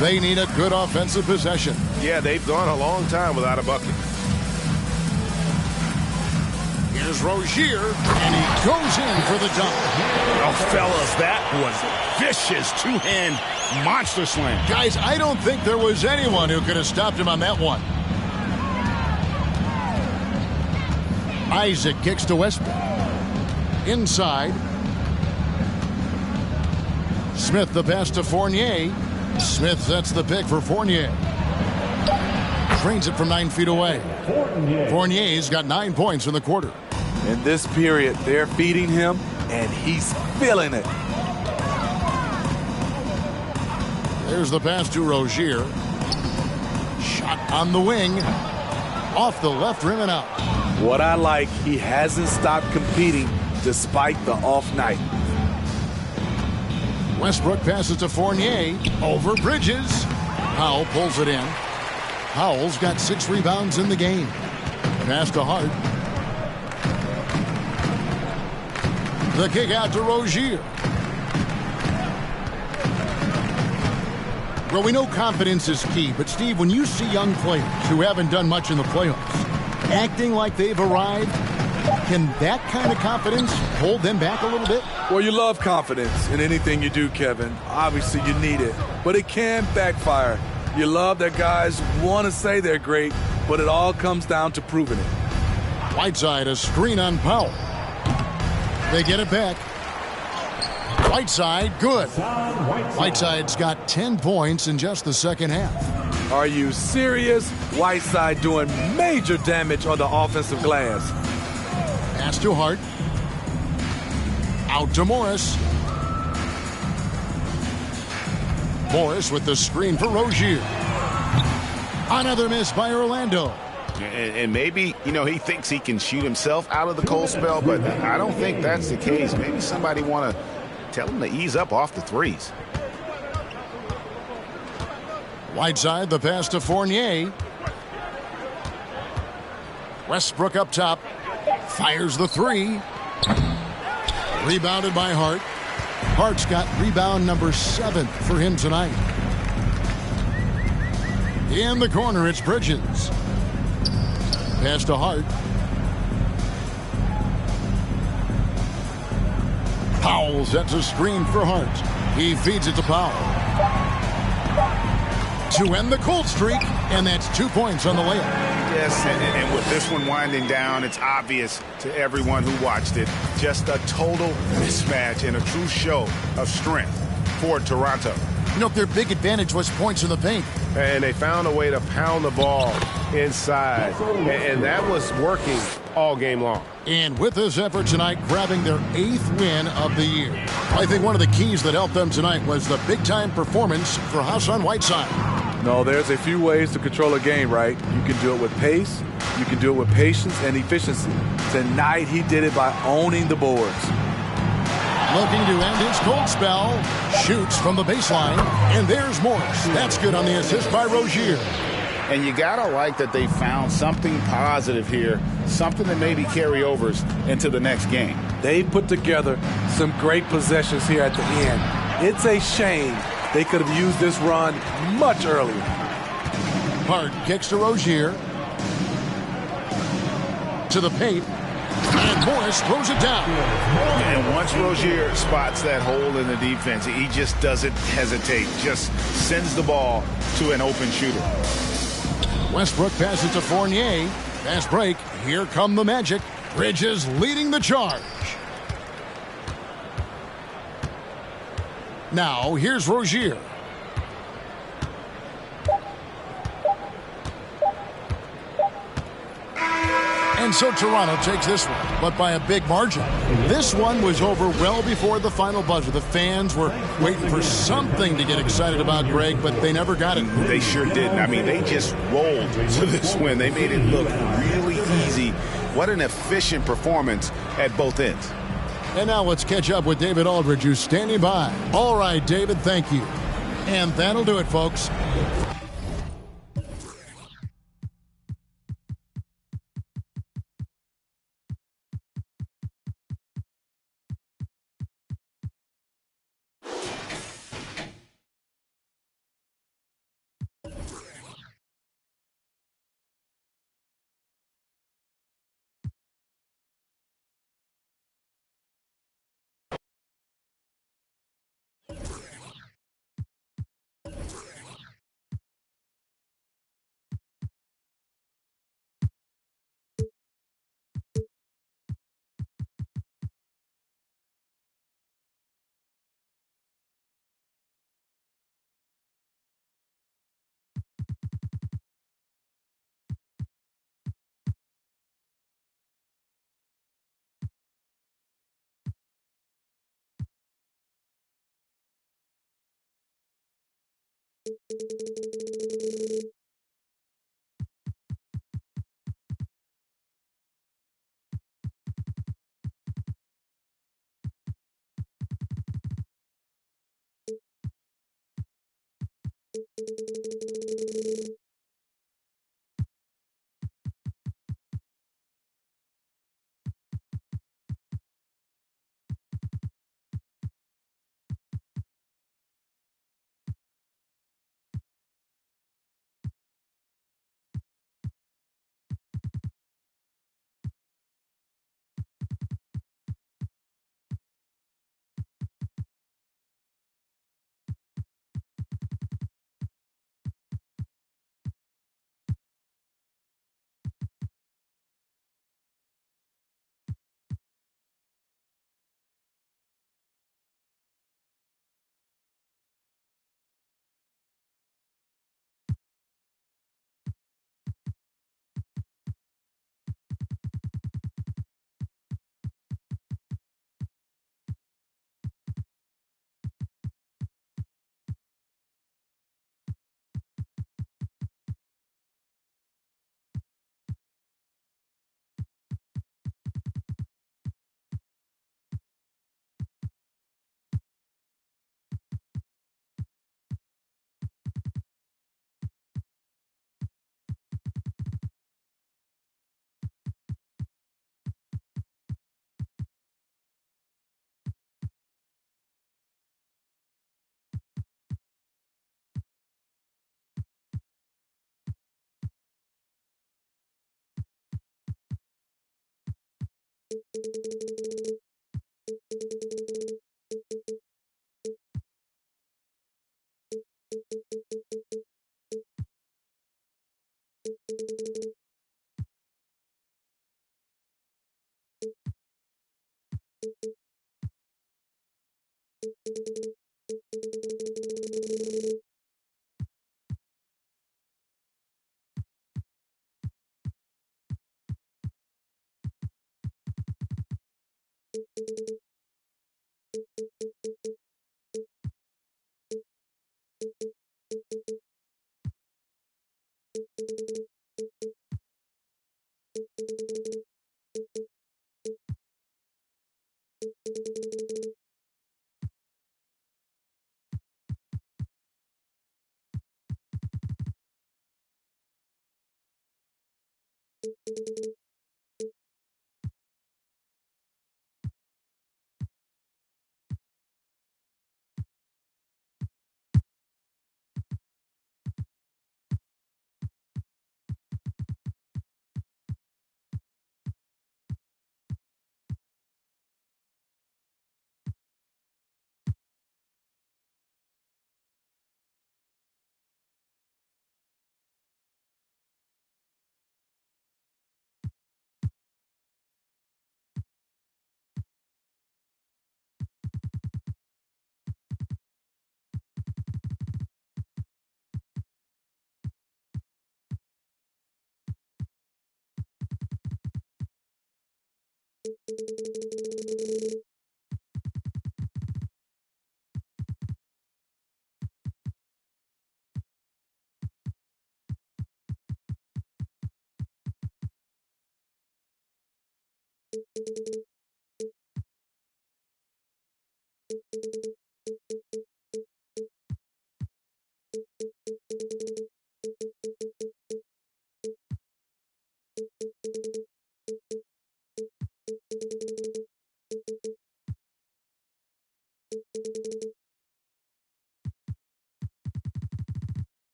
They need a good offensive possession. Yeah, they've gone a long time without a bucket. Here's Rozier, and he goes in for the dunk. Oh, fellas, that was vicious two-hand monster slam. Guys, I don't think there was anyone who could have stopped him on that one. Isaac kicks to Westbrook. Inside. Smith the pass to Fournier. Smith sets the pick for Fournier. Trains it from 9 feet away. Fournier's got 9 points in the quarter. In this period, they're feeding him, and he's feeling it. There's the pass to Rozier. Shot on the wing. Off the left rim and out. What I like, he hasn't stopped competing despite the off night. Westbrook passes to Fournier. Over Bridges. Powell pulls it in. Powell's got 6 rebounds in the game. Pass to Hart. The kick out to Rozier. Well, we know confidence is key, but Steve, when you see young players who haven't done much in the playoffs acting like they've arrived, can that kind of confidence hold them back a little bit? Well, you love confidence in anything you do, Kevin. Obviously, you need it, but it can backfire. You love that guys want to say they're great, but it all comes down to proving it. Whiteside, a screen on Powell. They get it back. Whiteside, good. Whiteside's got 10 points in just the second half. Are you serious? Whiteside doing major damage on the offensive glass. Pass to Hart. Out to Morris. Morris with the screen for Rozier. Another miss by Orlando. And maybe, you know, he thinks he can shoot himself out of the cold spell, but I don't think that's the case. Maybe somebody want to tell him to ease up off the threes. Whiteside, the pass to Fournier. Westbrook up top. Fires the 3. Rebounded by Hart. Hart's got rebound number 7 for him tonight. In the corner, it's Bridges. Pass to Hart. Powell sets a screen for Hart. He feeds it to Powell. To end the cold streak, and that's 2 points on the layup. Yes, and with this one winding down, it's obvious to everyone who watched it. Just a total mismatch and a true show of strength for Toronto. You know, their big advantage was points in the paint. And they found a way to pound the ball inside. And that was working all game long. And with this effort tonight, grabbing their 8th win of the year. I think one of the keys that helped them tonight was the big-time performance for Hassan Whiteside. No, there's a few ways to control a game, right? You can do it with pace, You can do it with patience and efficiency. Tonight, he did it by owning the boards. Looking to end his cold spell. Shoots from the baseline. And there's Morris. That's good on the assist by Rozier. And you got to like that they found something positive here, something that maybe carry overs into the next game. They put together some great possessions here at the end. It's a shame they could have used this run much earlier. Hart kicks to Rozier. To the paint. And Morris throws it down. And once Rozier spots that hole in the defense, he just doesn't hesitate. Just sends the ball to an open shooter. Westbrook passes to Fournier. Fast break. Here come the Magic. Bridges leading the charge. Now, here's Rozier. And so Toronto takes this one, but by a big margin. This one was over well before the final buzzer. The fans were waiting for something to get excited about, Greg, but they never got it. They sure didn't. I mean, they just rolled to this win. They made it look really easy. What an efficient performance at both ends. And now let's catch up with David Aldridge, who's standing by. All right, David, thank you. And that'll do it, folks.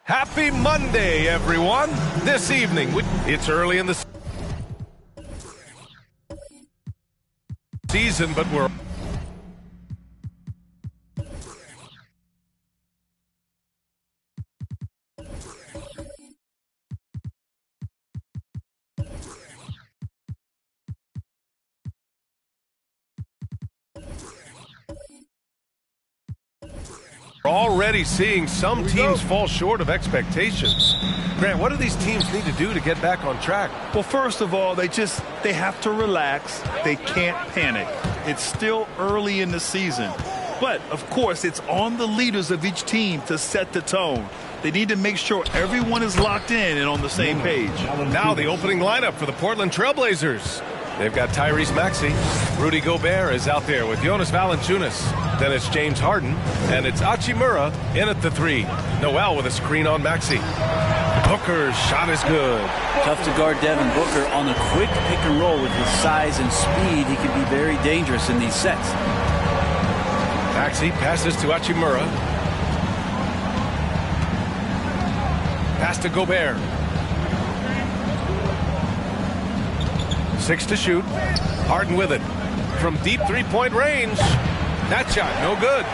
Happy Monday, everyone. This evening, it's early in the season, but we're already seeing some teams fall short of expectations. Grant, what do these teams need to do to get back on track? Well, first of all, they have to relax. They can't panic. It's still early in the season. But, of course, it's on the leaders of each team to set the tone. They need to make sure everyone is locked in and on the same page. Now the opening lineup for the Portland Trailblazers. They've got Tyrese Maxey. Rudy Gobert is out there with Jonas Valanciunas. Then it's James Harden. And it's Hachimura in at the 3. Noel with a screen on Maxey. Booker's shot is good. Tough to guard Devin Booker on a quick pick and roll with his size and speed. He can be very dangerous in these sets. Maxey passes to Hachimura. Pass to Gobert. 6 to shoot. Harden with it. From deep three-point range. That shot, no good.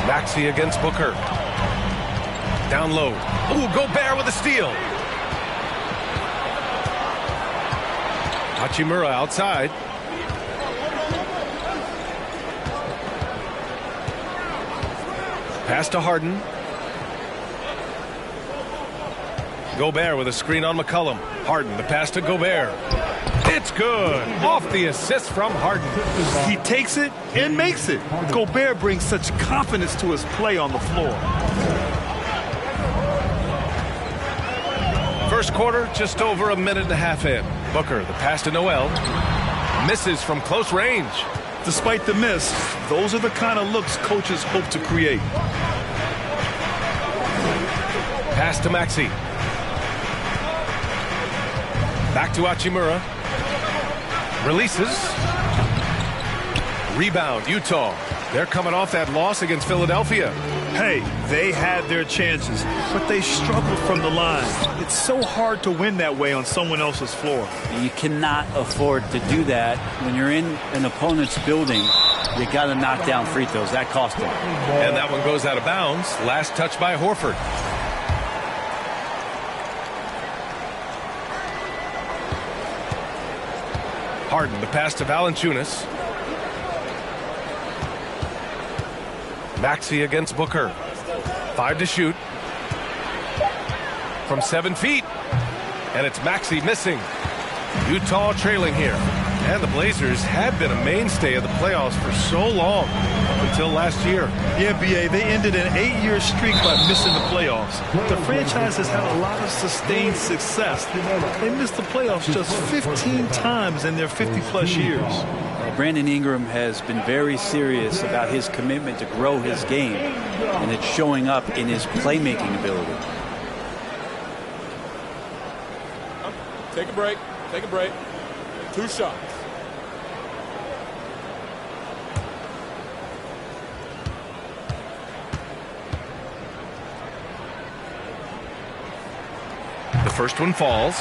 Maxey against Booker. Down low. Ooh, Gobert with a steal. Hachimura outside. Pass to Harden. Gobert with a screen on McCollum. Harden, the pass to Gobert. It's good. Off the assist from Harden. He takes it and makes it. Gobert brings such confidence to his play on the floor. First quarter, just over a minute and a half in. Booker, the pass to Noel. Misses from close range. Despite the miss, those are the kind of looks coaches hope to create. Pass to Maxey. Back to Hachimura. Releases. Rebound, Utah. They're coming off that loss against Philadelphia. Hey, they had their chances, but they struggled from the line. It's so hard to win that way on someone else's floor. You cannot afford to do that when you're in an opponent's building. You got to knock down free throws. That cost them. And that one goes out of bounds. Last touch by Horford. Harden, the pass to Valanciunas. Maxey against Booker. 5 to shoot. From 7 feet. And it's Maxey missing. Utah trailing here. And the Blazers had been a mainstay of the playoffs for so long, up until last year. Yeah, B.A., they ended an 8-year streak by missing the playoffs. The franchise has had a lot of sustained success. They missed the playoffs just 15 times in their 50-plus years. Brandon Ingram has been very serious about his commitment to grow his game, and it's showing up in his playmaking ability. Take a break. Take a break. 2 shots. The first one falls.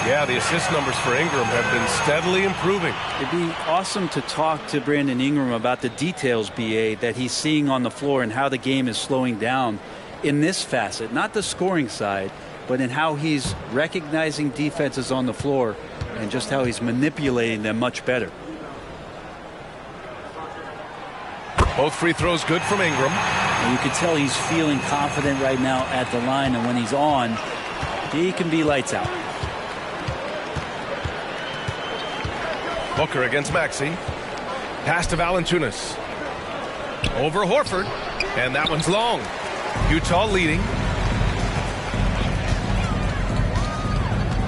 Yeah, the assist numbers for Ingram have been steadily improving. It'd be awesome to talk to Brandon Ingram about the details, BA, that he's seeing on the floor and how the game is slowing down in this facet, not the scoring side, but in how he's recognizing defenses on the floor and just how he's manipulating them much better. Both free throws good from Ingram. And you can tell he's feeling confident right now at the line, and when he's on, he can be lights out. Booker against Maxey. Pass to Valanciunas. Over Horford. And that one's long. Utah leading.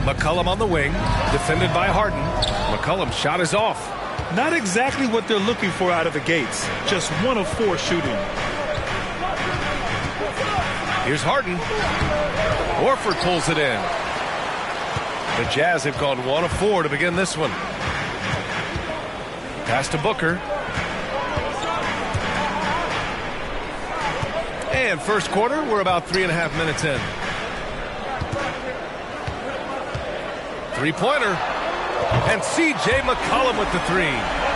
McCollum on the wing. Defended by Harden. McCollum's shot is off. Not exactly what they're looking for out of the gates. Just 1 of 4 shooting. Here's Harden. Horford pulls it in. The Jazz have gone 1 of 4 to begin this one. Pass to Booker. And first quarter, we're about 3.5 minutes in. Three-pointer. And C.J. McCollum with the 3.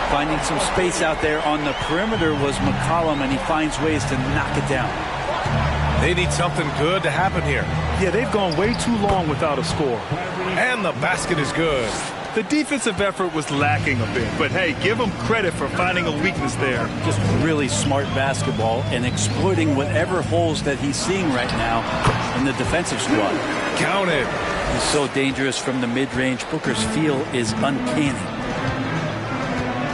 Finding some space out there on the perimeter was McCollum, and he finds ways to knock it down. They need something good to happen here. Yeah, they've gone way too long without a score. And the basket is good. The defensive effort was lacking a bit, but hey, give them credit for finding a weakness there. Just really smart basketball and exploiting whatever holes that he's seeing right now in the defensive squad. Count it. He's so dangerous from the mid-range. Booker's feel is uncanny.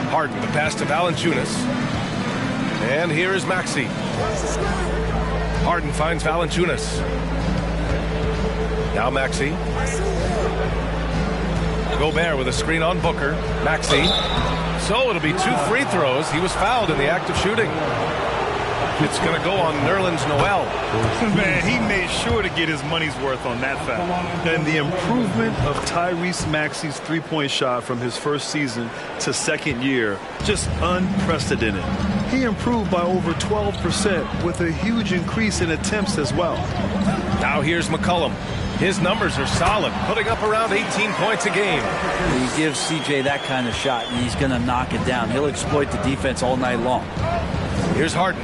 Harden, the pass to Valanciunas. And here is Maxey. Harden finds Valanciunas. Now Maxey. Gobert with a screen on Booker. Maxey. So it'll be 2 free throws. He was fouled in the act of shooting. It's going to go on Nerlens Noel. Man, he made sure to get his money's worth on that foul. And the improvement of Tyrese Maxey's three-point shot from his first season to second year, just unprecedented. He improved by over 12% with a huge increase in attempts as well. Now here's McCollum. His numbers are solid, putting up around 18 points a game. He gives CJ that kind of shot, and he's going to knock it down. He'll exploit the defense all night long. Here's Harden.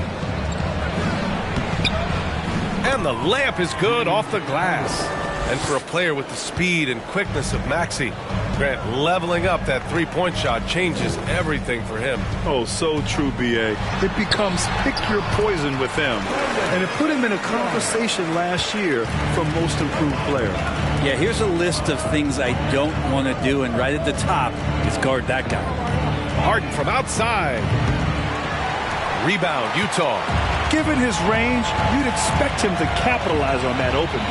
And the layup is good off the glass. And for a player with the speed and quickness of Maxey, Grant, leveling up that three-point shot changes everything for him. Oh, so true, B.A. It becomes pick your poison with him. And it put him in a conversation last year for most improved player. Yeah, here's a list of things I don't want to do, and right at the top is guard that guy. Harden from outside. Rebound, Utah. Given his range, you'd expect him to capitalize on that opening.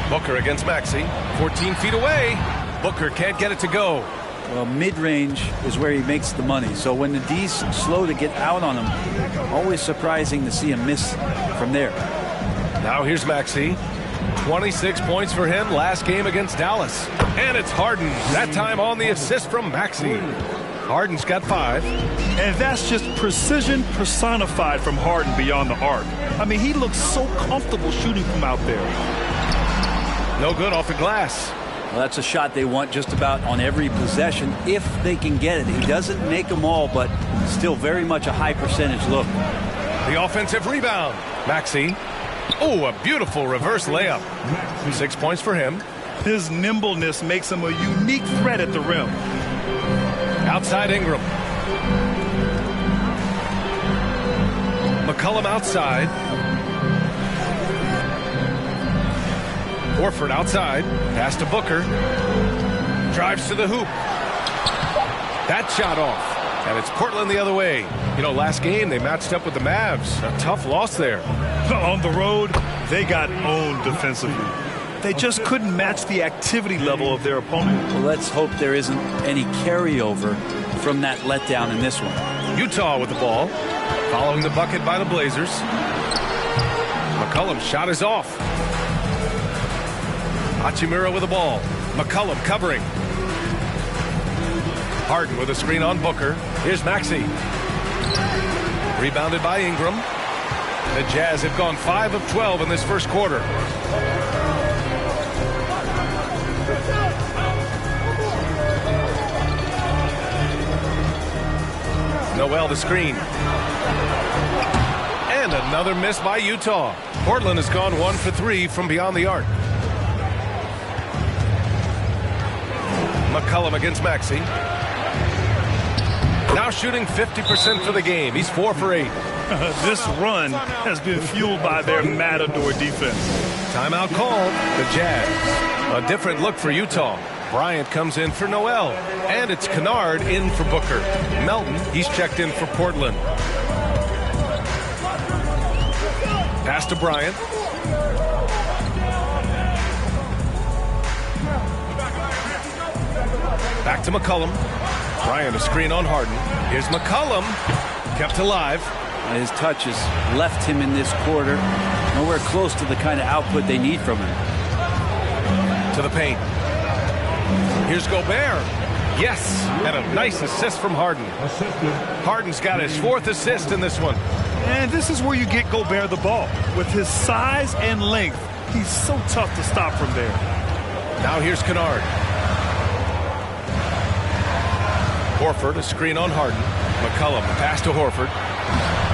Booker against Maxey, 14 feet away. Booker can't get it to go. Well, mid-range is where he makes the money. So when the D's slow to get out on him, always surprising to see him miss from there. Now here's Maxey. 26 points for him last game against Dallas. And it's Harden, that time on the assist from Maxey. Harden's got 5. And that's just precision personified from Harden beyond the arc. I mean, he looks so comfortable shooting from out there. No good off the glass. Well, that's a shot they want just about on every possession if they can get it. He doesn't make them all, but still very much a high percentage look. The offensive rebound. Maxey. Oh, a beautiful reverse layup. 6 points for him. His nimbleness makes him a unique threat at the rim. Outside Ingram. McCollum outside. Horford outside. Pass to Booker. Drives to the hoop. That shot off. And it's Portland the other way. You know, last game they matched up with the Mavs. A tough loss there. On the road, they got owned defensively. They just couldn't match the activity level of their opponent. Well, let's hope there isn't any carryover from that letdown in this one. Utah with the ball. Following the bucket by the Blazers. McCollum's shot is off. Hachimura with the ball. McCollum covering. Harden with a screen on Booker. Here's Maxey. Rebounded by Ingram. The Jazz have gone 5 of 12 in this first quarter. Noel the screen. And another miss by Utah. Portland has gone 1 for 3 from beyond the arc. McCollum against Maxey. Now shooting 50% for the game. He's 4 for 8. This run has been fueled by their matador defense. Timeout called. The Jazz. A different look for Utah. Bryant comes in for Noel. And it's Kennard in for Booker. Melton, he's checked in for Portland. Pass to Bryant. Back to McCollum. Bryant a screen on Harden. Here's McCollum. Kept alive. His touch has left him in this quarter. Nowhere close to the kind of output they need from him. To the paint. Here's Gobert. Yes, and a nice assist from Harden. Harden's got his 4th assist in this one. And this is where you get Gobert the ball. With his size and length, he's so tough to stop from there. Now here's Kennard. Horford, a screen on Harden. McCollum, pass to Horford.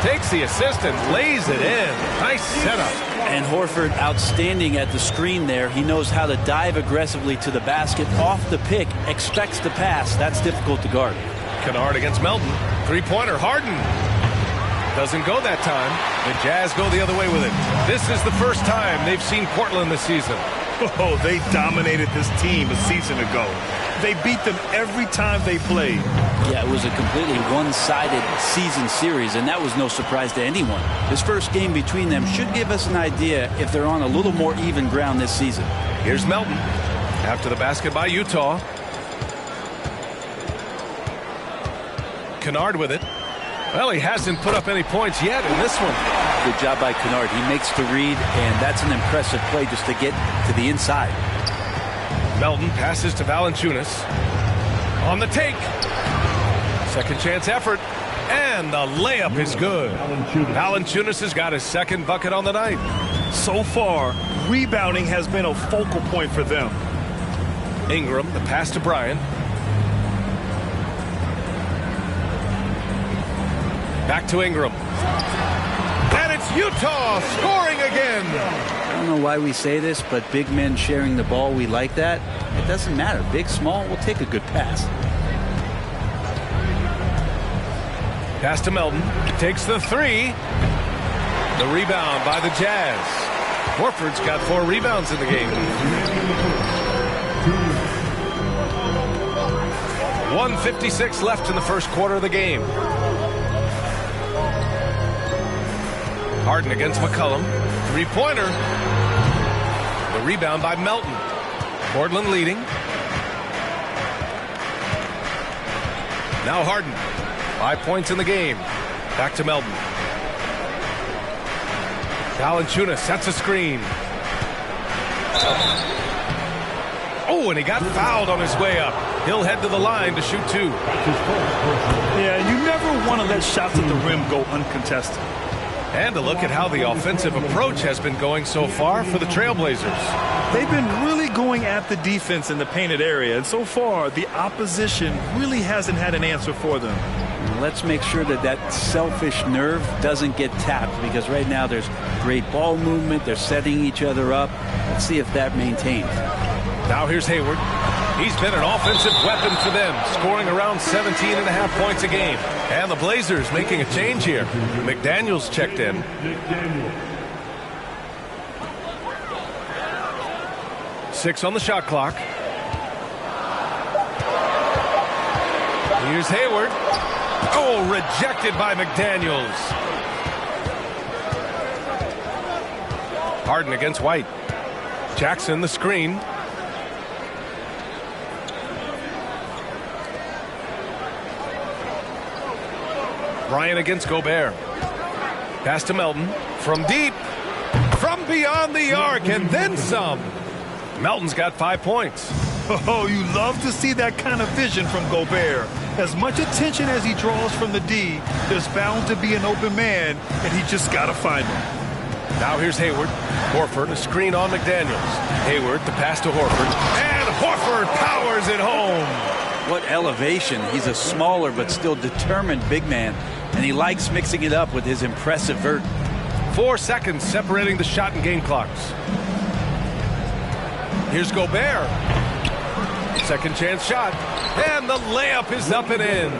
Takes the assist and lays it in. Nice setup. And Horford outstanding at the screen there. He knows how to dive aggressively to the basket off the pick, expects the pass. That's difficult to guard. Kennard against Melton. 3-pointer, Harden. Doesn't go that time. The Jazz go the other way with it. This is the first time they've seen Portland this season. Oh, they dominated this team a season ago. They beat them every time they played. Yeah, it was a completely one-sided season series, and that was no surprise to anyone. This first game between them should give us an idea if they're on a little more even ground this season. Here's Melton. After the basket by Utah. Kennard with it. Well, he hasn't put up any points yet in this one. Good job by Kennard. He makes the read, and that's an impressive play just to get to the inside. Melton passes to Valanciunas. On the take. Second chance effort. And the layup is good. Valanciunas has got his second bucket on the night. So far, rebounding has been a focal point for them. Ingram, the pass to Bryant. Back to Ingram. And it's Utah scoring again. I don't know why we say this, but big men sharing the ball, we like that. It doesn't matter. Big, small, we'll take a good pass. Pass to Melton. Takes the three. The rebound by the Jazz. Horford's got 4 rebounds in the game. 1:56 left in the first quarter of the game. Harden against McCollum. Three-pointer. The rebound by Melton. Portland leading. Now Harden. 5 points in the game. Back to Melton. Valanciunas sets a screen. Oh, and he got fouled on his way up. He'll head to the line to shoot 2. Yeah, you never want to let shots at the rim go uncontested. And to look at how the offensive approach has been going so far for the Trailblazers. They've been really going at the defense in the painted area, and so far the opposition really hasn't had an answer for them. Let's make sure that that selfish nerve doesn't get tapped, because right now there's great ball movement. They're setting each other up. Let's see if that maintains. Now here's Hayward. He's been an offensive weapon for them, scoring around 17.5 points a game. And the Blazers making a change here. McDaniels checked in. Six on the shot clock. Here's Hayward. Oh, rejected by McDaniels. Harden against White. Jackson the screen. Bryant against Gobert. Pass to Melton. From deep. From beyond the arc and then some. Melton's got 5 points. Oh, you love to see that kind of vision from Gobert. As much attention as he draws from the D, there's bound to be an open man, and he just got to find him. Now here's Hayward. Horford, a screen on McDaniels. Hayward, the pass to Horford. And Horford powers it home. What elevation. He's a smaller but still determined big man, and he likes mixing it up with his impressive vert. 4 seconds separating the shot and game clocks. Here's Gobert. Second chance shot. And the layup is up and in.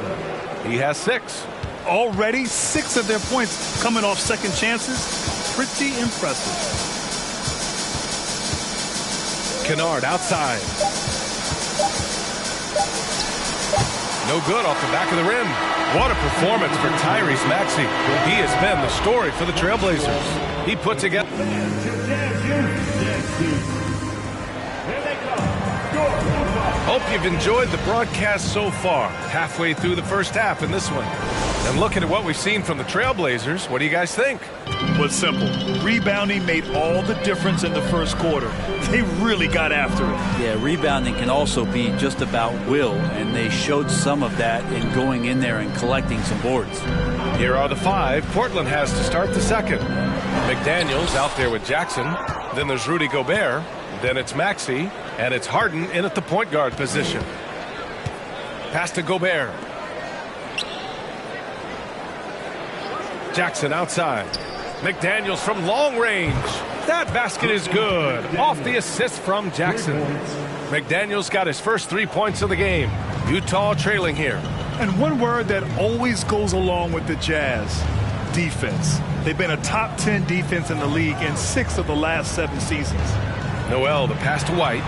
He has 6. Already 6 of their points coming off second chances. Pretty impressive. Kennard outside. No good off the back of the rim. What a performance for Tyrese Maxey. He has been the story for the Trailblazers. He put together. Hope you've enjoyed the broadcast so far. Halfway through the first half in this one. And looking at what we've seen from the Trailblazers, what do you guys think? Well, it's simple. Rebounding made all the difference in the first quarter. They really got after it. Yeah, rebounding can also be just about will, and they showed some of that in going in there and collecting some boards. Here are the 5 Portland has to start the second. McDaniels out there with Jackson. Then there's Rudy Gobert. Then it's Maxey. And it's Harden in at the point guard position. Pass to Gobert. Jackson outside. McDaniels from long range. That basket is good. Off the assist from Jackson. McDaniels got his first 3 points of the game. Utah trailing here. And one word that always goes along with the Jazz: defense. They've been a top 10 defense in the league in 6 of the last 7 seasons. Noel, the pass to White.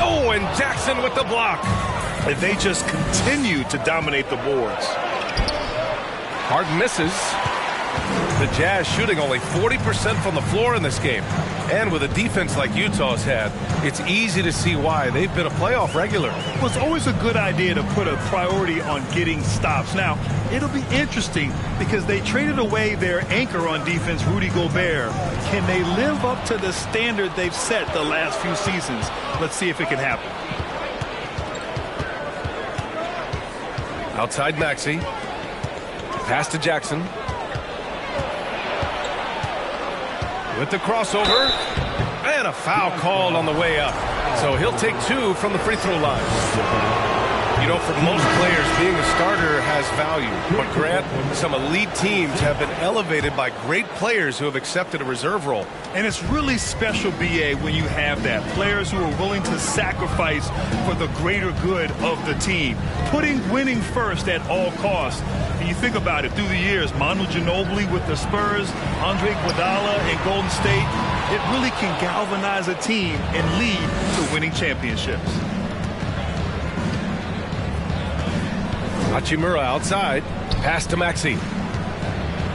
Oh, and Jackson with the block. And they just continue to dominate the boards. Harden misses. The Jazz shooting only 40% from the floor in this game. And with a defense like Utah's had, it's easy to see why. They've been a playoff regular. Well, it's always a good idea to put a priority on getting stops. Now, it'll be interesting because they traded away their anchor on defense, Rudy Gobert. Can they live up to the standard they've set the last few seasons? Let's see if it can happen. Outside Maxey. Pass to Jackson. With the crossover. And a foul called on the way up. So he'll take 2 from the free throw line. You know, for most players, being a starter has value. But Grant, some elite teams have been elevated by great players who have accepted a reserve role. And it's really special, BA, when you have that. Players who are willing to sacrifice for the greater good of the team. Putting winning first at all costs. And you think about it, through the years, Manu Ginobili with the Spurs, Andre Iguodala in Golden State, it really can galvanize a team and lead to winning championships. Hachimura outside. Pass to Maxey.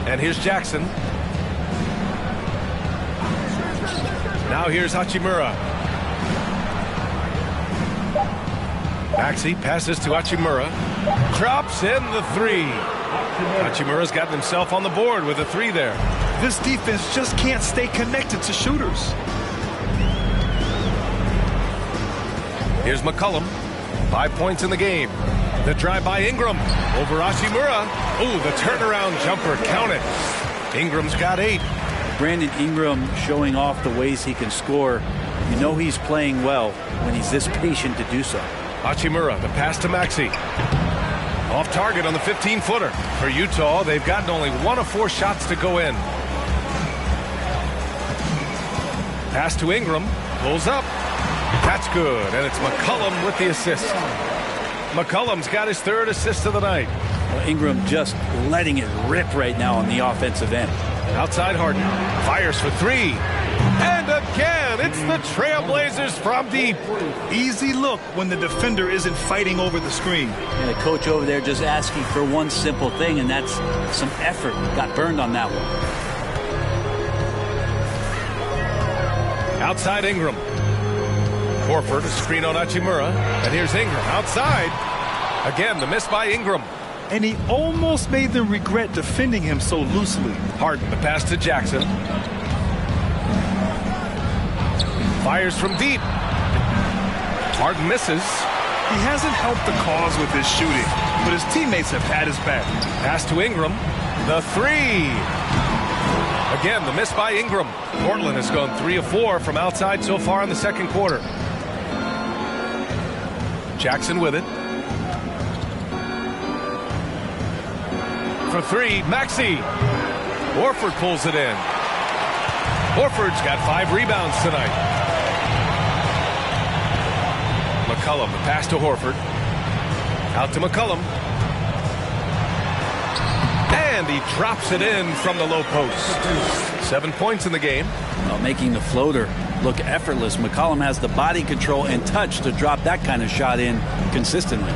And here's Jackson. Now here's Hachimura. Maxey passes to Hachimura. Drops in the 3. Hachimura's gotten himself on the board with a 3 there. This defense just can't stay connected to shooters. Here's McCollum. 5 points in the game. The drive by Ingram over Hachimura. Ooh, the turnaround jumper counted. Ingram's got 8. Brandon Ingram showing off the ways he can score. You know he's playing well when he's this patient to do so. Hachimura, the pass to Maxey. Off target on the 15-footer. For Utah, they've gotten only 1 of 4 shots to go in. Pass to Ingram. Pulls up. That's good. And it's McCollum with the assist. McCollum's got his 3rd assist of the night. Well, Ingram just letting it rip right now on the offensive end. Outside Harden. Fires for 3. And again, it's the Trailblazers from deep. Easy look when the defender isn't fighting over the screen. And the coach over there just asking for one simple thing, and that's some effort. Got burned on that one. Outside Ingram. Horford, a screen on Hachimura. And here's Ingram outside. Again, the miss by Ingram. And he almost made them regret defending him so loosely. Harden, the pass to Jackson. Fires from deep. Harden misses. He hasn't helped the cause with his shooting, but his teammates have had his back. Pass to Ingram. The 3. Again, the miss by Ingram. Portland has gone 3 of 4 from outside so far in the second quarter. Jackson with it. For 3, Maxey. Horford pulls it in. Horford's got 5 rebounds tonight. McCollum, the pass to Horford. Out to McCollum. And he drops it in from the low post. 7 points in the game. Well, making the floater look effortless. McCollum has the body control and touch to drop that kind of shot in consistently.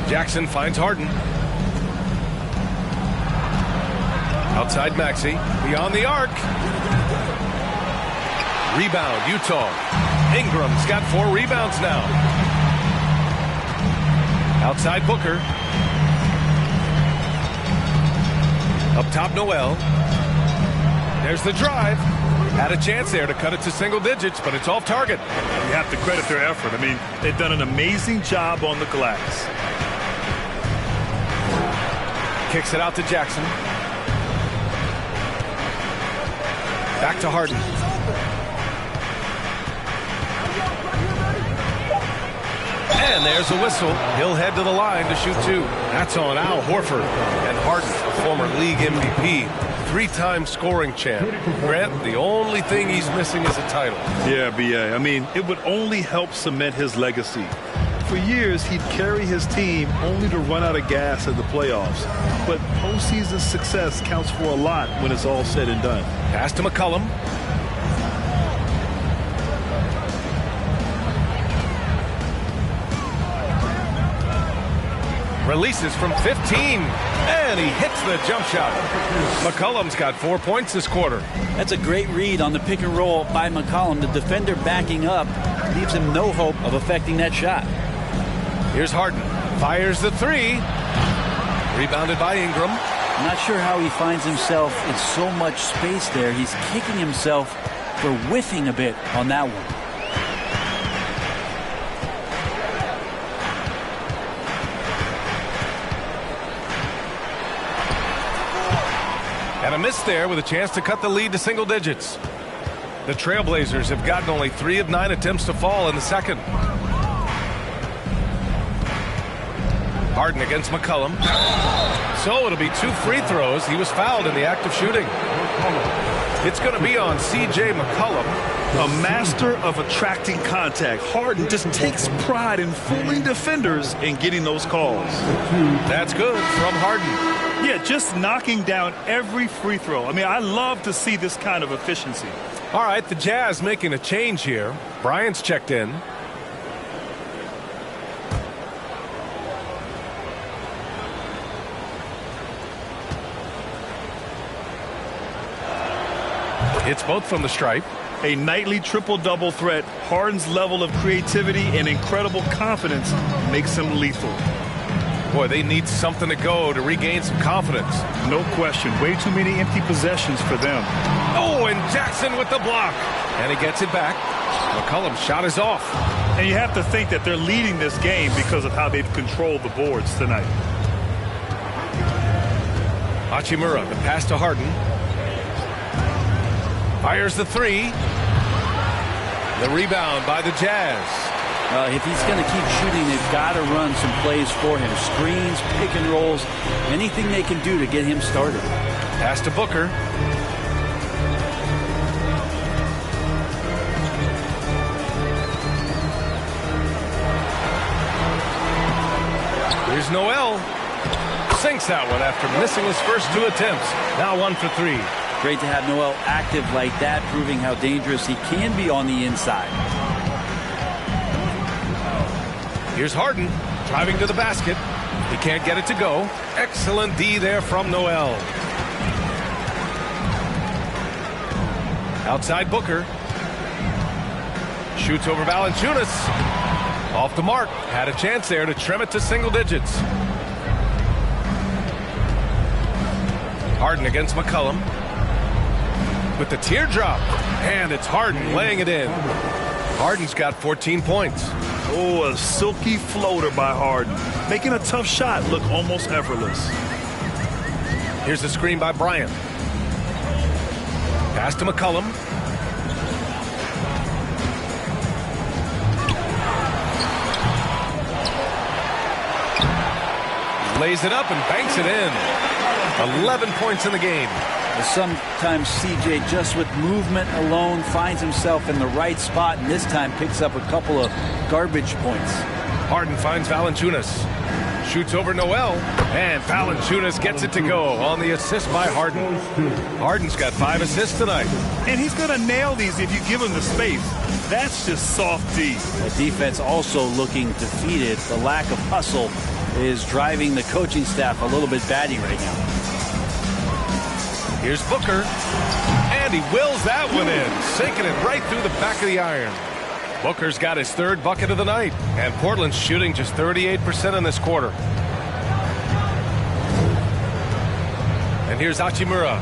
Jackson finds Harden. Outside Maxey. Beyond the arc. Rebound, Utah. Ingram's got 4 rebounds now. Outside Booker. Up top, Noel. There's the drive. Had a chance there to cut it to single digits, but it's off target. You have to credit their effort. I mean, they've done an amazing job on the glass. Kicks it out to Jackson. Back to Harden. And there's a whistle. He'll head to the line to shoot 2. That's on Al Horford. And Harden, a former league MVP, 3-time scoring champ. Grant, the only thing he's missing is a title. Yeah, B.A. I mean, it would only help cement his legacy. For years, he'd carry his team only to run out of gas in the playoffs. But postseason success counts for a lot when it's all said and done. Pass to McCollum. Releases from 15, and he hits the jump shot. McCollum's got 4 points this quarter. That's a great read on the pick and roll by McCollum. The defender backing up leaves him no hope of affecting that shot. Here's Harden. Fires the three. Rebounded by Ingram. I'm not sure how he finds himself in so much space there. He's kicking himself for whiffing a bit on that one. And a miss there with a chance to cut the lead to single digits. The Trailblazers have gotten only 3 of 9 attempts to fall in the second. Harden against McCollum. So it'll be 2 free throws. He was fouled in the act of shooting. It's going to be on C.J. McCollum. A master of attracting contact. Harden just takes pride in fooling defenders and getting those calls. That's good from Harden. Yeah, just knocking down every free throw. I mean, I love to see this kind of efficiency. All right, the Jazz making a change here. Bryant's checked in. It's both from the stripe. A nightly triple-double threat. Harden's level of creativity and incredible confidence makes him lethal. Boy, they need something to go to regain some confidence. No question. Way too many empty possessions for them. Oh, and Jackson with the block. And he gets it back. McCollum's shot is off. And you have to think that they're leading this game because of how they've controlled the boards tonight. Hachimura, the pass to Harden. Fires the three. The rebound by the Jazz. If he's going to keep shooting, they've got to run some plays for him. Screens, pick and rolls, anything they can do to get him started. Pass to Booker. Here's Noel. Sinks that one after missing his first 2 attempts. Now 1 for 3. Great to have Noel active like that, proving how dangerous he can be on the inside. Here's Harden driving to the basket. He can't get it to go. Excellent D there from Noel. Outside Booker. Shoots over Valanciunas. Off the mark. Had a chance there to trim it to single digits. Harden against McCollum. With the teardrop. And it's Harden laying it in. Harden's got 14 points. Oh, a silky floater by Harden. Making a tough shot look almost effortless. Here's the screen by Bryant. Pass to McCollum. Lays it up and banks it in. 11 points in the game. Sometimes CJ, just with movement alone, finds himself in the right spot, and this time picks up a couple of garbage points. Harden finds Valanciunas. Shoots over Noel, and Valanciunas gets it to go on the assist by Harden. Harden's got 5 assists tonight. And he's going to nail these if you give him the space. That's just soft D. The defense also looking defeated. The lack of hustle is driving the coaching staff a little bit batty right now. Here's Booker, and he wills that one in, sinking it right through the back of the iron. Booker's got his 3rd bucket of the night, and Portland's shooting just 38% in this quarter. And here's Hachimura.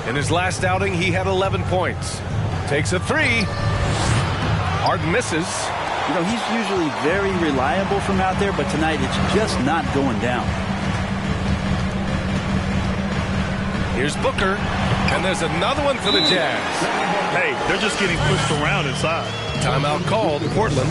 In his last outing, he had 11 points. Takes a 3. Harden misses. You know, he's usually very reliable from out there, but tonight it's just not going down. Here's Booker, and there's another one for the Jazz. Hey, they're just getting pushed around inside. Timeout called, Portland.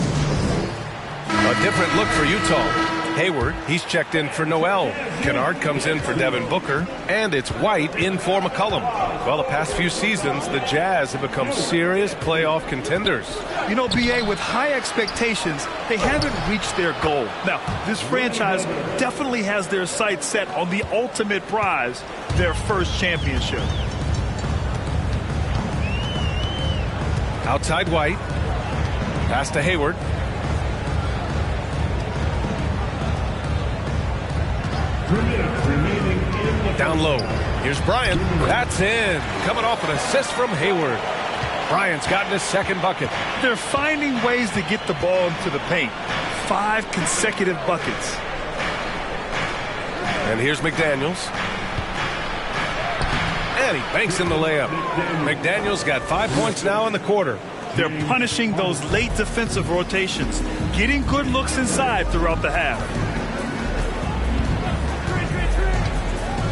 A different look for Utah. Hayward, he's checked in for Noel. Kennard comes in for Devin Booker, and it's White in for McCollum. Well, the past few seasons, the Jazz have become serious playoff contenders. You know, B.A., with high expectations, they haven't reached their goal. Now, this franchise definitely has their sights set on the ultimate prize, their first championship. Outside White. Pass to Hayward. Down low. Here's Bryant. That's in. Coming off an assist from Hayward. Bryant's gotten his second bucket. They're finding ways to get the ball into the paint. 5 consecutive buckets. And here's McDaniels. And he banks in the layup. McDaniels got 5 points now in the quarter. They're punishing those late defensive rotations, getting good looks inside throughout the half.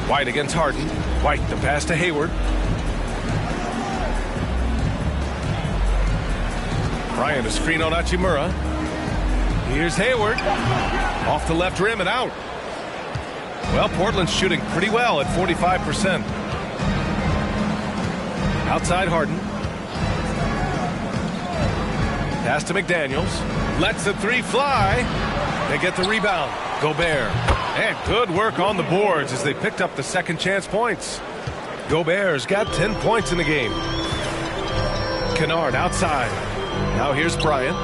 White against Harden. White, the pass to Hayward. Bryant, a screen on Hachimura. Here's Hayward. Off the left rim and out. Well, Portland's shooting pretty well at 45%. Outside Harden. Pass to McDaniels. Lets the three fly. They get the rebound. Gobert. And good work on the boards as they picked up the second chance points. Gobert's got 10 points in the game. Kennard outside. Now here's Bryant.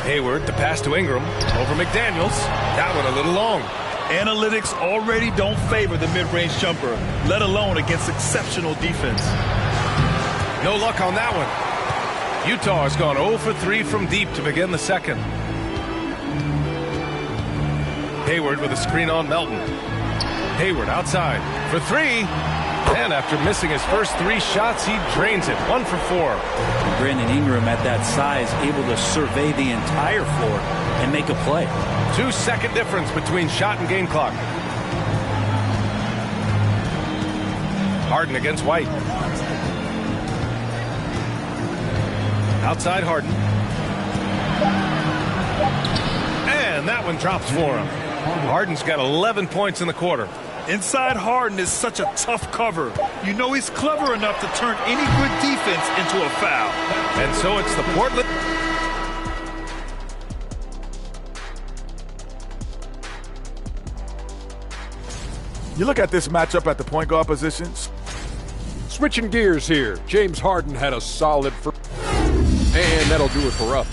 Hayward, the pass to Ingram. Over McDaniels. That one a little long. Analytics already don't favor the mid-range jumper, let alone against exceptional defense. No luck on that one. Utah has gone 0 for 3 from deep to begin the second. Hayward with a screen on Melton. Hayward outside for 3. And after missing his first 3 shots, he drains it. 1 for 4. Brandon Ingram at that size, able to survey the entire floor and make a play. 2-second difference between shot and game clock. Harden against White. Outside Harden. And that one drops for him. Harden's got 11 points in the quarter. Inside Harden is such a tough cover. You know he's clever enough to turn any good defense into a foul. And so it's the Portland. You look at this matchup at the point guard positions. Switching gears here. James Harden had a solid first. And that'll do it for us.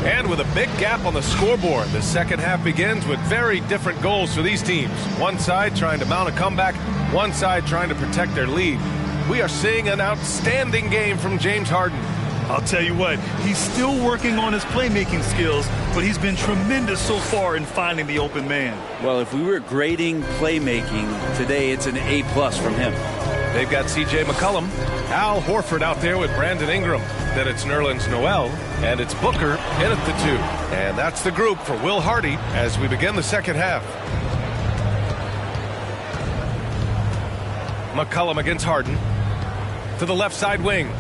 And with a big gap on the scoreboard, the second half begins with very different goals for these teams. One side trying to mount a comeback, one side trying to protect their lead. We are seeing an outstanding game from James Harden. I'll tell you what, he's still working on his playmaking skills, but he's been tremendous so far in finding the open man. Well, if we were grading playmaking today, it's an A+ from him. They've got C.J. McCollum, Al Horford out there with Brandon Ingram. Then it's Nerlens Noel, and it's Booker in at the 2. And that's the group for Will Hardy as we begin the second half. McCollum against Harden. To the left side wing.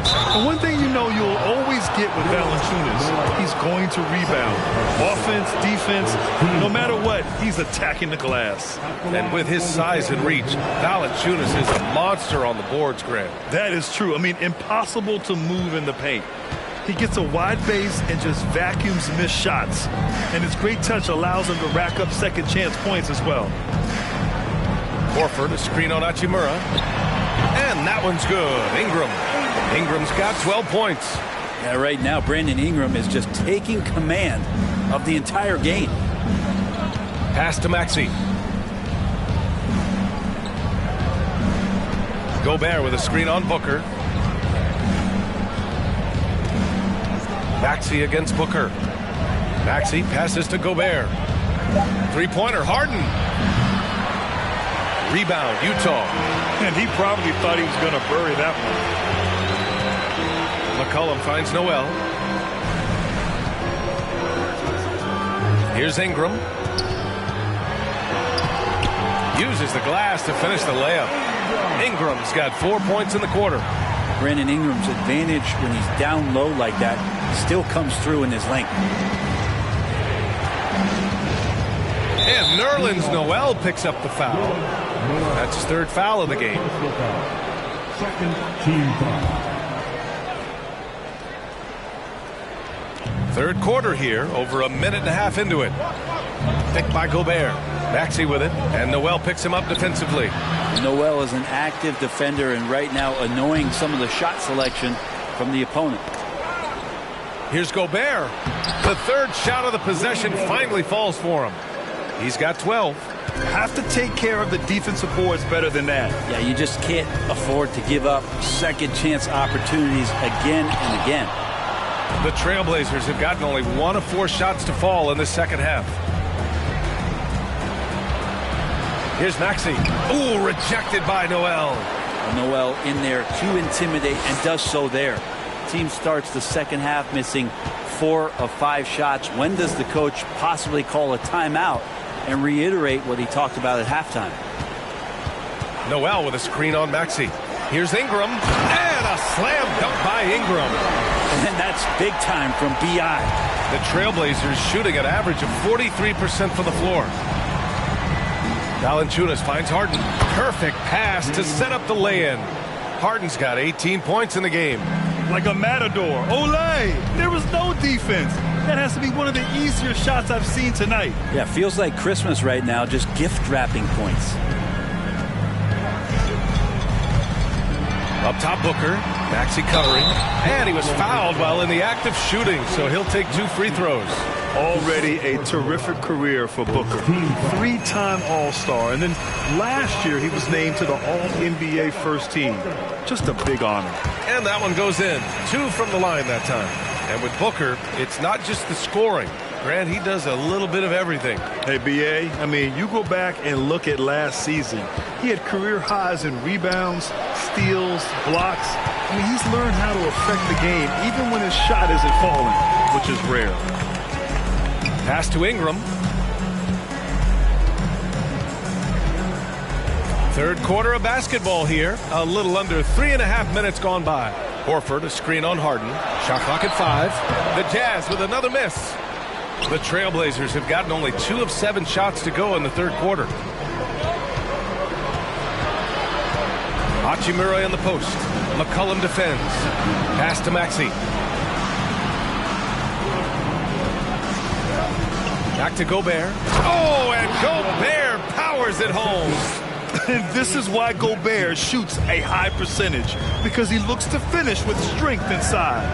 And one thing you know you'll always get with Valanciunas, he's going to rebound. Offense, defense, no matter what, he's attacking the glass. And with his size and reach, Valanciunas is a monster on the boards, Grant. That is true. I mean, impossible to move in the paint. He gets a wide base and just vacuums missed shots. And his great touch allows him to rack up second chance points as well. Horford, a screen on Hachimura. And that one's good. Ingram's got 12 points. Yeah, right now, Brandon Ingram is just taking command of the entire game. Pass to Maxey. Gobert with a screen on Booker. Maxey against Booker. Maxey passes to Gobert. Three-pointer, Harden. Rebound, Utah. And he probably thought he was going to bury that one. McCollum finds Noel. Here's Ingram. Uses the glass to finish the layup. Ingram's got 4 points in the quarter. Brandon Ingram's advantage when he's down low like that still comes through in his length. And Nerlens Noel picks up the foul. That's his 3rd foul of the game. Second team foul. 3rd quarter here, over a minute and a half into it. Picked by Gobert. Maxey with it, and Noel picks him up defensively. Noel is an active defender and right now annoying some of the shot selection from the opponent. Here's Gobert. The third shot of the possession finally falls for him. He's got 12. Have to take care of the defensive boards better than that. Yeah, you just can't afford to give up second chance opportunities again and again. The Trailblazers have gotten only 1 of 4 shots to fall in the second half. Here's Maxey. Ooh, rejected by Noel. Noel in there to intimidate and does so there. Team starts the second half missing 4 of 5 shots. When does the coach possibly call a timeout and reiterate what he talked about at halftime? Noel with a screen on Maxey. Here's Ingram, and a slam dunk by Ingram. And that's big time from B.I. The Trailblazers shooting an average of 43% from the floor. Valanciunas finds Harden. Perfect pass to set up the lay-in. Harden's got 18 points in the game. Like a matador. Olay! There was no defense. That has to be one of the easier shots I've seen tonight. Yeah, feels like Christmas right now, just gift wrapping points. Up top, Booker. Maxey covering. And he was fouled while in the act of shooting, so he'll take 2 free throws. Already a terrific career for Booker. 3-time All-Star. And then last year he was named to the All-NBA first team. Just a big honor. And that one goes in. 2 from the line that time. And with Booker, it's not just the scoring. Grant, he does a little bit of everything. Hey, B.A., I mean, you go back and look at last season. He had career highs in rebounds, steals, blocks. I mean, he's learned how to affect the game even when his shot isn't falling, which is rare. Pass to Ingram. Third quarter of basketball here. A little under 3.5 minutes gone by. Horford, a screen on Harden. Shot clock at 5. The Jazz with another miss. The Trailblazers have gotten only 2 of 7 shots to go in the third quarter. Hachimura in the post. McCollum defends. Pass to Maxey. Back to Gobert. Oh, and Gobert powers it home. And this is why Gobert shoots a high percentage, because he looks to finish with strength inside.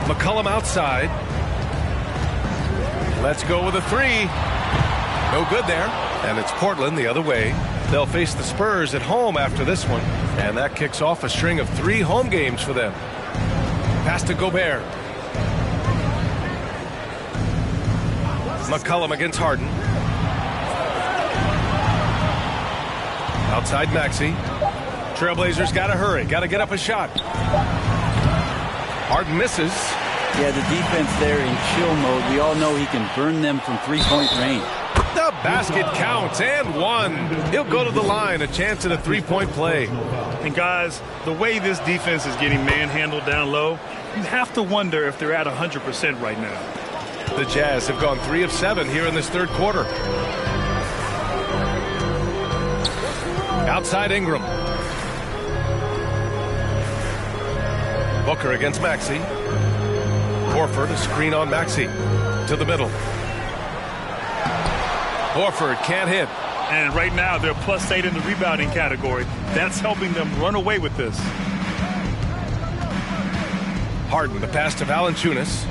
McCollum outside. Let's go with a 3. No good there. And it's Portland the other way. They'll face the Spurs at home after this one. And that kicks off a string of 3 home games for them. Pass to Gobert. McCollum against Harden. Outside Maxey. Trailblazers got to hurry. Got to get up a shot. Harden misses. Yeah, the defense there in chill mode. We all know he can burn them from 3-point range. The basket counts, and 1. He'll go to the line, a chance at a 3-point play. And guys, the way this defense is getting manhandled down low, you have to wonder if they're at 100% right now. The Jazz have gone 3 of 7 here in this third quarter. Outside Ingram. Booker against Maxey. Horford, a screen on Maxey. To the middle. Horford can't hit. And right now they're +8 in the rebounding category. That's helping them run away with this. Harden, the pass to Valanciunas.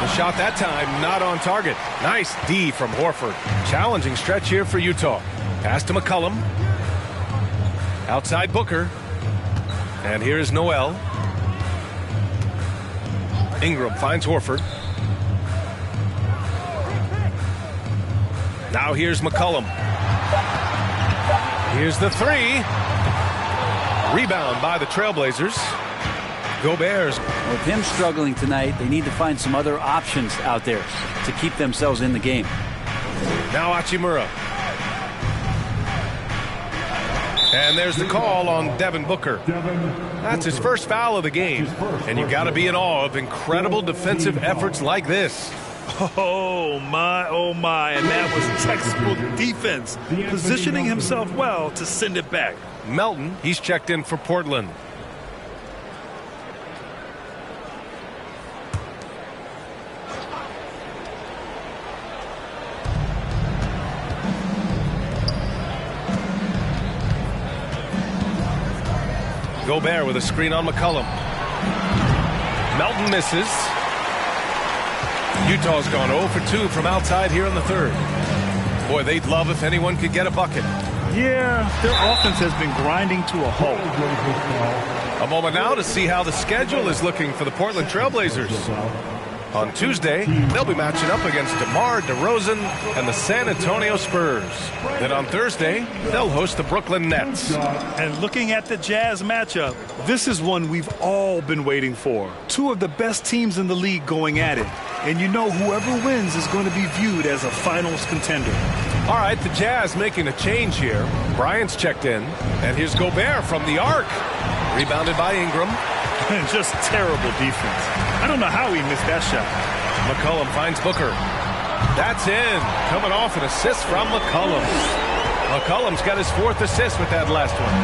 The shot that time not on target. Nice D from Horford. Challenging stretch here for Utah. Pass to McCollum. Outside Booker. And here's Noel. Ingram finds Horford. Now here's McCollum. Here's the 3. Rebound by the Trailblazers. Gobert's. With him struggling tonight, they need to find some other options out there to keep themselves in the game. Now Hachimura. And there's the call on Devin Booker. That's his first foul of the game. And you got to be in awe of incredible defensive efforts like this. Oh, my, oh, my. And that was textbook defense. Positioning himself well to send it back. Melton, he's checked in for Portland. Gobert with a screen on McCollum. Melton misses. Utah's gone 0 for 2 from outside here in the third. Boy, they'd love if anyone could get a bucket. Yeah, their offense has been grinding to a halt. A moment now to see how the schedule is looking for the Portland Trailblazers. On Tuesday, they'll be matching up against DeMar DeRozan and the San Antonio Spurs. Then on Thursday, they'll host the Brooklyn Nets. And looking at the Jazz matchup, this is one we've all been waiting for. Two of the best teams in the league going at it. And you know whoever wins is going to be viewed as a finals contender. All right, the Jazz making a change here. Bryant's checked in, and here's Gobert from the arc. Rebounded by Ingram. Just terrible defense. I don't know how he missed that shot. McCollum finds Booker. That's in. Coming off an assist from McCollum. McCollum's got his 4th assist with that last one.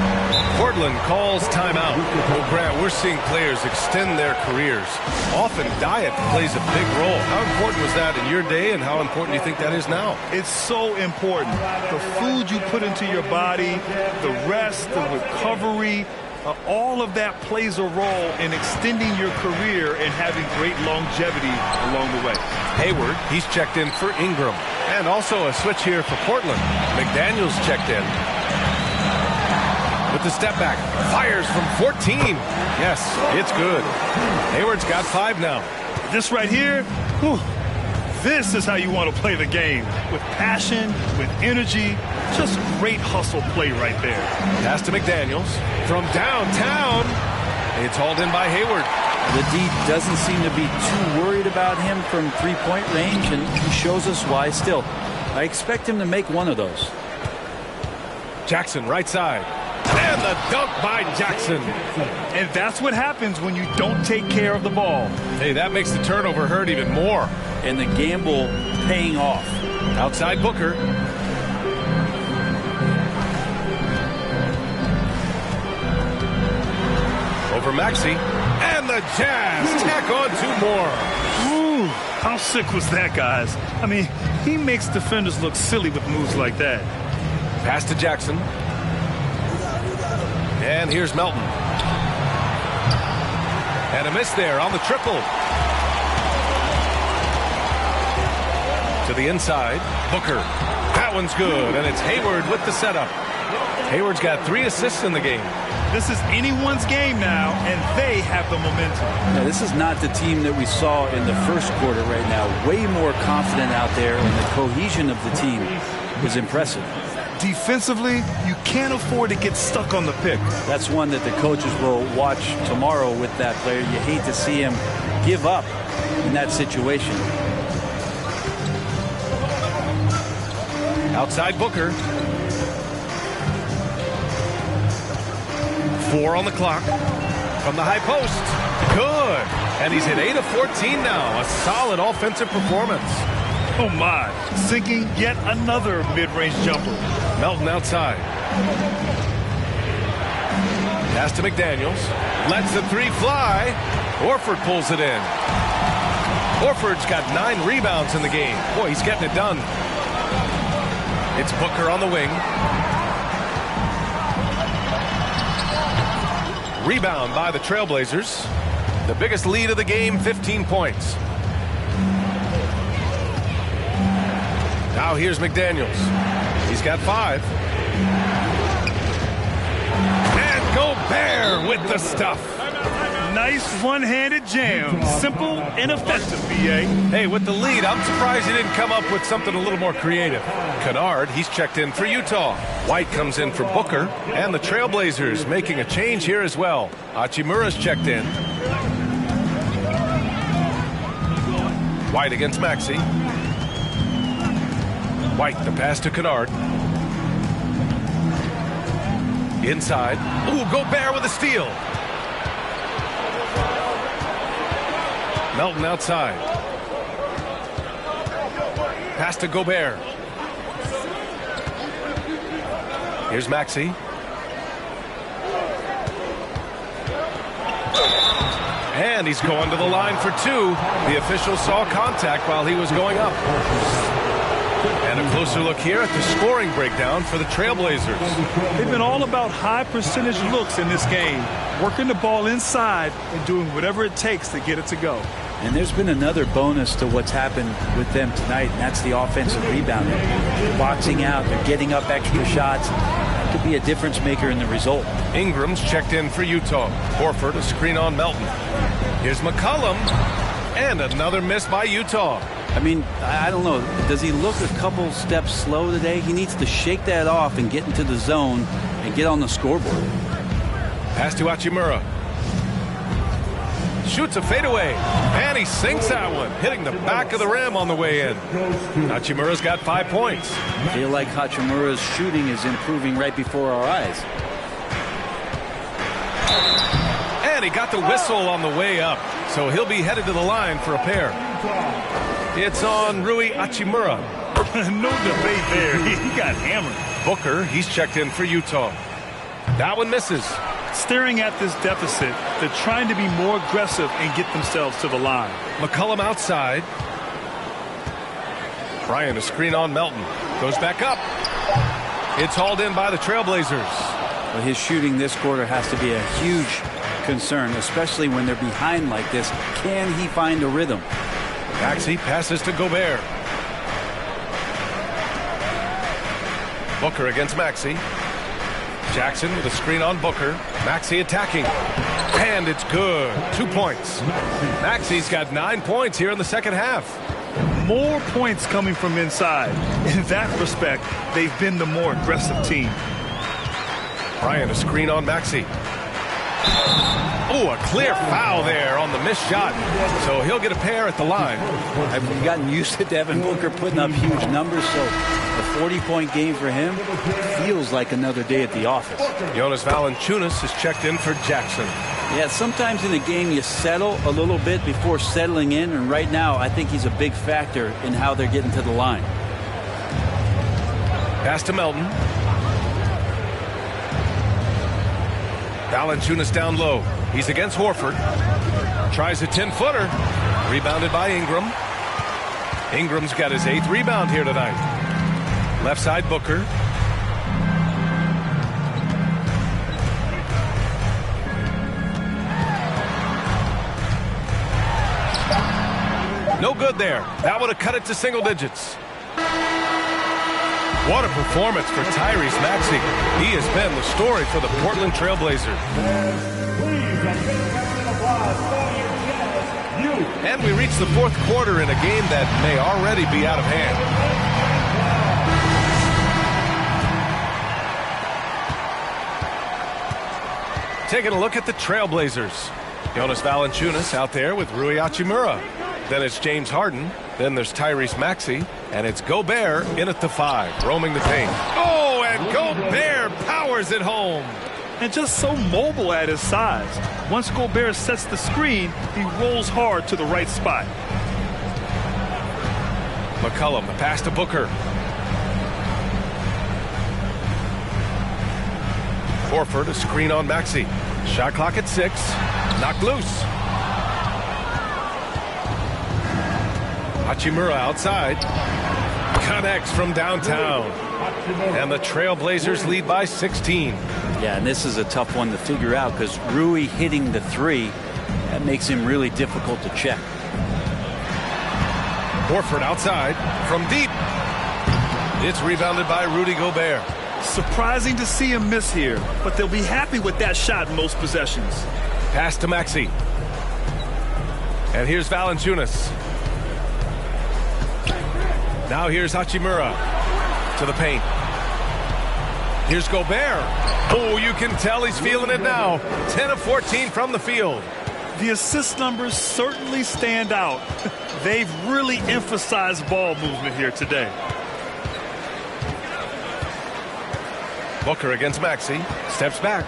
Portland calls timeout. Well, Grant, we're seeing players extend their careers. Often diet plays a big role. How important was that in your day, and how important do you think that is now? It's so important. The food you put into your body, the rest, the recovery, all of that plays a role in extending your career and having great longevity along the way. Hayward, he's checked in for Ingram. And also a switch here for Portland. McDaniels checked in. With the step back. Fires from 14. Yes, it's good. Hayward's got 5 now. This right here, whew, this is how you want to play the game. With passion, with energy. Just great hustle play right there. Pass to McDaniels. From downtown. It's hauled in by Hayward. The D doesn't seem to be too worried about him from three-point range, and he shows us why still. I expect him to make one of those. Jackson, right side. And the dunk by Jackson. And that's what happens when you don't take care of the ball. Hey, that makes the turnover hurt even more. And the gamble paying off. Outside Booker. Over Maxey. And the Jazz tack on 2 more. Ooh, how sick was that, guys? I mean, he makes defenders look silly with moves like that. Pass to Jackson. And here's Melton. And a miss there on the triple. To the inside. Booker. That one's good. And it's Hayward with the setup. Hayward's got 3 assists in the game. This is anyone's game now, and they have the momentum. Now, this is not the team that we saw in the first quarter right now. Way more confident out there, and the cohesion of the team is impressive. Defensively, you can't afford to get stuck on the pick. That's one that the coaches will watch tomorrow with that player. You hate to see him give up in that situation. Outside Booker. 4 on the clock. From the high post. Good. And he's hit 8 of 14 now. A solid offensive performance. Oh, my. Sinking yet another mid-range jumper. Melton outside. Pass to McDaniels. Lets the 3 fly. Horford pulls it in. Horford's got 9 rebounds in the game. Boy, he's getting it done. It's Booker on the wing. Rebound by the Trailblazers. The biggest lead of the game, 15 points. Now here's McDaniels. He's got 5. And Gobert with the stuff. Nice one-handed jam. Simple and effective, B.A. Hey, with the lead, I'm surprised he didn't come up with something a little more creative. Kennard, he's checked in for Utah. White comes in for Booker. And the Trailblazers making a change here as well. Hachimura's checked in. White against Maxey. White, the pass to Kennard. Inside. Ooh, Gobert with a steal. Melton outside. Pass to Gobert. Here's Maxey. And he's going to the line for 2. The official saw contact while he was going up. And a closer look here at the scoring breakdown for the Trailblazers. They've been all about high percentage looks in this game, working the ball inside and doing whatever it takes to get it to go. And there's been another bonus to what's happened with them tonight, and that's the offensive rebounding. They're boxing out, they're getting up extra shots. It could be a difference maker in the result. Ingram's checked in for Utah. Horford a screen on Melton. Here's McCollum, and another miss by Utah. I mean, I don't know. Does he look a couple steps slow today? He needs to shake that off and get into the zone and get on the scoreboard. Pass to Hachimura. Shoots a fadeaway, and he sinks that one, hitting the back of the rim on the way in. Hachimura's got 5 points. I feel like Hachimura's shooting is improving right before our eyes. And he got the whistle on the way up, so he'll be headed to the line for a pair. It's on Rui Hachimura. No debate there. He got hammered. Booker, he's checked in for Utah. That one misses. Staring at this deficit, they're trying to be more aggressive and get themselves to the line. McCollum outside. Bryant a screen on Melton. Goes back up. It's hauled in by the Trailblazers. Well, his shooting this quarter has to be a huge concern, especially when they're behind like this. Can he find a rhythm? Maxey passes to Gobert. Booker against Maxey. Jackson with a screen on Booker. Maxey attacking. And it's good. 2 points. Maxey's got 9 points here in the second half. More points coming from inside. In that respect, they've been the more aggressive team. Bryant a screen on Maxey. Oh, a clear foul there on the missed shot. So he'll get a pair at the line. I've gotten used to Devin Booker putting up huge numbers, so a 40-point game for him feels like another day at the office. Jonas Valanciunas is checked in for Jackson. Yeah, sometimes in a game you settle a little bit before settling in, and right now I think he's a big factor in how they're getting to the line. Pass to Melton. Valanciunas down low. He's against Horford. Tries a 10-footer. Rebounded by Ingram. Ingram's got his 8th rebound here tonight. Left side Booker. No good there. That would have cut it to single digits. What a performance for Tyrese Maxey. He has been the story for the Portland Trailblazers. And we reach the fourth quarter in a game that may already be out of hand. Taking a look at the Trailblazers. Jonas Valanciunas out there with Rui Hachimura. Then it's James Harden. Then there's Tyrese Maxey. And it's Gobert in at the 5, roaming the paint. Oh, and Gobert powers it home. And just so mobile at his size. Once Gobert sets the screen, he rolls hard to the right spot. McCollum, the pass to Booker. Horford, a screen on Maxey. Shot clock at 6. Knocked loose. Hachimura outside. Connects from downtown. And the Trailblazers lead by 16. Yeah, and this is a tough one to figure out because Rui hitting the 3, that makes him really difficult to check. Horford outside from deep. It's rebounded by Rudy Gobert. Surprising to see him miss here, but they'll be happy with that shot most possessions. Pass to Maxey. And here's Valanciunas. Now here's Hachimura to the paint. Here's Gobert. Oh, you can tell he's feeling it now. 10 of 14 from the field. The assist numbers certainly stand out. They've really emphasized ball movement here today. Booker against Maxey. Steps back.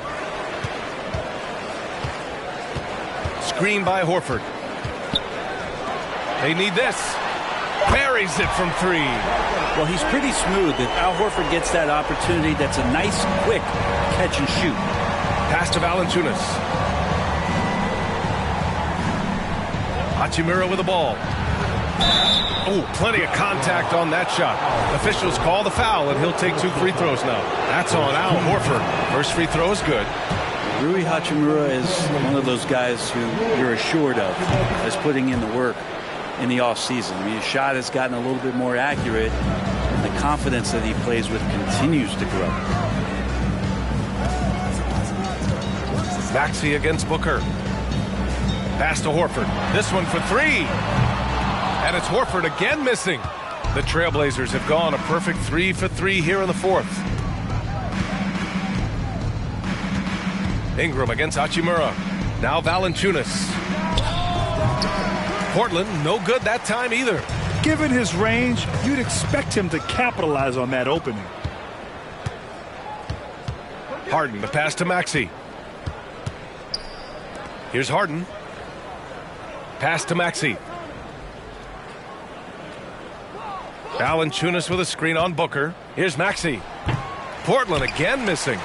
Screen by Horford. They need this. Buries it from 3. Well, he's pretty smooth. If Al Horford gets that opportunity, that's a nice, quick catch and shoot. Pass to Valanciunas. Hachimura with the ball. Oh, plenty of contact on that shot. Officials call the foul, and he'll take 2 free throws now. That's on Al Horford. First free throw is good. Rui Hachimura is one of those guys who you're assured of as putting in the work in the offseason. I mean, his shot has gotten a little bit more accurate, and the confidence that he plays with continues to grow. Maxey against Booker. Pass to Horford. This one for 3. And it's Horford again missing. The Trailblazers have gone a perfect 3 for 3 here in the 4th. Ingram against Hachimura. Now Valanciunas. Portland, no good that time either. Given his range, you'd expect him to capitalize on that opening. Harden, the pass to Maxey. Here's Harden. Pass to Maxey. Valanciunas with a screen on Booker. Here's Maxey. Portland again missing.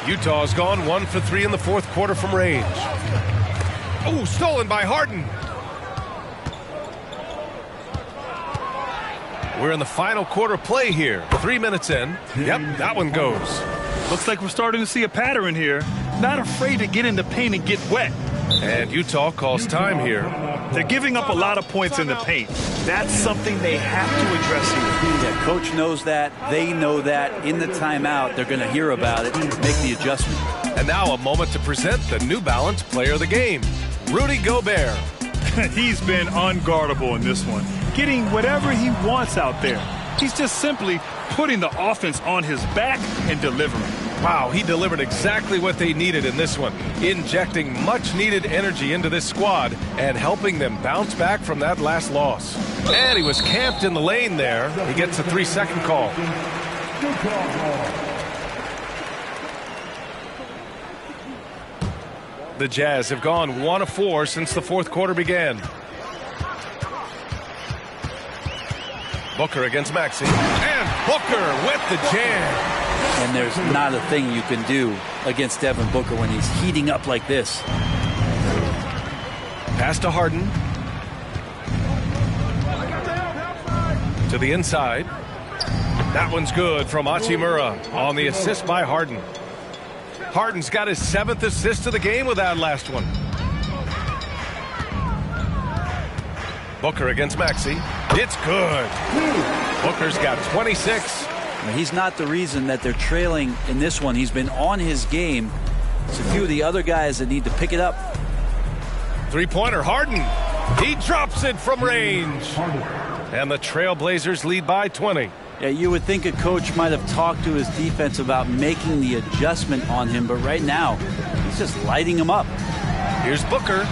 Utah's gone 1 for 3 in the 4th quarter from range. Oh, stolen by Harden. We're in the final quarter play here. 3 minutes in. Yep, that one goes. Looks like we're starting to see a pattern here. Not afraid to get in the paint and get wet. And Utah calls time here. They're giving up a lot of points in the paint. That's something they have to address here. Yeah, coach knows that. They know that. In the timeout, they're going to hear about it, make the adjustment. And now a moment to present the New Balance Player of the Game, Rudy Gobert. He's been unguardable in this one, getting whatever he wants out there. He's just simply putting the offense on his back and delivering. Wow, he delivered exactly what they needed in this one, injecting much-needed energy into this squad and helping them bounce back from that last loss. And he was camped in the lane there. He gets a 3-second call. The Jazz have gone 1 of 4 since the 4th quarter began. Booker against Maxey. And Booker with the jam. And there's not a thing you can do against Devin Booker when he's heating up like this. Pass to Harden. To the inside. That one's good from Hachimura on the assist by Harden. Harden's got his 7th assist of the game with that last one. Booker against Maxey. It's good. Booker's got 26. He's not the reason that they're trailing in this one. He's been on his game. It's a few of the other guys that need to pick it up. 3-pointer, Harden. He drops it from range. And the Trailblazers lead by 20. Yeah, you would think a coach might have talked to his defense about making the adjustment on him, but right now, he's just lighting him up. Here's Booker.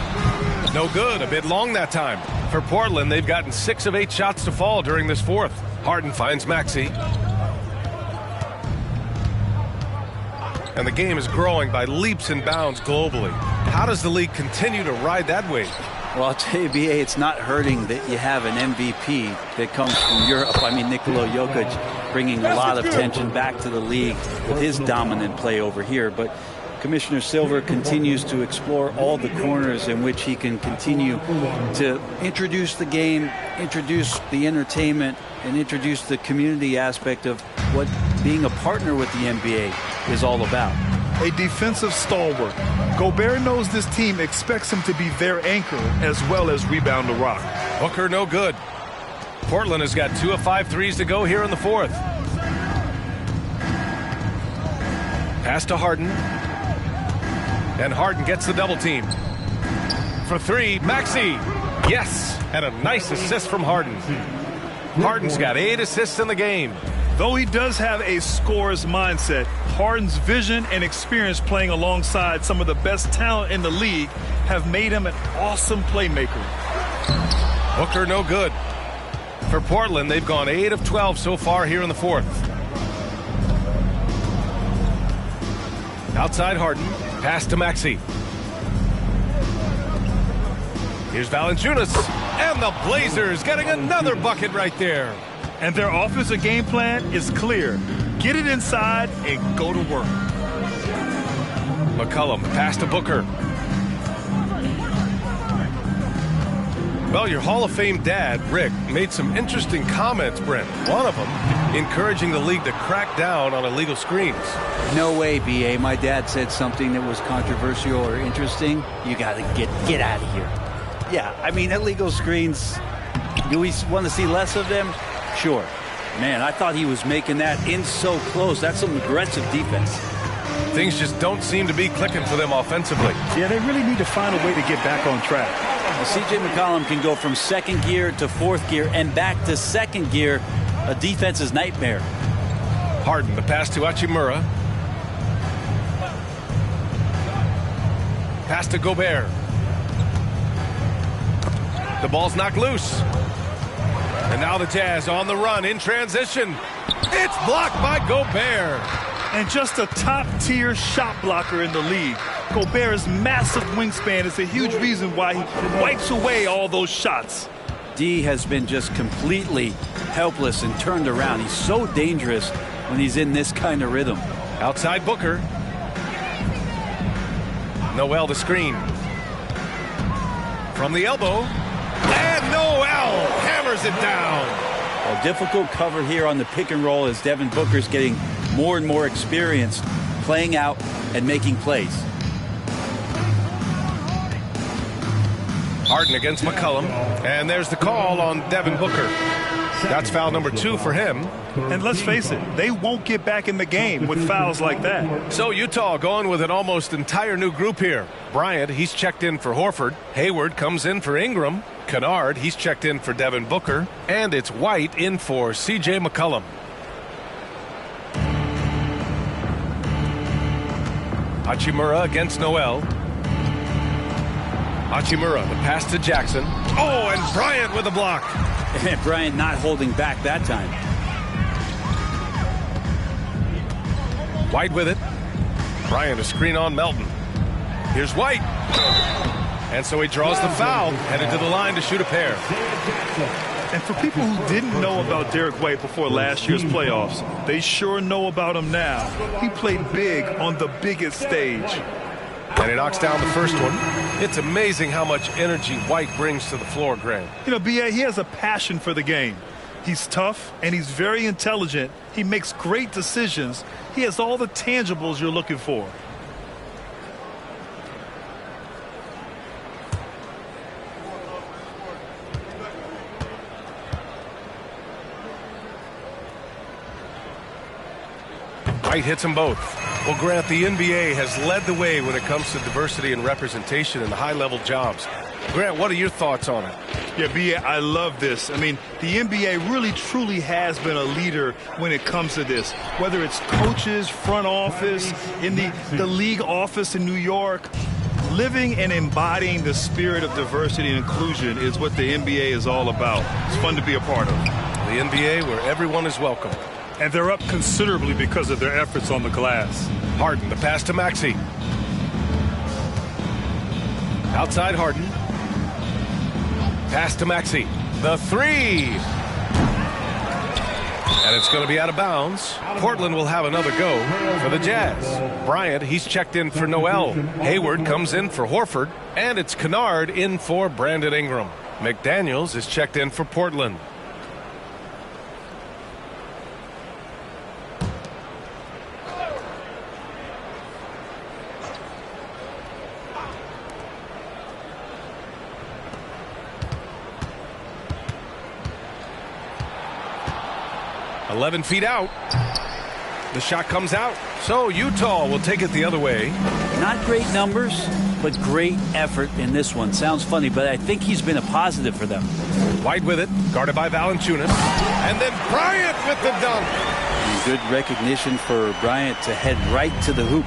No good, a bit long that time. For Portland, they've gotten 6 of 8 shots to fall during this 4th. Harden finds Maxey. And the game is growing by leaps and bounds globally. How does the league continue to ride that wave? Well, I'll tell you, B.A., it's not hurting that you have an MVP that comes from Europe. I mean, Nikola Jokic bringing a lot of tension back to the league with his dominant play over here. But Commissioner Silver continues to explore all the corners in which he can continue to introduce the game, introduce the entertainment, and introduce the community aspect of what being a partner with the NBA is all about. A defensive stalwart. Gobert knows this team expects him to be their anchor as well as rebound the rock. Booker no good. Portland has got 2 of 5 threes to go here in the 4th. Pass to Harden. And Harden gets the double team. For 3, Maxey. Yes, and a nice assist from Harden. Harden's got 8 assists in the game. Though he does have a scorer's mindset, Harden's vision and experience playing alongside some of the best talent in the league have made him an awesome playmaker. Booker no good. For Portland, they've gone 8 of 12 so far here in the 4th. Outside Harden. Pass to Maxey. Here's Valanciunas. And the Blazers getting another bucket right there. And their offensive game plan is clear. Get it inside and go to work. McCollum, pass to Booker. Well, your Hall of Fame dad, Rick, made some interesting comments, Brent. One of them encouraging the league to crack down on illegal screens. No way, B.A. My dad said something that was controversial or interesting. You got to get out of here. Yeah, I mean, illegal screens, do we want to see less of them? Sure. Man, I thought he was making that in so close. That's some aggressive defense. Things just don't seem to be clicking for them offensively. Yeah, they really need to find a way to get back on track. Well, C.J. McCollum can go from second gear to fourth gear and back to second gear. A defense's nightmare. Harden, the pass to Hachimura. Pass to Gobert. The ball's knocked loose. And now the Jazz on the run in transition. It's blocked by Gobert. And just a top-tier shot blocker in the league. Gobert's massive wingspan is a huge reason why he wipes away all those shots. D has been just completely helpless and turned around. He's so dangerous when he's in this kind of rhythm. Outside Booker. Noel the screen. From the elbow. And Noel hammers it down. A difficult cover here on the pick and roll as Devin Booker's getting more and more experience playing out and making plays. Harden against McCollum. And there's the call on Devin Booker. That's foul number 2 for him. And let's face it, they won't get back in the game with fouls like that. So Utah going with an almost entire new group here. Bryant, he's checked in for Horford. Hayward comes in for Ingram. Kennard, he's checked in for Devin Booker. And it's White in for C.J. McCollum. Hachimura against Noel. Hachimura, the pass to Jackson. Oh, and Bryant with a block. And Bryant not holding back that time. White with it. Bryant a screen on Melton. Here's White. And so he draws the foul, headed to the line to shoot a pair. And for people who didn't know about Derek White before last year's playoffs, they sure know about him now. He played big on the biggest stage. And he knocks down the first one. It's amazing how much energy White brings to the floor, Grant. You know, B.A., he has a passion for the game. He's tough, and he's very intelligent. He makes great decisions. He has all the tangibles you're looking for. White hits them both. Well, Grant, the NBA has led the way when it comes to diversity and representation in the high-level jobs. Grant, what are your thoughts on it? Yeah, B.A., I love this. I mean, the NBA really, truly has been a leader when it comes to this. Whether it's coaches, front office, in the league office in New York, living and embodying the spirit of diversity and inclusion is what the NBA is all about. It's fun to be a part of. The NBA where everyone is welcome. And they're up considerably because of their efforts on the glass. Harden, the pass to Maxey. Outside Harden. Pass to Maxey. The three. And it's going to be out of bounds. Portland will have another go for the Jazz. Bryant, he's checked in for Noel. Hayward comes in for Horford. And it's Kennard in for Brandon Ingram. McDaniels is checked in for Portland. .11 feet out. The shot comes out. So Utah will take it the other way. Not great numbers, but great effort in this one. Sounds funny, but I think he's been a positive for them. White with it, guarded by Valanciunas. And then Bryant with the dunk. And good recognition for Bryant to head right to the hoop.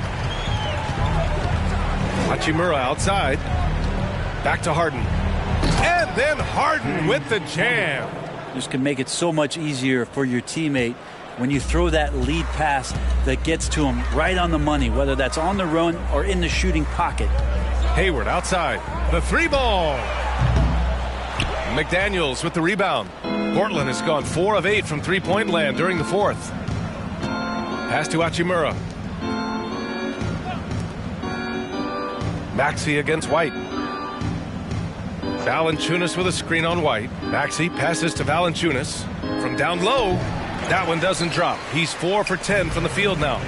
Hachimura outside. Back to Harden. And then Harden with the jam. This can make it so much easier for your teammate when you throw that lead pass that gets to him right on the money, whether that's on the run or in the shooting pocket. Hayward outside. The three ball. McDaniels with the rebound. Portland has gone 4 of 8 from three-point land during the fourth. Pass to Hachimura. Maxey against White. Valanciunas with a screen on White. Maxey passes to Valanciunas. From down low, that one doesn't drop. He's 4 for 10 from the field now.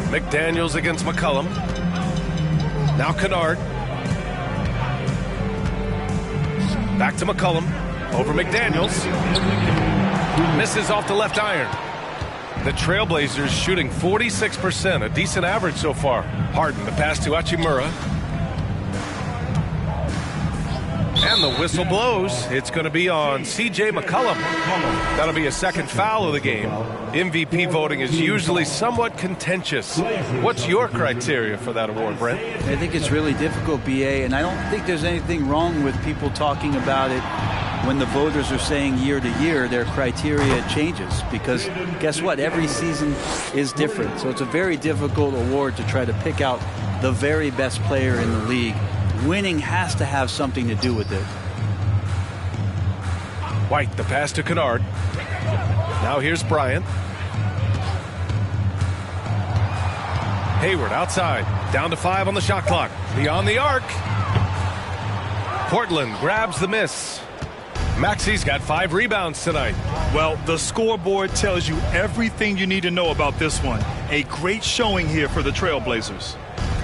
McDaniels against McCollum. Now Kennard. Back to McCollum. Over McDaniels. Misses off the left iron. The Trailblazers shooting 46%, a decent average so far. Harden, the pass to Hachimura. And the whistle blows. It's going to be on C.J. McCollum. That'll be a second foul of the game. MVP voting is usually somewhat contentious. What's your criteria for that award, Brent? I think it's really difficult, B.A., and I don't think there's anything wrong with people talking about it when the voters are saying year to year their criteria changes, because guess what? Every season is different. So it's a very difficult award to try to pick out the very best player in the league. Winning has to have something to do with it. White, the pass to Kennard. Now here's Bryant. Hayward outside. Down to 5 on the shot clock. Beyond the arc. Portland grabs the miss. Maxey's got 5 rebounds tonight. Well, the scoreboard tells you everything you need to know about this one. A great showing here for the Trailblazers.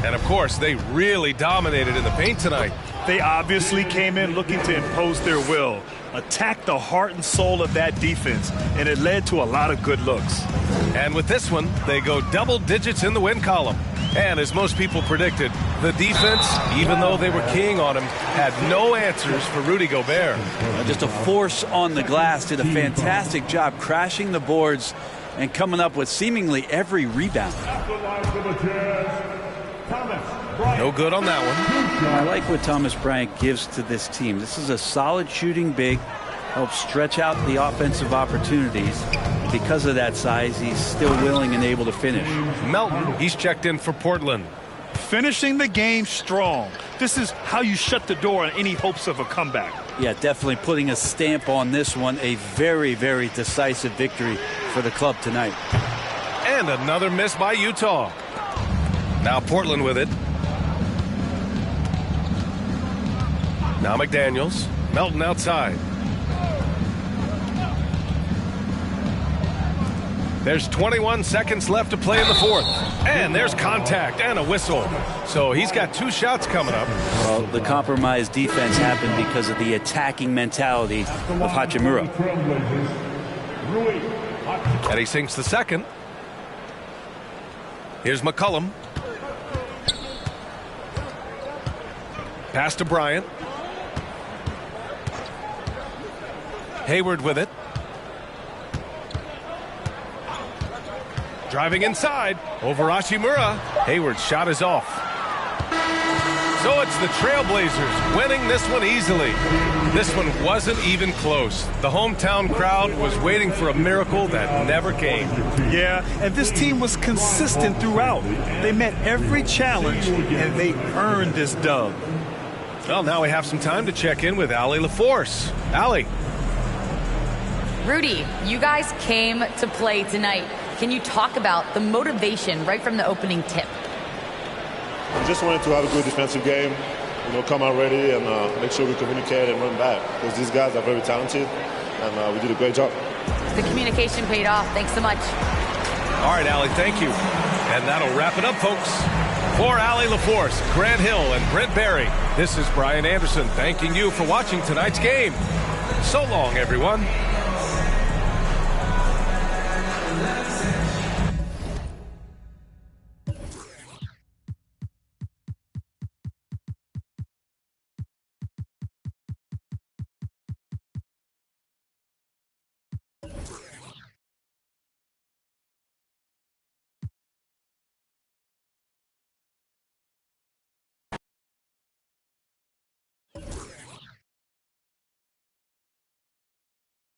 And of course, they really dominated in the paint tonight. They obviously came in looking to impose their will, attack the heart and soul of that defense, and it led to a lot of good looks. And with this one, they go double digits in the win column. And as most people predicted, the defense, even though they were keying on him, had no answers for Rudy Gobert. Just a force on the glass, did a fantastic job crashing the boards and coming up with seemingly every rebound. No good on that one. I like what Thomas Bryant gives to this team. This is a solid shooting big, helps stretch out the offensive opportunities. Because of that size, he's still willing and able to finish. Melton, he's checked in for Portland. Finishing the game strong. This is how you shut the door on any hopes of a comeback. Yeah, definitely putting a stamp on this one. A very, very decisive victory for the club tonight. And another miss by Utah. Now Portland with it. Now McDaniels. Melton outside. There's 21 seconds left to play in the fourth. And there's contact and a whistle. So he's got 2 shots coming up. Well, the compromised defense happened because of the attacking mentality of Hachimura. And he sinks the second. Here's McCollum. Pass to Bryant. Hayward with it. Driving inside. Over Hachimura. Hayward's shot is off. So it's the Trailblazers winning this one easily. This one wasn't even close. The hometown crowd was waiting for a miracle that never came. Yeah, and this team was consistent throughout. They met every challenge, and they earned this dub. Well, now we have some time to check in with Allie LaForce. Allie. Rudy, you guys came to play tonight. Can you talk about the motivation right from the opening tip? We just wanted to have a good defensive game, come out ready and make sure we communicate and run back. Because these guys are very talented, and we did a great job. The communication paid off. Thanks so much. All right, Allie, thank you. And that'll wrap it up, folks. For Allie LaForce, Grant Hill, and Brent Barry, this is Brian Anderson thanking you for watching tonight's game. So long, everyone.